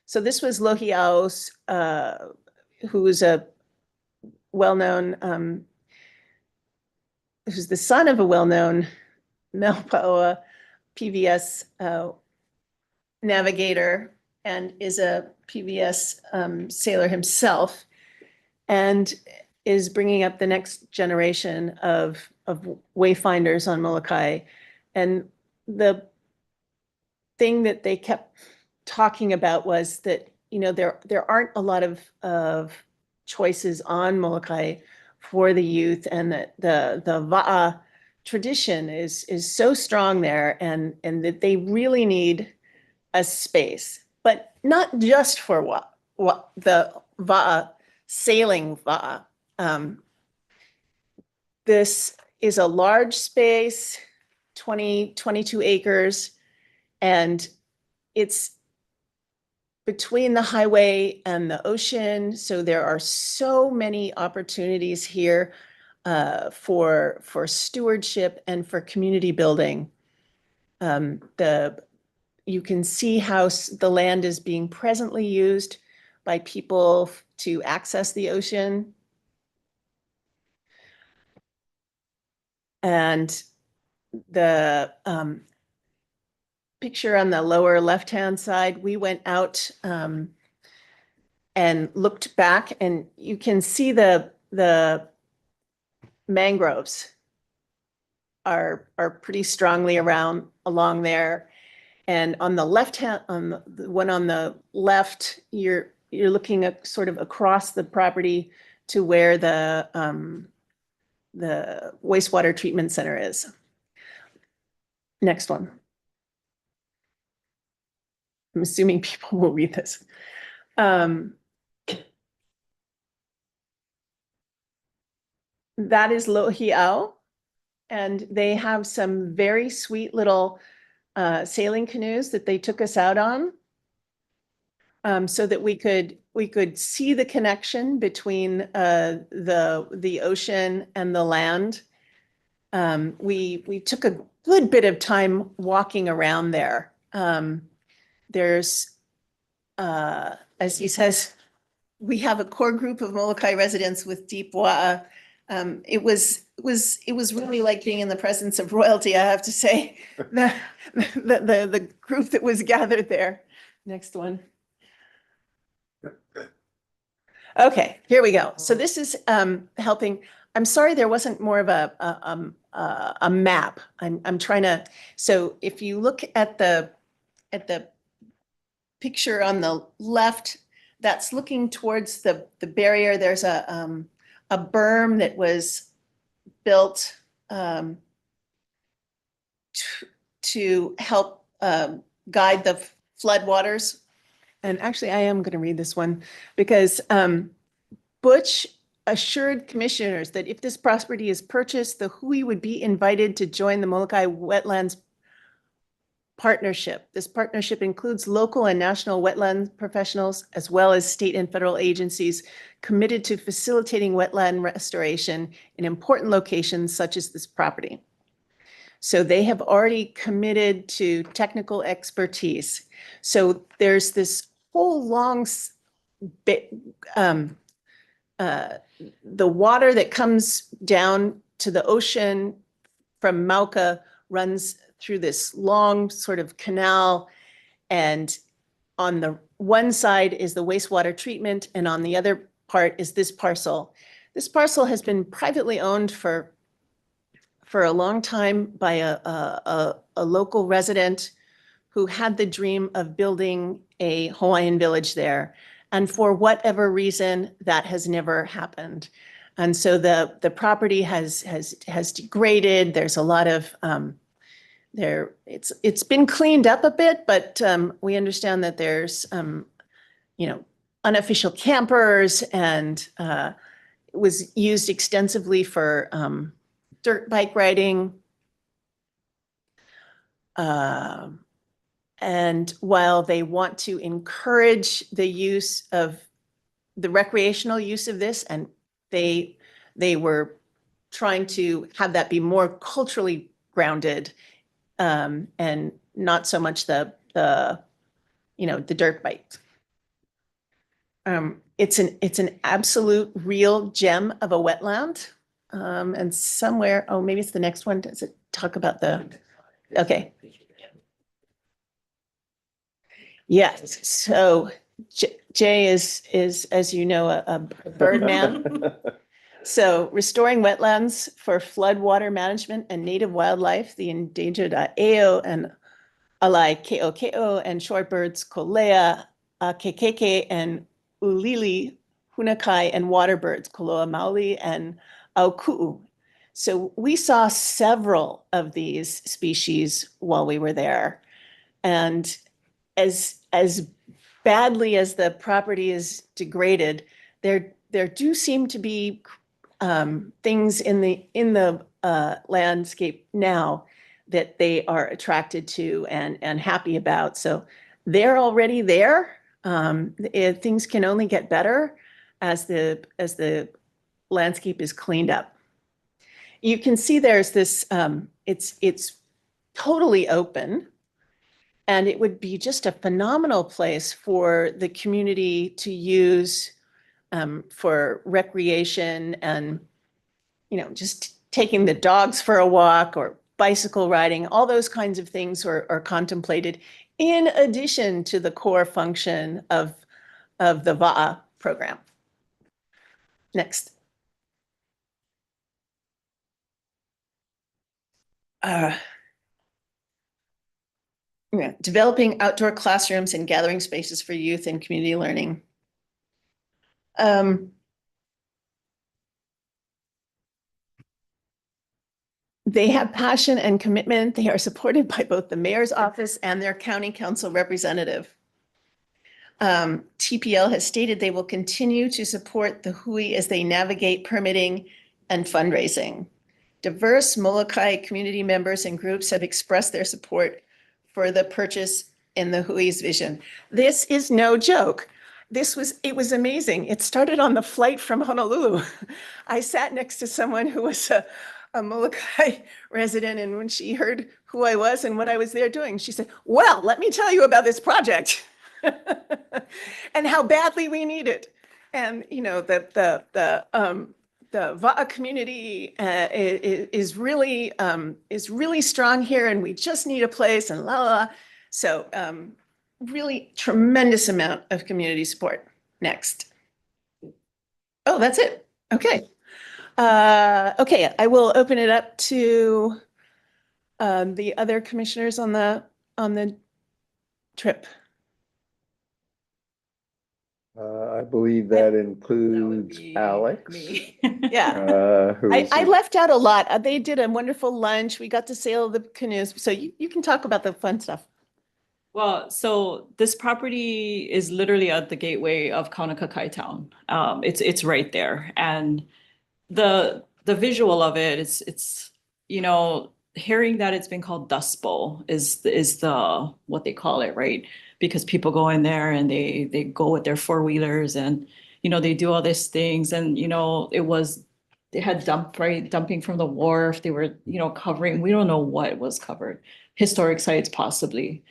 so this was Lohiau's, who's a well-known, who's the son of a well-known Melpaoa PBS navigator and is a PBS sailor himself, and is bringing up the next generation of wayfinders on Molokai. And the thing that they kept talking about was that, there aren't a lot of choices on Molokai for the youth, and that the Va'a tradition is so strong there, and that they really need a space, but not just for the Va'a, sailing Va'a. This is a large space, 22 acres, and it's between the highway and the ocean. So there are so many opportunities here for stewardship and for community building. You can see how the land is being presently used by people to access the ocean. And the picture on the lower left-hand side, we went out and looked back, and you can see the mangroves are pretty strongly along there. And on the left-hand, on the one on the left, you're looking at sort of across the property to where the wastewater treatment center is. Next one. I'm assuming people will read this. That is Lohi'au, and they have some very sweet little sailing canoes that they took us out on, so that we could see the connection between the ocean and the land. We took a good bit of time walking around there. There's, as he says, we have a core group of Molokai residents with deep wa'a. It was really like being in the presence of royalty, I have to say. The group that was gathered there. Next one. Okay, here we go. So this is helping. I'm sorry there wasn't more of a map. I'm trying to. So if you look at the picture on the left, that's looking towards the barrier. There's a berm that was built to help guide the floodwaters. And actually, I am going to read this one because Butch assured commissioners that if this property is purchased, the Hui would be invited to join the Molokai Wetlands Partnership. This partnership includes local and national wetland professionals, as well as state and federal agencies committed to facilitating wetland restoration in important locations such as this property. So they have already committed to technical expertise. So there's this whole long bit, the water that comes down to the ocean from Mauka runs through this long sort of canal, and on the one side is the wastewater treatment, and on the other part is this parcel. This parcel has been privately owned for a long time by a local resident who had the dream of building a Hawaiian village there. And for whatever reason, that has never happened. And so the property has degraded. There's a lot of it's been cleaned up a bit, but we understand that there's unofficial campers, and it was used extensively for dirt bike riding. And while they want to encourage the use of the recreational use of this, and they were trying to have that be more culturally grounded, and not so much the dirt bike. It's an absolute real gem of a wetland. And somewhere, oh, maybe it's the next one. Does it talk about okay. Yes, so Jay is, as you know, a bird man. So restoring wetlands for floodwater management and native wildlife, the endangered Aeo and Alai Ke'o and shorebirds Kolea, Kekeke and Ulili, Hunakai, and waterbirds Koloa Maoli and Auku'u. So we saw several of these species while we were there. And as badly as the property is degraded, there do seem to be things in the landscape now that they are attracted to and happy about. So they're already there. Things can only get better as the landscape is cleaned up. You can see there's this, it's totally open. And it would be just a phenomenal place for the community to use for recreation and, just taking the dogs for a walk or bicycle riding. All those kinds of things are contemplated in addition to the core function of the VAA program. Next. Yeah, developing outdoor classrooms and gathering spaces for youth and community learning. They have passion and commitment. They are supported by both the mayor's office and their county council representative. TPL has stated they will continue to support the Hui as they navigate permitting and fundraising. Diverse Molokai community members and groups have expressed their support for the purchase in the Hui's vision. This is no joke. It was amazing. It started on the flight from Honolulu. I sat next to someone who was a Molokai resident, and when she heard who I was and what I was there doing, she said, well, let me tell you about this project and how badly we need it. And, the VAA community is really strong here, and we just need a place, and la la la. So really tremendous amount of community support. Next. Oh, that's it. Okay. Okay, I will open it up to the other commissioners on the trip. I believe that includes Alex. Yeah. I I left out a lot. They did a wonderful lunch. We got to sail the canoes. So you can talk about the fun stuff. Well, so this property is literally at the gateway of Kaunakakai town. It's right there. And the visual of it, it's hearing that it's been called Dust Bowl is the what they call it, right? Because people go in there and they go with their four-wheelers and they do all these things, and they had dumping from the wharf. They were covering, we don't know what was covered, historic sites possibly.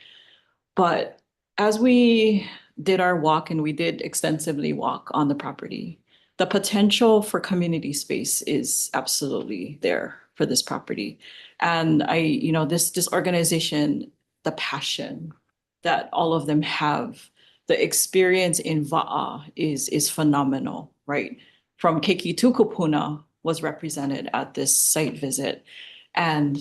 But as we did our walk, and we did extensively walk on the property, the potential for community space is absolutely there for this property. And this organization, the passion that all of them have, the experience in VAA is phenomenal, right? From Keiki Tukupuna was represented at this site visit. And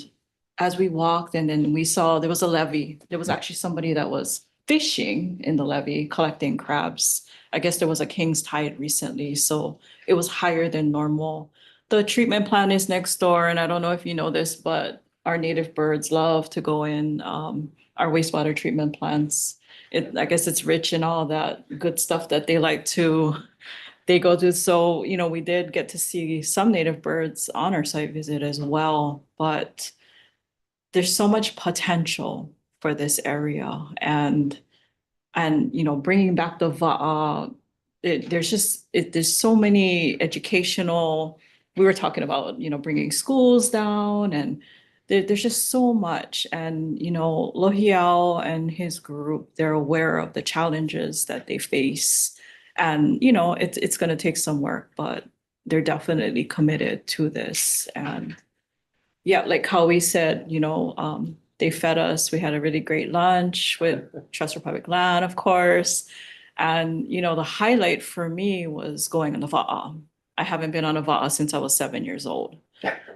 as we walked, and then we saw there was a levee. There was actually somebody that was fishing in the levee, collecting crabs. I guess there was a king's tide recently, so it was higher than normal. The treatment plant is next door, and I don't know if you know this, but our native birds love to go in our wastewater treatment plants. I guess it's rich in all that good stuff that they go to. So, we did get to see some native birds on our site visit as well, but there's so much potential for this area, and bringing back the VAA, there's so many educational. We were talking about bringing schools down, and there's just so much. And Lohiau and his group, they're aware of the challenges that they face, and it's going to take some work, but they're definitely committed to this. And yeah, like how we said, they fed us. We had a really great lunch with Trust for Public Land, of course. And, the highlight for me was going on the VAA. I haven't been on a VAA since I was 7 years old.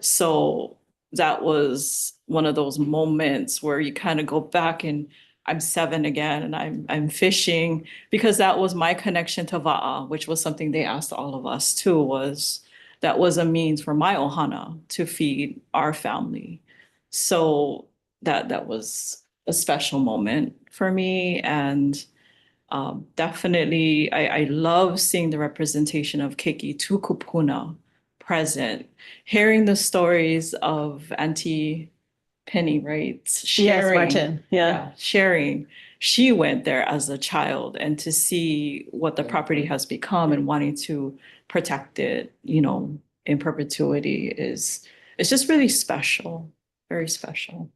So that was one of those moments where you kind of go back, and I'm 7 again, and I'm fishing, because that was my connection to VAA, which was something they asked all of us too, that was a means for my ohana to feed our family. So that was a special moment for me. And definitely, I love seeing the representation of Keiki Tukupuna present, hearing the stories of Auntie Penny, right? Yes, Martin. Yeah. Sharing she went there as a child, and to see what the property has become and wanting to protect it, you know, in perpetuity it's just really special, very special.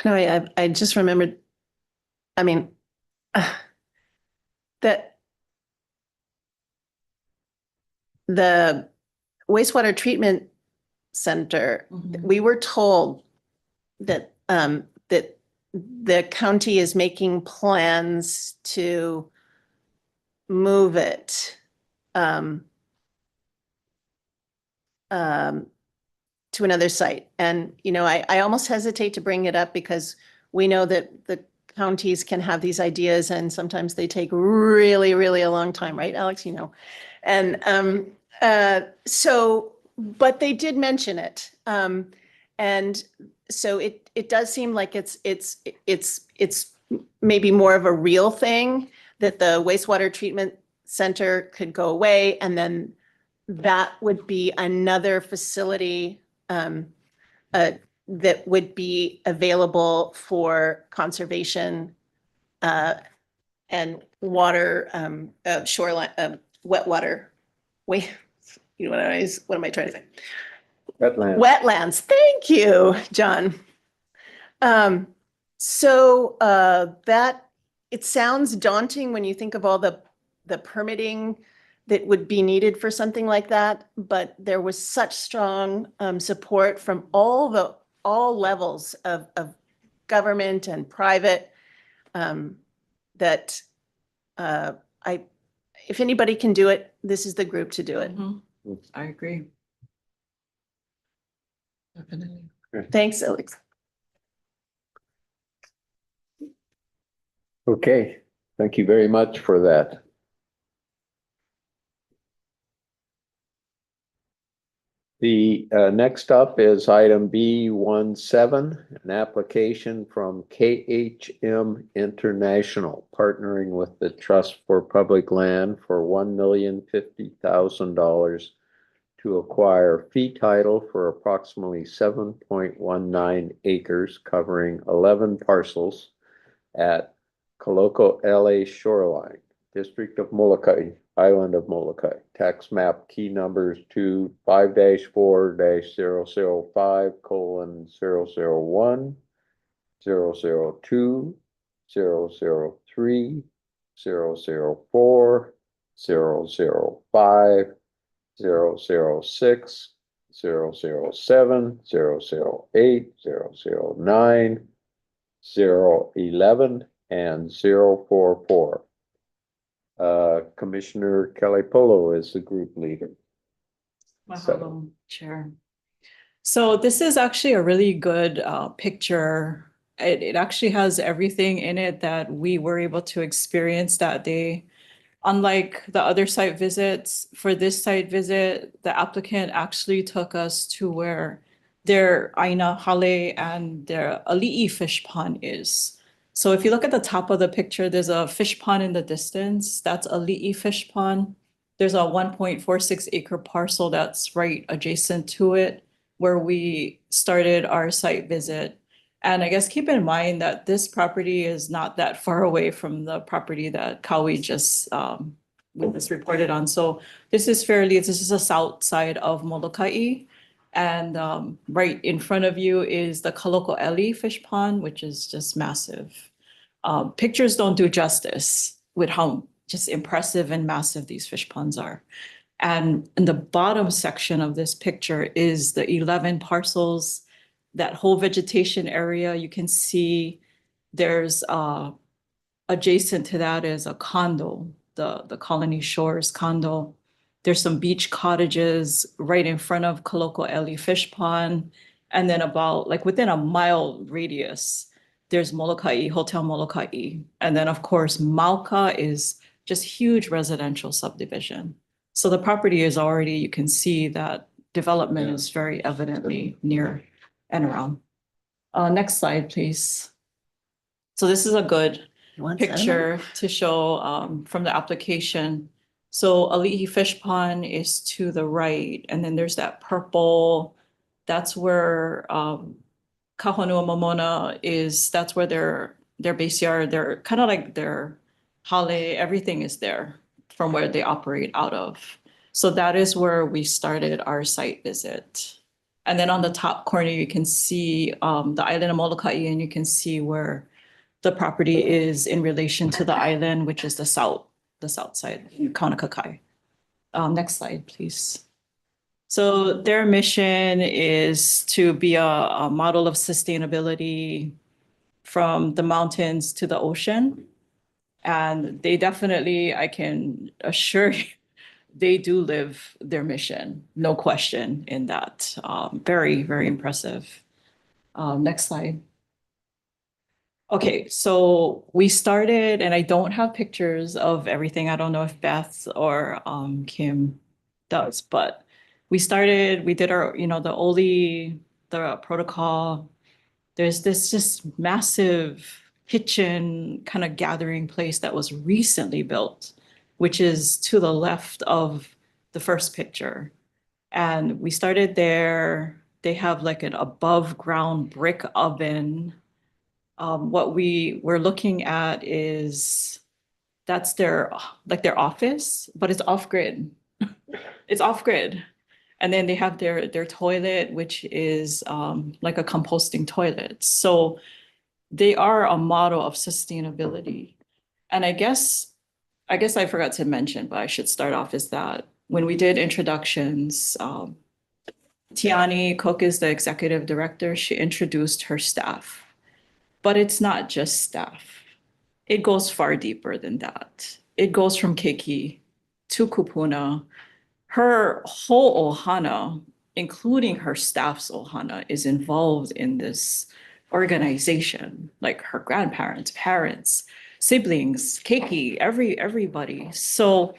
I just remembered, I mean, that the wastewater treatment center, Mhm. we were told that, that the county is making plans to move it, to another site. And, you know, I almost hesitate to bring it up because we know that the counties can have these ideas and sometimes they take really, really a long time, right, Alex? You know, and so, but they did mention it. And so it does seem like it's maybe more of a real thing that the wastewater treatment center could go away, and then that would be another facility that would be available for conservation and water, shoreline, wet water. Wait, you know what am I trying to say? Wetlands. Wetlands. Thank you, John. So that, it sounds daunting when you think of all the permitting that would be needed for something like that, but there was such strong support from all levels of government and private that if anybody can do it, this is the group to do it. Mhm. I agree. Definitely. Thanks, Alex. Okay, thank you very much for that. The next up is item B17, an application from KHM International, partnering with the Trust for Public Land for $1,050,000 to acquire fee title for approximately 7.19 acres covering 11 parcels at Coloco LA Shoreline, District of Molokai, Island of Molokai. Tax map key numbers 5-4-005:001, 002, 003, 004, 005, 006, 007, 008, 009, 011, and 044. Commissioner Kelly Polo is the group leader. Mahalo, Chair. So this is actually a really good picture. It actually has everything in it that we were able to experience that day. Unlike the other site visits, for this site visit, the applicant actually took us to where their Aina Hale and their Ali'i fish pond is. So if you look at the top of the picture, there's a fish pond in the distance. That's Ali'i fish pond. There's a 1.46 acre parcel that's right adjacent to it where we started our site visit. And I guess keep in mind that this property is not that far away from the property that Kawi just reported on. So this is the south side of Molokai. And right in front of you is the Kaloko Eli fish pond, which is just massive. Pictures don't do justice with how just impressive and massive these fish ponds are. And in the bottom section of this picture is the 11 parcels, that whole vegetation area. You can see there's adjacent to that is a condo, the Colony Shores condo. There's some beach cottages right in front of Kaloko Eli fish pond. And then about like within a mile radius, there's Molokai, Hotel Molokai. And then of course, Mauka is just huge residential subdivision. So the property is already, you can see that development is very evidently near and around. Next slide, please. So this is a good picture to show from the application. So Ali'i Fish Pond is to the right, and then there's that purple. That's where Kahonua Momona is. That's where base yard, their kind of like their hale, everything is there from where they operate out of. So that is where we started our site visit. And then on the top corner, you can see the island of Molokai, and you can see where the property is in relation to the island, which is the south side, Kaunakakai. Next slide, please. So their mission is to be a model of sustainability from the mountains to the ocean. And they definitely, I can assure you, they do live their mission, no question in that. Very, very impressive. Next slide. Okay, so we started, and I don't have pictures of everything. I don't know if Beth or Kim does, but we did our, the protocol. There's this just massive kitchen kind of gathering place that was recently built, which is to the left of the first picture. And we started there. They have like an above ground brick oven. What we were looking at is that's their office, but it's off grid. It's off grid. And then they have their toilet, which is like a composting toilet. So they are a model of sustainability. And I guess I forgot to mention, but I should start off is that when we did introductions, Tiani Cook is the executive director. She introduced her staff. But it's not just staff. It goes far deeper than that. It goes from Keiki to Kupuna. Her whole ohana, including her staff's ohana, is involved in this organization, like her grandparents, parents, siblings, Keiki, everybody. So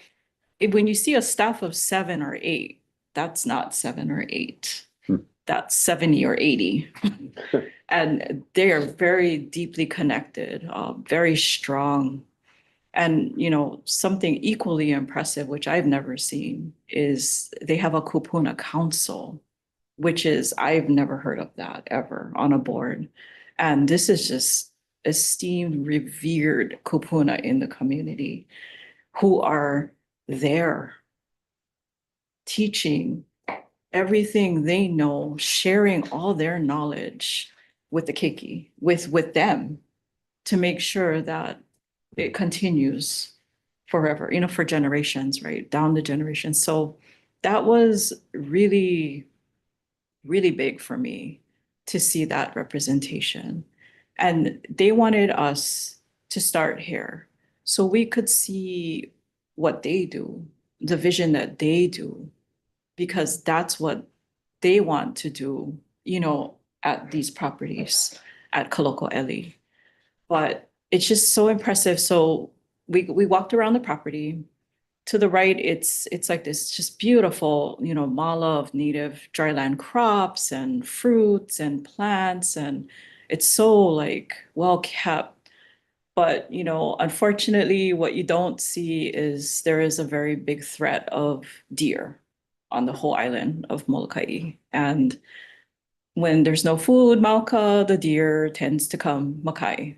when you see a staff of 7 or 8, that's not 7 or 8. That's 70 or 80. And they are very deeply connected, very strong. And, something equally impressive, which I've never seen, is they have a Kupuna council, which is, I've never heard of that ever on a board. And this is just esteemed, revered Kupuna in the community who are there teaching everything they know, sharing all their knowledge with the Keiki, with them, to make sure that it continues forever, for generations, right? Down the generations. So that was really, really big for me to see that representation. And they wanted us to start here so we could see what they do, the vision that they do, because that's what they want to do, at these properties at Kaloko'eli. But it's just so impressive. So we walked around the property. To the right, it's like this just beautiful, mala of native dryland crops and fruits and plants. And it's so like well kept. But, unfortunately, what you don't see is there is a very big threat of deer on the whole island of Molokai. And when there's no food, Mauka, the deer tends to come Makai.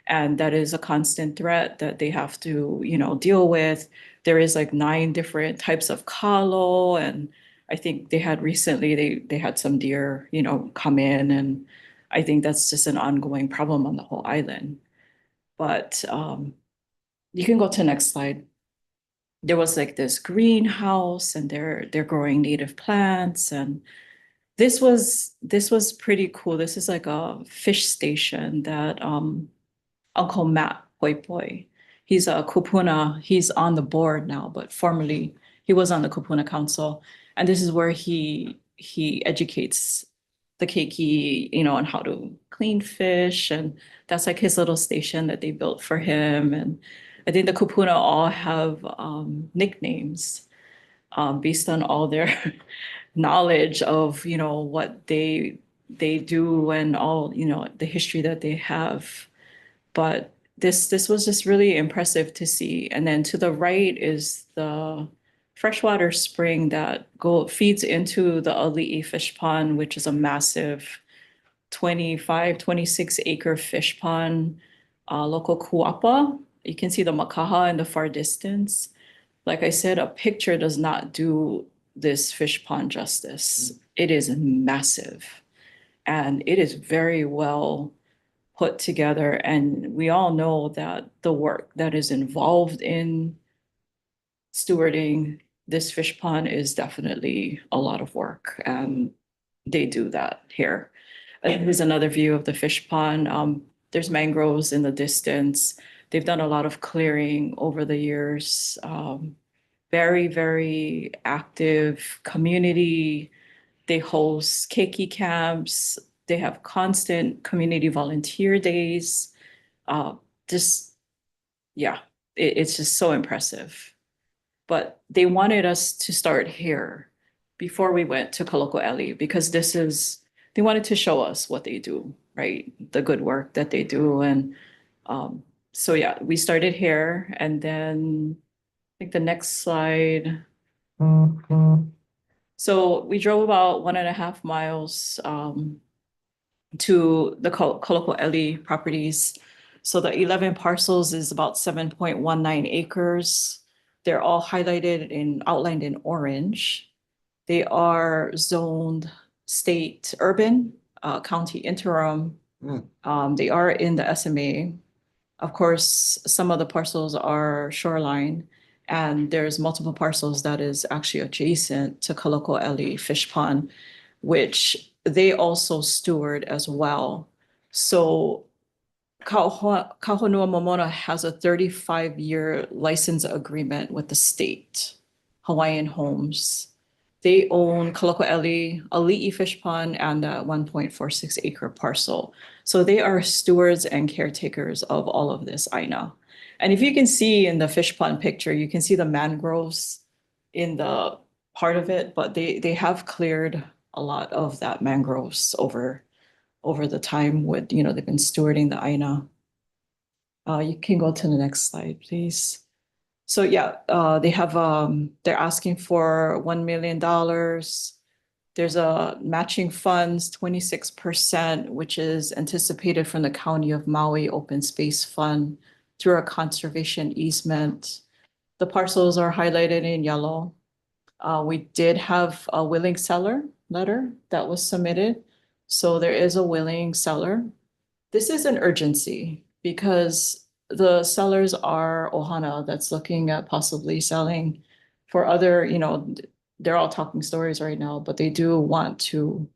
And that is a constant threat that they have to, deal with. There is like 9 different types of kalo. And I think they had recently, they had some deer, come in. And I think that's just an ongoing problem on the whole island. But you can go to the next slide. There was like this greenhouse and they're growing native plants, and this was pretty cool. This is like a fish station that Uncle Matt Poi, he's a Kupuna, he's on the board now, but formerly he was on the Kupuna Council. And this is where he educates the Keiki, on how to clean fish. And that's like his little station that they built for him. And I think the Kupuna all have nicknames based on all their knowledge of, what they do and all, the history that they have. But this was just really impressive to see. And then to the right is the freshwater spring that feeds into the Ali'i fish pond, which is a massive 25, 26 acre fish pond. local kuapa. You can see the makaha in the far distance. Like I said, a picture does not do this fish pond justice. It is massive and it is very well put together. And we all know that the work that is involved in stewarding this fish pond is definitely a lot of work. And they do that here. And here's another view of the fish pond. There's mangroves in the distance. They've done a lot of clearing over the years. Very, very active community. They host keiki camps. They have constant community volunteer days. It's just so impressive. But they wanted us to start here before we went to Kaloko'eli because they wanted to show us what they do, right? The good work that they do. And so yeah, we started here and then I think the next slide. So we drove about 1.5 miles to the Kaloko'eli properties. So the 11 parcels is about 7.19 acres. They're all highlighted outlined in orange. They are zoned state urban, county interim. They are in the SMA. Of course, some of the parcels are shoreline, and there's multiple parcels that is actually adjacent to Kaloko'eli Fish Pond, which they also steward as well. So Kahonua Momona has a 35-year license agreement with the state, Hawaiian Homes. They own Kaloko'eli, Ali'i Fish Pond, and a 1.46 acre parcel. So they are stewards and caretakers of all of this aina. And if you can see in the fish pond picture, you can see the mangroves in the part of it, but they have cleared a lot of that mangroves over the time with, they've been stewarding the aina. You can go to the next slide, please. So yeah, they have, they're asking for $1 million. There's a matching funds, 26%, which is anticipated from the County of Maui Open Space Fund through a conservation easement. The parcels are highlighted in yellow. We did have a willing seller letter that was submitted. So there is a willing seller. This is an urgency because the sellers are Ohana that's looking at possibly selling for other, they're all talking stories right now, but they do want to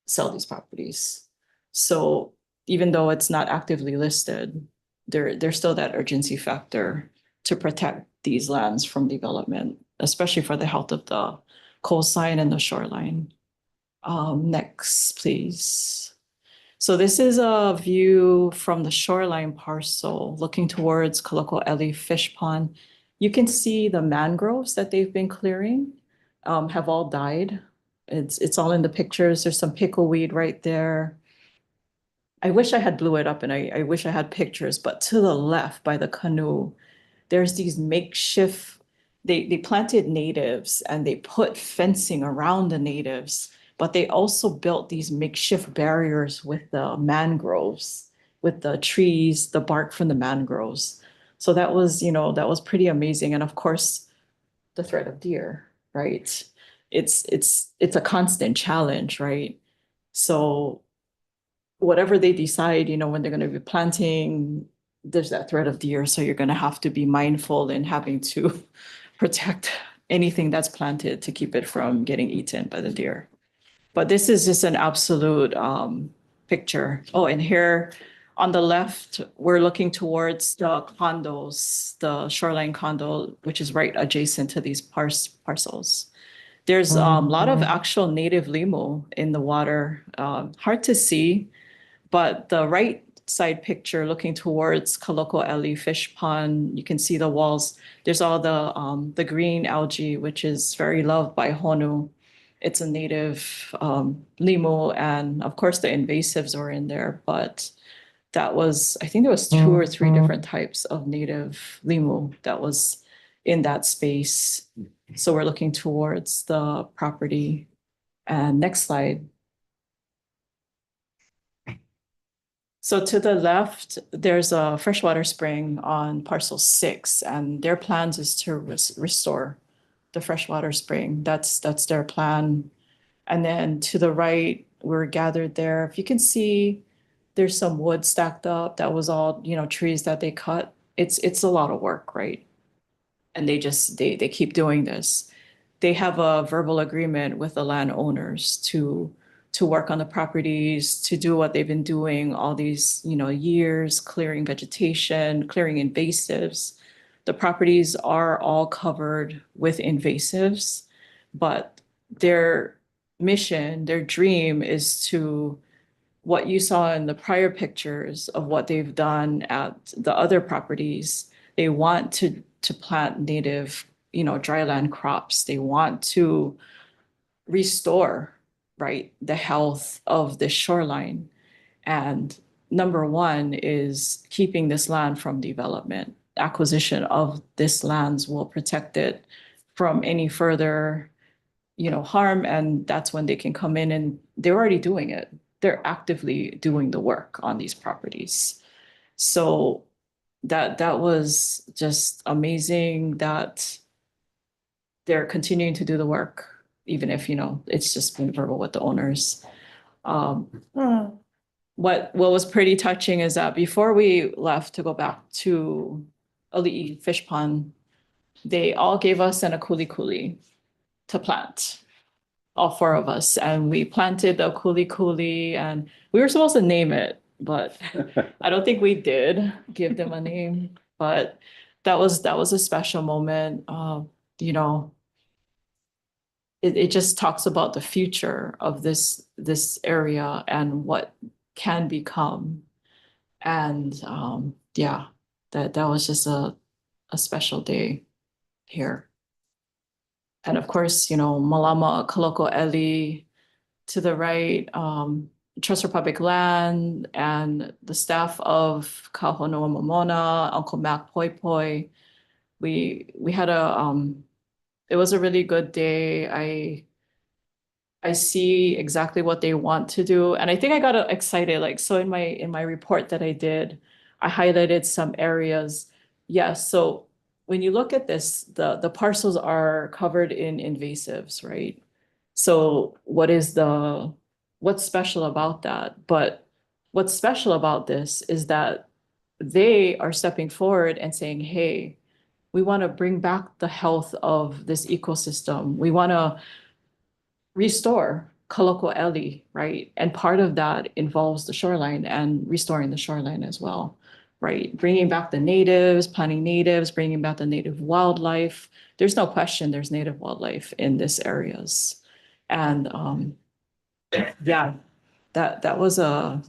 sell these properties. So even though it's not actively listed, there's still that urgency factor to protect these lands from development, especially for the health of the coastline and the shoreline. Next, please. So this is a view from the shoreline parcel looking towards Kaloko'eli Fish Pond. You can see the mangroves that they've been clearing have all died. It's all in the pictures. There's some pickleweed right there. I wish I had blew it up and I wish I had pictures, but to the left by the canoe, there's these makeshift, they planted natives and they put fencing around the natives, but they also built these makeshift barriers with the mangroves, with the trees, the bark from the mangroves. So that was, that was pretty amazing. And of course, the threat of deer, right? It's a constant challenge, right? So whatever they decide, when they're going to be planting, there's that threat of deer. So you're going to have to be mindful in having to protect anything that's planted to keep it from getting eaten by the deer. But this is just an absolute picture. Oh, and here on the left, we're looking towards the condos, the shoreline condo, which is right adjacent to these parcels. There's a lot of actual native limu in the water. Hard to see, but the right side picture looking towards Kaloko'eli Fish Pond, you can see the walls. There's all the green algae, which is very loved by Honu. It's a native limu, and of course the invasives are in there, but I think there was 2 or 3 different types of native limu that was in that space. So we're looking towards the property. And next slide. So to the left, there's a freshwater spring on parcel 6, and their plans is to restore the freshwater spring. That's their plan. And then to the right, we're gathered there. If you can see, there's some wood stacked up. That was all, trees that they cut. It's a lot of work, right? And they keep doing this. They have a verbal agreement with the landowners to work on the properties, to do what they've been doing all these, years, clearing vegetation, clearing invasives. The properties are all covered with invasives, but their mission, their dream is to what you saw in the prior pictures of what they've done at the other properties. They want to plant native, dryland crops. They want to restore, right, the health of the shoreline. And number one is keeping this land from development. Acquisition of this lands will protect it from any further, harm. And that's when they can come in, and they're already doing it. They're actively doing the work on these properties. So that was just amazing that they're continuing to do the work, even if, it's just been verbal with the owners. What was pretty touching is that before we left to go back to Ali'i Fish Pond, they all gave us an akuli to plant, all 4 of us. And we planted the akuli, and we were supposed to name it, but I don't think we did give them a name. But that was a special moment. It just talks about the future of this area and what can become. And that was just a special day here. And of course, Malama Kaloko'eli to the right, Trust Republic Land, and the staff of Kahonoa Momona, Uncle Mac Poi Poi. We had it was a really good day. I see exactly what they want to do. And I think I got excited. So in my report that I did, I highlighted some areas. Yes, so when you look at this, the parcels are covered in invasives, right? So what's special about that? But what's special about this is that they are stepping forward and saying, hey, we want to bring back the health of this ecosystem. We want to restore Kaloko'eli, right? And part of that involves the shoreline and restoring the shoreline as well, right? Bringing back the natives, planting natives, bringing back the native wildlife. There's no question there's native wildlife in these areas. And that was a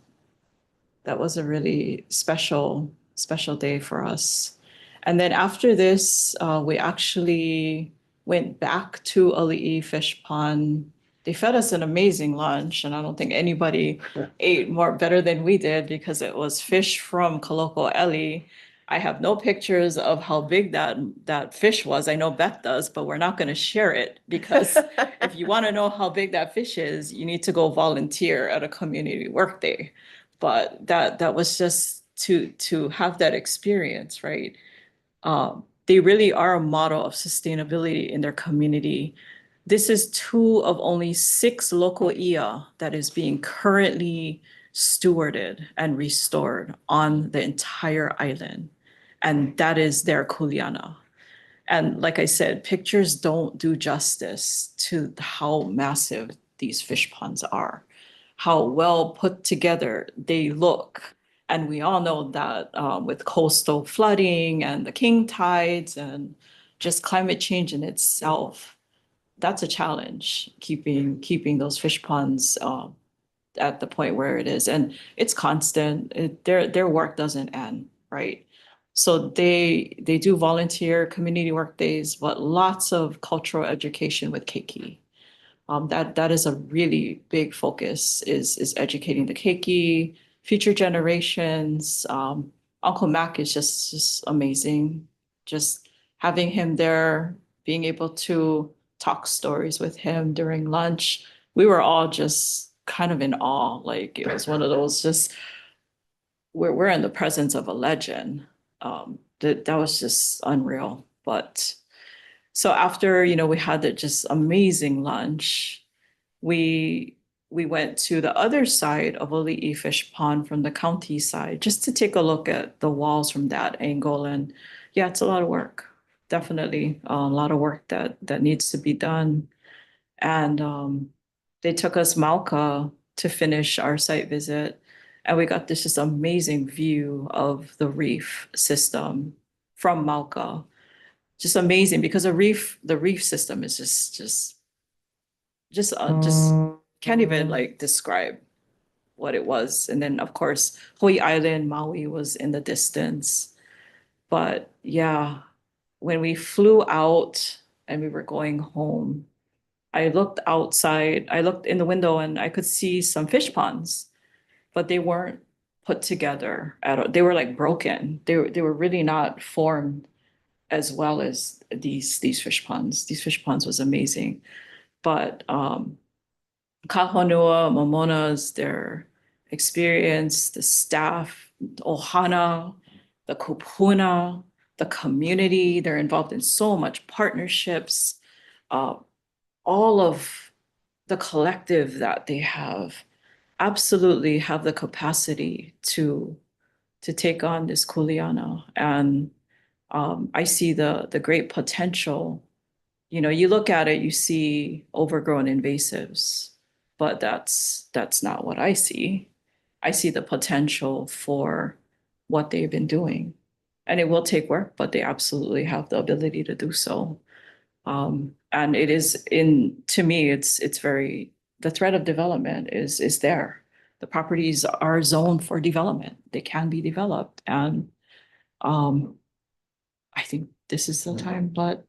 really special day for us. And then after this, we actually went back to Ali'i Fish Pond. They fed us an amazing lunch, and I don't think anybody ate better than we did, because it was fish from Kaloko'eli. I have no pictures of how big that fish was. I know Beth does, but we're not going to share it, because if you want to know how big that fish is, you need to go volunteer at a community work day. But that was just to have that experience, right? They really are a model of sustainability in their community. This is 2 of only 6 local ia that is being currently stewarded and restored on the entire island. And that is their kuleana. And like I said, pictures don't do justice to how massive these fish ponds are, how well put together they look. And we all know that with coastal flooding and the king tides and just climate change in itself, that's a challenge, keeping those fish ponds at the point where it is. And it's constant. Their work doesn't end, right? So they do volunteer community work days, but lots of cultural education with keiki. That is a really big focus, is educating the keiki, future generations. Uncle Mac is just amazing. Just having him there, being able to talk stories with him during lunch. We were all just kind of in awe. Like, it was one of those just we're in the presence of a legend. That was just unreal. But so after, we had that just amazing lunch, we went to the other side of Oli'i Fish Pond from the county side, just to take a look at the walls from that angle. And yeah, it's a lot of work. Definitely a lot of work that needs to be done. And they took us Mauka to finish our site visit. And we got this just amazing view of the reef system from Mauka. Just amazing, because the reef system is just can't even like describe what it was. And then of course, Hawaii Island, Maui was in the distance. But yeah, when we flew out and we were going home, I looked outside, I looked in the window and I could see some fish ponds, but they weren't put together at all. They were like broken. They were really not formed as well as these fish ponds. These fish ponds was amazing. But Kahonua, Momona's, their experience, the staff, Ohana, the kupuna, the community, they're involved in so much partnerships. All of the collective that they have absolutely have the capacity to take on this kuleana. And I see the great potential. You look at it, you see overgrown invasives, but that's not what I see. I see the potential for what they've been doing. And it will take work, but they absolutely have the ability to do so. And it is to me, it's very, the threat of development is there. The properties are zoned for development. They can be developed. And I think this is the time, but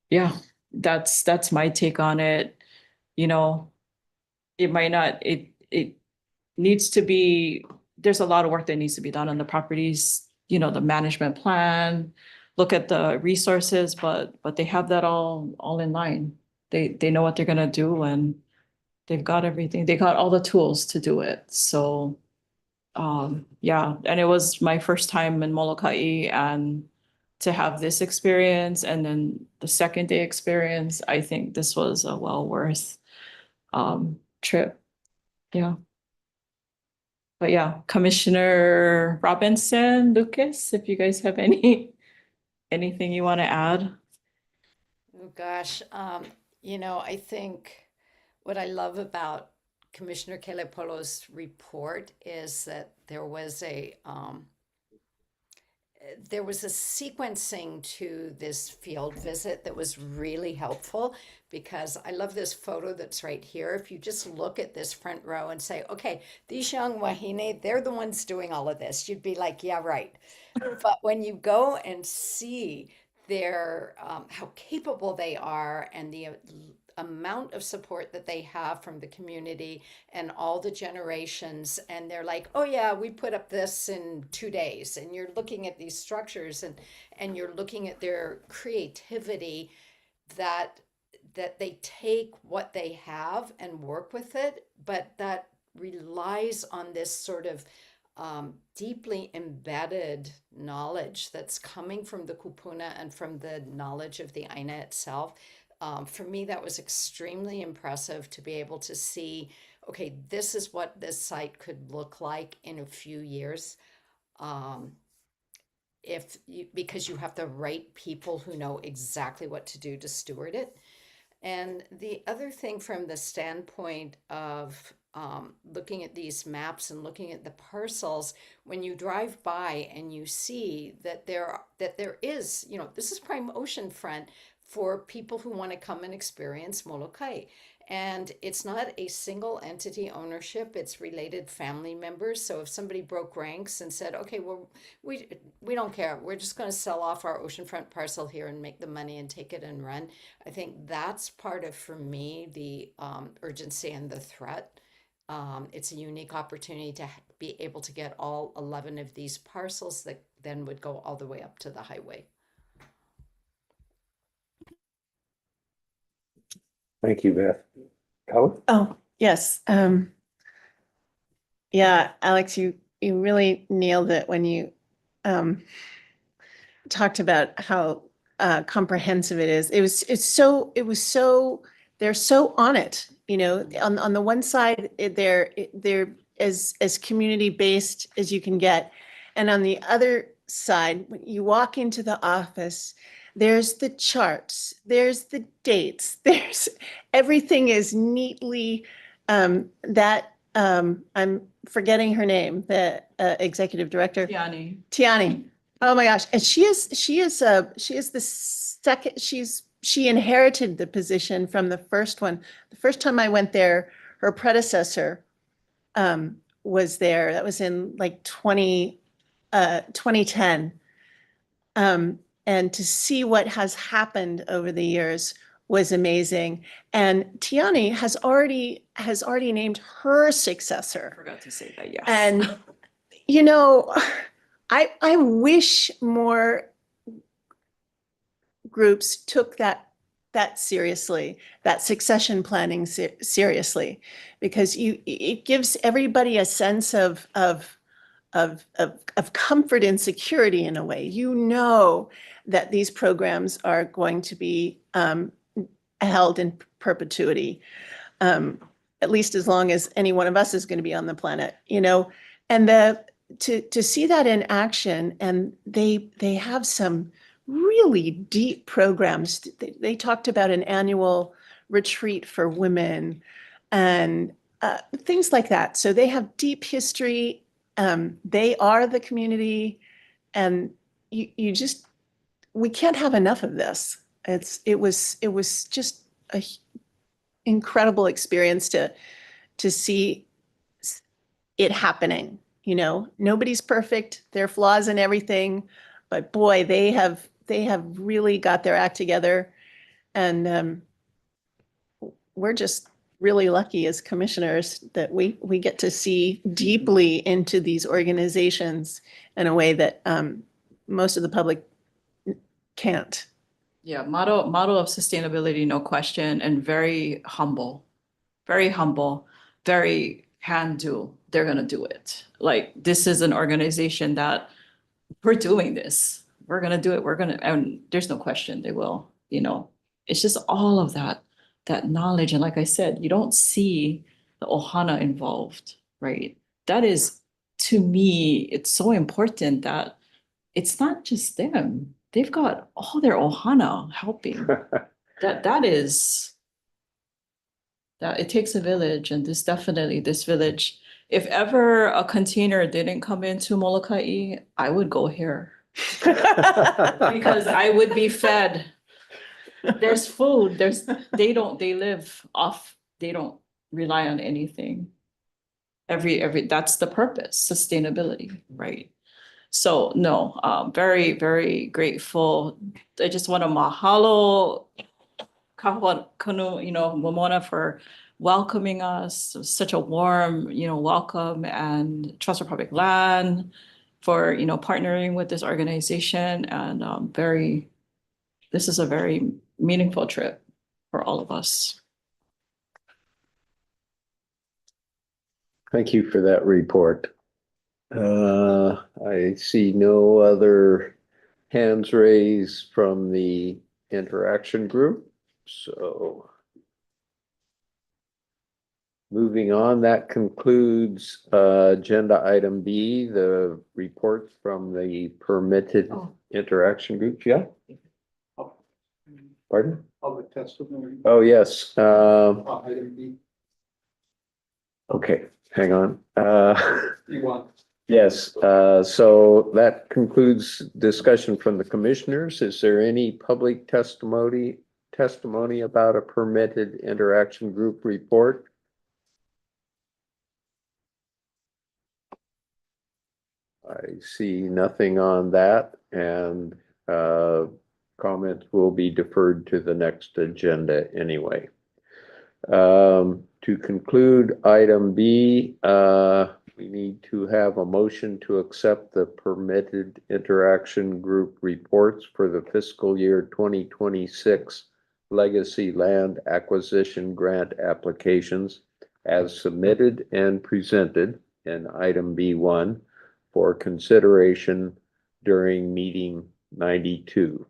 yeah, that's my take on it. It might not, it needs to be, there's a lot of work that needs to be done on the properties, the management plan, look at the resources, but they have that all in line. They know what they're gonna do, and they've got everything. They got all the tools to do it. So yeah, and it was my first time in Molokai, and to have this experience and then the second day experience, I think this was a well worth trip. Yeah. But yeah, Commissioner Robinson, Lucas, if you guys have anything you want to add? Oh gosh, I think what I love about Commissioner Kelepolo's report is that there was a sequencing to this field visit that was really helpful, because I love this photo that's right here. If you just look at this front row and say, okay, these young wahine, they're the ones doing all of this, you'd be like, yeah, right. But when you go and see their how capable they are, and the amount of support that they have from the community and all the generations, and they're like, oh yeah, we put up this in 2 days, and you're looking at these structures, and you're looking at their creativity, that they take what they have and work with it, but that relies on this sort of deeply embedded knowledge that's coming from the kupuna and from the knowledge of the Aina itself. For me, that was extremely impressive to be able to see, okay, this is what this site could look like in a few years. Because you have the right people who know exactly what to do to steward it. And the other thing, from the standpoint of looking at these maps and looking at the parcels, when you drive by and you see that there is, this is prime oceanfront for people who want to come and experience Molokai. And it's not a single entity ownership, it's related family members. So if somebody broke ranks and said, okay, well, we don't care, we're just going to sell off our oceanfront parcel here and make the money and take it and run. I think that's part of, for me, the urgency and the threat. It's a unique opportunity to be able to get all 11 of these parcels that then would go all the way up to the highway. Thank you, Beth. Helen? Oh, yes. Yeah, Alex, you you really nailed it when you talked about how comprehensive it is. It was so, they're so on it, you know, on the one side, they're as community-based as you can get. And on the other side, when you walk into the office, there's the charts, there's the dates, there's, everything is neatly, I'm forgetting her name, the executive director. Tiani. Tiani. Oh my gosh. And she is the second, she inherited the position from the first one. The first time I went there, her predecessor was there. That was in like 2010. And to see what has happened over the years was amazing. And Tiani has already named her I successor. forgot to say that, yes. And, you know, I wish more groups took that seriously, that succession planning seriously, because it gives everybody a sense of comfort and security in a way. You know that these programs are going to be held in perpetuity, at least as long as any one of us is going to be on the planet, you know. And to see that in action, and they have some really deep programs. They talked about an annual retreat for women and things like that. So they have deep history. They are the community, and you just, we can't have enough of this. It was just a incredible experience to see it happening. You know, nobody's perfect. There are flaws in everything, but boy, they have really got their act together, and we're just really lucky as commissioners that we get to see deeply into these organizations in a way that most of the public can't. Yeah, model of sustainability, no question, and very humble, very can do. They're gonna do it. Like, this is an organization that we're doing this. We're gonna do it. And there's no question they will, you know. It's just all of that knowledge. And like I said, you don't see the Ohana involved, right? That is, to me, it's so important that it's not just them. They've got all their Ohana helping. That it takes a village, and this village, if ever a container didn't come into Molokai, I would go here. Because I would be fed. There's food, they don't rely on anything. That's the purpose, sustainability, right? So no, very, very grateful. I just want to mahalo Kahawakanu, you know, Momona, for welcoming us. It was such a warm, you know, welcome, and Trust for Public Land for, you know, partnering with this organization, and this is a very meaningful trip for all of us. Thank you for that report. I see no other hands raised from the interaction group, so moving on, that concludes agenda item B, the report from the permitted interaction group. Yeah. Pardon? Public testimony. Oh, yes. Item B. Okay, hang on. You want? Yes, so that concludes discussion from the commissioners. Is there any public testimony about a permitted interaction group report? I see nothing on that, and comments will be deferred to the next agenda anyway. To conclude item B, we need to have a motion to accept the permitted interaction group reports for the fiscal year 2026 legacy land acquisition grant applications as submitted and presented in item B1 for consideration during meeting 92.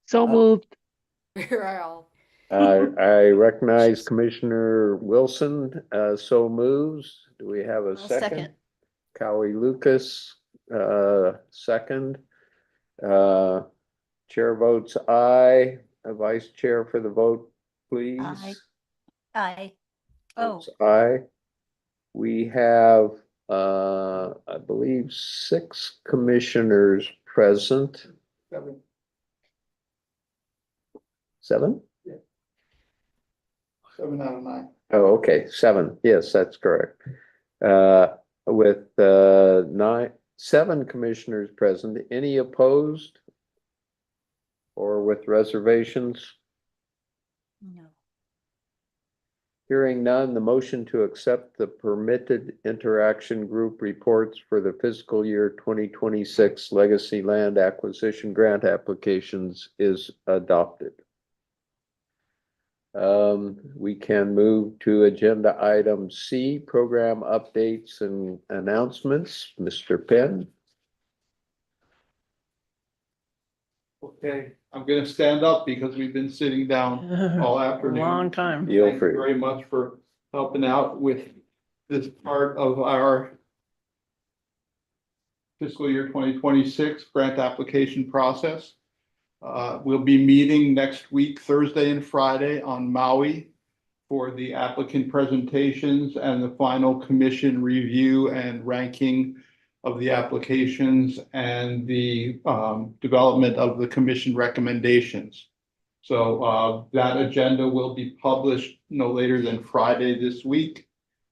So moved. We're all, I recognize Commissioner Wilson, so moves. Do we have a I'll second? second. Cowie Lucas, second. Chair votes aye. A vice chair for the vote, please. Aye. Oh, Votes aye. We have, I believe, 6 commissioners present. 7? 7 out of 9. Oh, okay, 7. Yes, that's correct. With 7 commissioners present, any opposed? Or with reservations? no. Hearing none, the motion to accept the permitted interaction group reports for the fiscal year 2026 Legacy Land Acquisition Grant applications is adopted. We can move to agenda item C, program updates and announcements. Mr. Penn. Okay, I'm gonna stand up because we've been sitting down all afternoon. Long time. Feel Thank you free. very much for helping out with this part of our fiscal year 2026 grant application process. We'll be meeting next week, Thursday and Friday on Maui for the applicant presentations and the final commission review and ranking of the applications and the development of the commission recommendations. So that agenda will be published no later than Friday this week,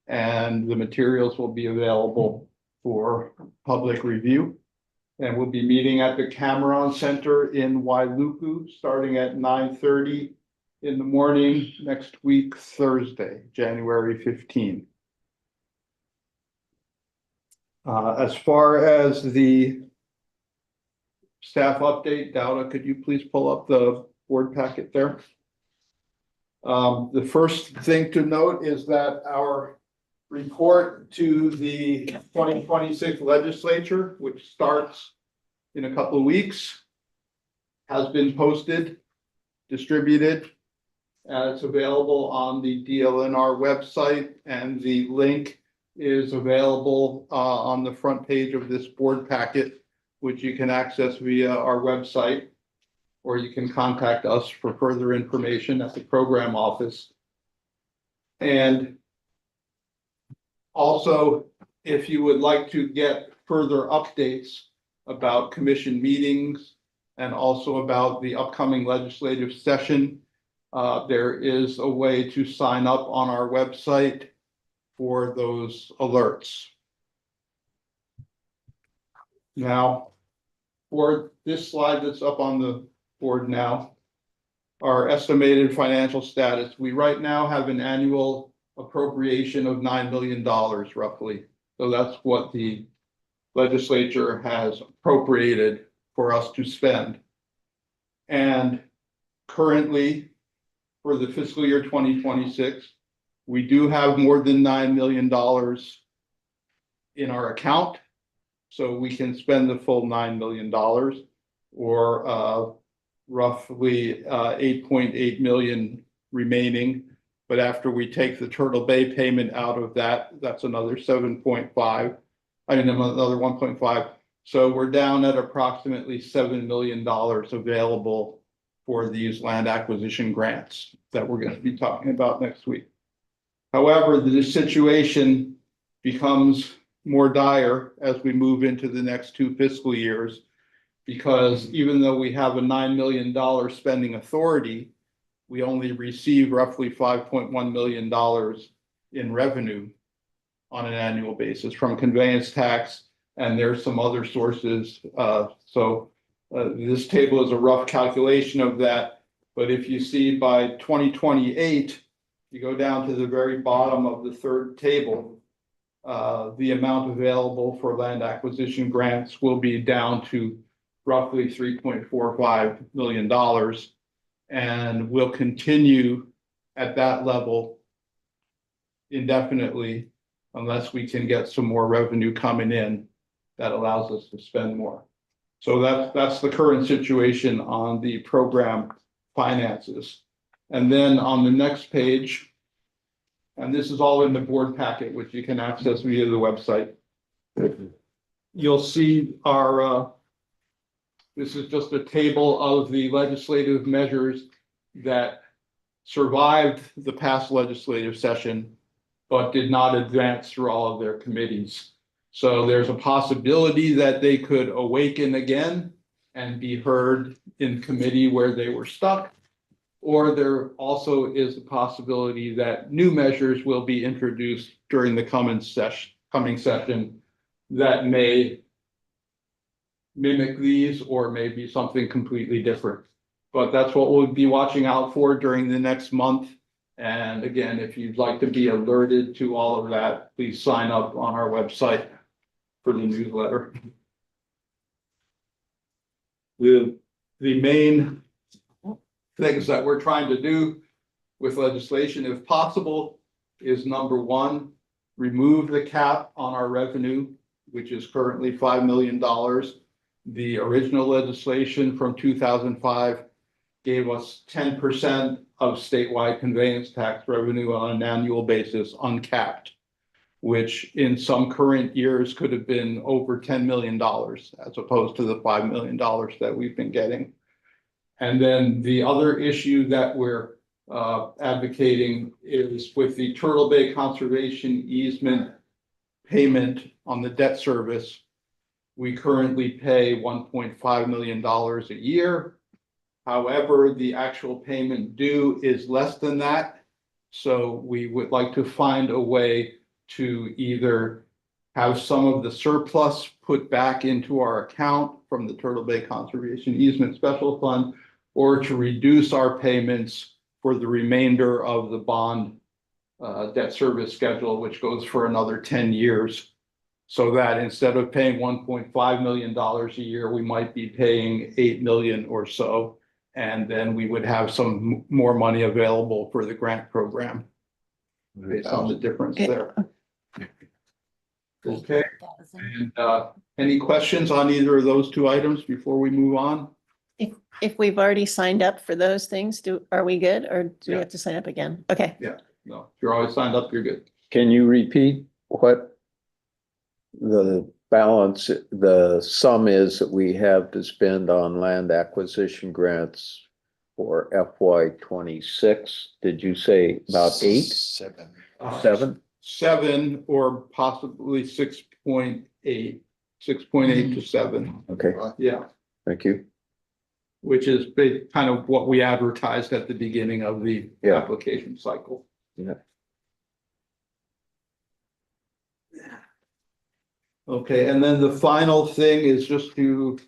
and the materials will be available for public review. And we'll be meeting at the Cameron Center in Wailuku, starting at 9:30 in the morning next week, Thursday, January 15. As far as the staff update, Dowda, could you please pull up the board packet there? The first thing to note is that our report to the 2026 legislature, which starts in a couple of weeks, has been posted, distributed. It's available on the DLNR website, and the link is available on the front page of this board packet, which you can access via our website, or you can contact us for further information at the program office. And also, if you would like to get further updates about commission meetings and also about the upcoming legislative session, there is a way to sign up on our website for those alerts. Now, for this slide that's up on the board now, our estimated financial status, we right now have an annual appropriation of $9 million roughly. So that's what the legislature has appropriated for us to spend. And currently, for the fiscal year 2026, we do have more than $9 million in our account. So we can spend the full $9 million, or roughly 8.8 million remaining. But after we take the Turtle Bay payment out of that, that's another 7.5. I mean, another 1.5. So we're down at approximately $7 million available for these land acquisition grants that we're going to be talking about next week. However, the situation becomes more dire as we move into the next 2 fiscal years, because even though we have a $9 million spending authority, we only receive roughly $5.1 million in revenue on an annual basis from conveyance tax, and there's some other sources. This table is a rough calculation of that, but if you see by 2028, you go down to the very bottom of the third table, the amount available for land acquisition grants will be down to roughly $3.45 million, and will continue at that level indefinitely unless we can get some more revenue coming in that allows us to spend more. So that's the current situation on the program finances. And then on the next page, and this is all in the board packet, which you can access via the website. You'll see our, this is just a table of the legislative measures that survived the past legislative session, but did not advance through all of their committees. So there's a possibility that they could awaken again and be heard in committee where they were stuck. Or there also is the possibility that new measures will be introduced during the coming session that may mimic these or may be something completely different. But that's what we'll be watching out for during the next month. And again, if you'd like to be alerted to all of that, please sign up on our website for the newsletter. The main things that we're trying to do with legislation, if possible, is number one, remove the cap on our revenue, which is currently $5 million. The original legislation from 2005 gave us 10% of statewide conveyance tax revenue on an annual basis, uncapped, which in some current years could have been over $10 million as opposed to the $5 million that we've been getting. And then the other issue that we're advocating is with the Turtle Bay Conservation Easement payment on the debt service. We currently pay $1.5 million a year. However, the actual payment due is less than that. So we would like to find a way to either have some of the surplus put back into our account from the Turtle Bay Conservation Easement Special Fund, or to reduce our payments for the remainder of the bond debt service schedule, which goes for another 10 years. So that instead of paying $1.5 million a year, we might be paying 8 million or so. And then we would have some more money available for the grant program based on the difference there. Okay, and any questions on either of those two items before we move on? If we've already signed up for those things, are we good, or do we Yeah. have to sign up again? Okay. Yeah, no, if you're always signed up, you're good. Can you repeat what the balance, the sum is that we have to spend on land acquisition grants for FY 26? Did you say about 8? 7. 7? 7 or possibly 6.8, 6.8 to 7. Okay, Yeah, thank you. which is kind of what we advertised at the beginning of the Yeah. application cycle. Yeah. Okay, and then the final thing is just to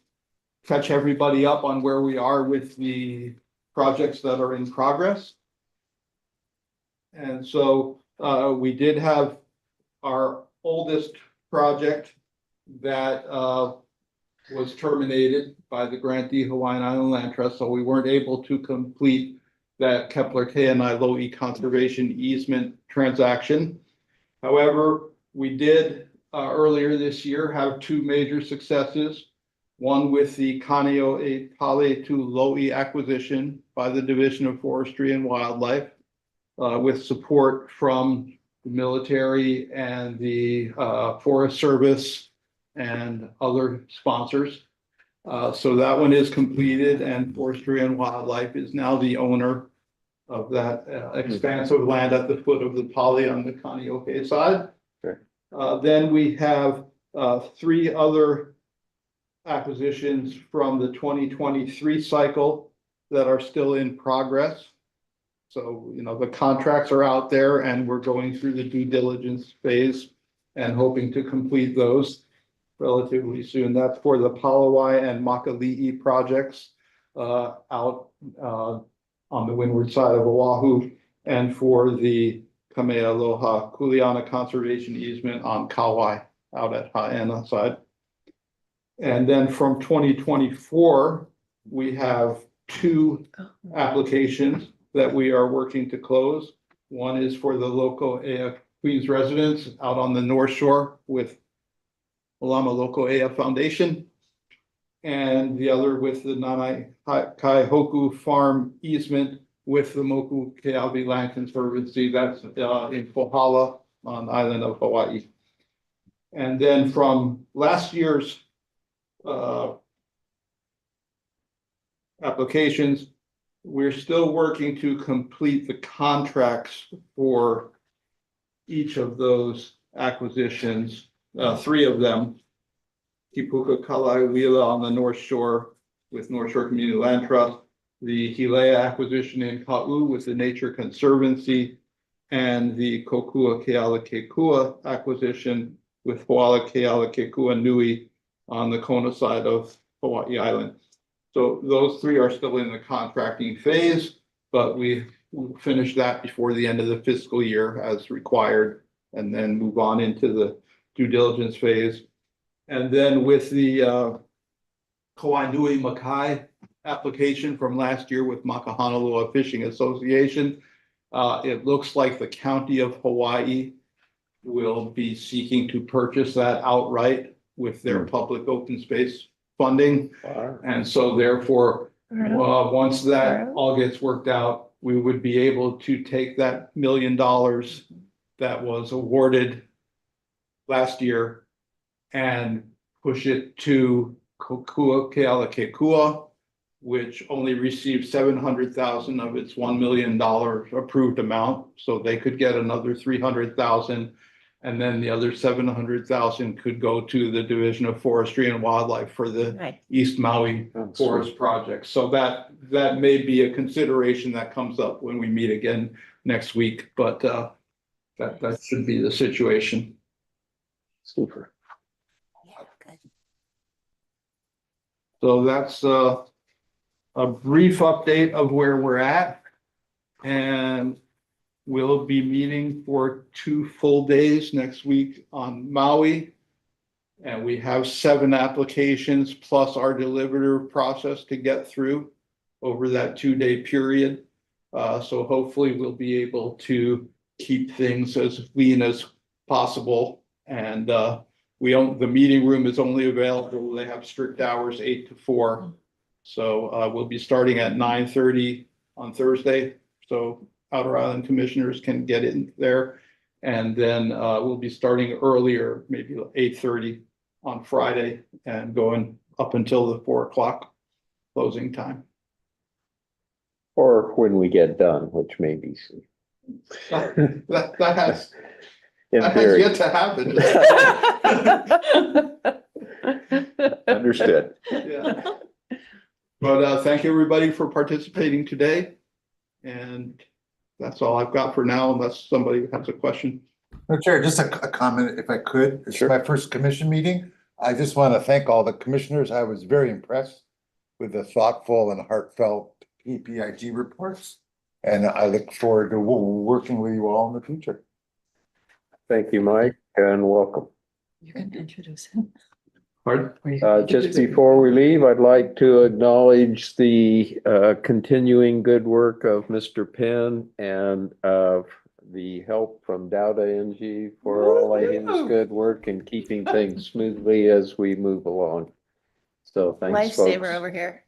catch everybody up on where we are with the projects that are in progress. And so we did have our oldest project that was terminated by the grantee Hawaiian Island Land Trust, so we weren't able to complete that Kepler KNI Lo'i conservation easement transaction. However, we did earlier this year have 2 major successes. One with the Kaneohe Pale to Lo'i acquisition by the Division of Forestry and Wildlife, with support from the military and the Forest Service and other sponsors. So that one is completed, and Forestry and Wildlife is now the owner of that expanse of land at the foot of the Pali on the Kaneohe side. Okay. Then we have 3 other acquisitions from the 2023 cycle that are still in progress. So, you know, the contracts are out there and we're going through the due diligence phase and hoping to complete those relatively soon. That's for the Palawai and Makali'i projects out on the windward side of Oahu, and for the Kamealoha Kuleana conservation easement on Kauai out at Ha'ena side. And then from 2024, we have 2 applications that we are working to close. One is for the Loko Queens residents out on the North Shore with Olama Local AF Foundation. And the other with the Nanai Kaihoku Farm easement with the Moku Keawe Land Conservancy. That's in Kohala on the island of Hawaii. And then from last year's applications, we're still working to complete the contracts for each of those acquisitions, 3 of them. Kipuka Kalaiwila on the North Shore with North Shore Community Land Trust, the Hilea acquisition in Ka'u with the Nature Conservancy, and the Kokua Kealakekua acquisition with Hoala Kealakekua Nui on the Kona side of Hawaii Island. So those 3 are still in the contracting phase, but we will finish that before the end of the fiscal year as required, and then move on into the due diligence phase. And then with the Kauai Nui Makai application from last year with Makahonolua Fishing Association, it looks like the county of Hawaii will be seeking to purchase that outright with their public open space funding. Wow. And so therefore, once that all gets worked out, we would be able to take that $1 million that was awarded last year and push it to Kokua Kealakekua, which only received 700,000 of its $1 million approved amount. So they could get another 300,000. And then the other 700,000 could go to the Division of Forestry and Wildlife for the East Maui Forest Project. So that may be a consideration that comes up when we meet again next week, but that should be the situation. Super. Yeah, good. So that's a brief update of where we're at. And we'll be meeting for 2 full days next week on Maui. And we have 7 applications plus our deliberative process to get through over that 2-day period. So hopefully we'll be able to keep things as lean as possible. And the meeting room is only available. They have strict hours, 8 to 4. So we'll be starting at 9:30 on Thursday. So Outer Island commissioners can get in there. And then we'll be starting earlier, maybe 8:30 on Friday and going up until the 4 o'clock closing time. Or when we get done, which may be soon. That has In theory. yet to happen. Understood. Yeah. But thank you, everybody, for participating today. And that's all I've got for now, unless somebody has a question. No, Chair, just a comment if I could. It's Sure. my first commission meeting. I just want to thank all the commissioners. I was very impressed with the thoughtful and heartfelt PPIG reports. And I look forward to working with you all in the future. Thank you, Mike, and welcome. You can introduce him. Pardon? Just before we leave, I'd like to acknowledge the continuing good work of Mr. Penn and of the help from Dowda NG for all of his good work in keeping things smoothly as we move along. So thanks, folks. Lifesaver over here.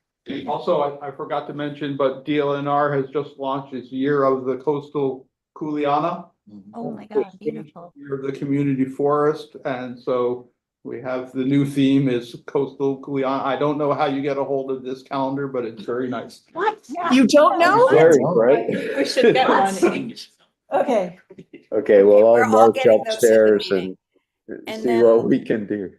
Also, I forgot to mention, but DLNR has just launched its Year of the Coastal Kuleana. Oh my God, beautiful. Year of the Community Forest, and so we have the new theme is Coastal Kuleana. I don't know how you get a hold of this calendar, but it's very nice. What? You don't know? Very bright. We should get one. Okay. Okay, well, We're I'll all march getting those in the upstairs meeting. and And see what then- we can do.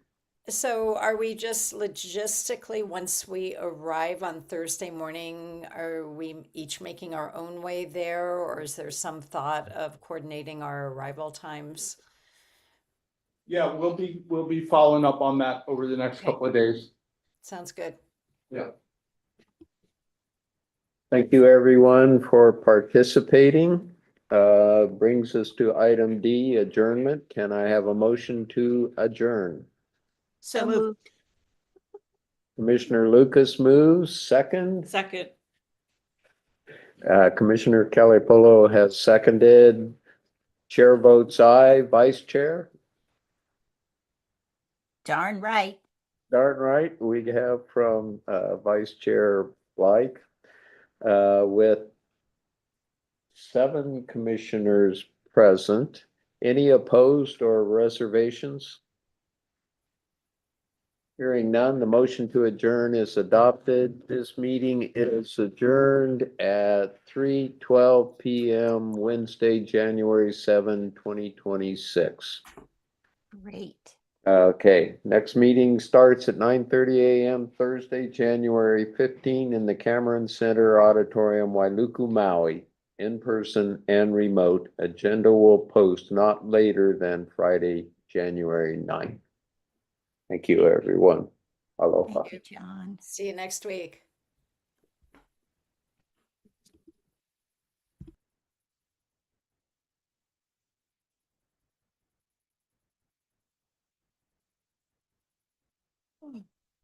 So are we just logistically, once we arrive on Thursday morning, are we each making our own way there? Or is there some thought of coordinating our arrival times? Yeah, we'll be following up on that over the next couple of days. Sounds good. Yeah. Thank you, everyone, for participating. Brings us to item D, adjournment. Can I have a motion to adjourn? So moved. Commissioner Lucas moves, second. Chair votes aye. Vice Chair? Darn right. Darn right, we have from Vice Chair Blake with 7 commissioners present. Any opposed or reservations? Hearing none, the motion to adjourn is adopted. This meeting is adjourned at 3:12 PM Wednesday, January 7, 2026. Great. Okay, next meeting starts at 9:30 AM Thursday, January 15 in the Cameron Center Auditorium, Wailuku, Maui, in person and remote. Agenda will post not later than Friday, January 9th. Thank you, everyone. Aloha. Thank you, John. See you next week.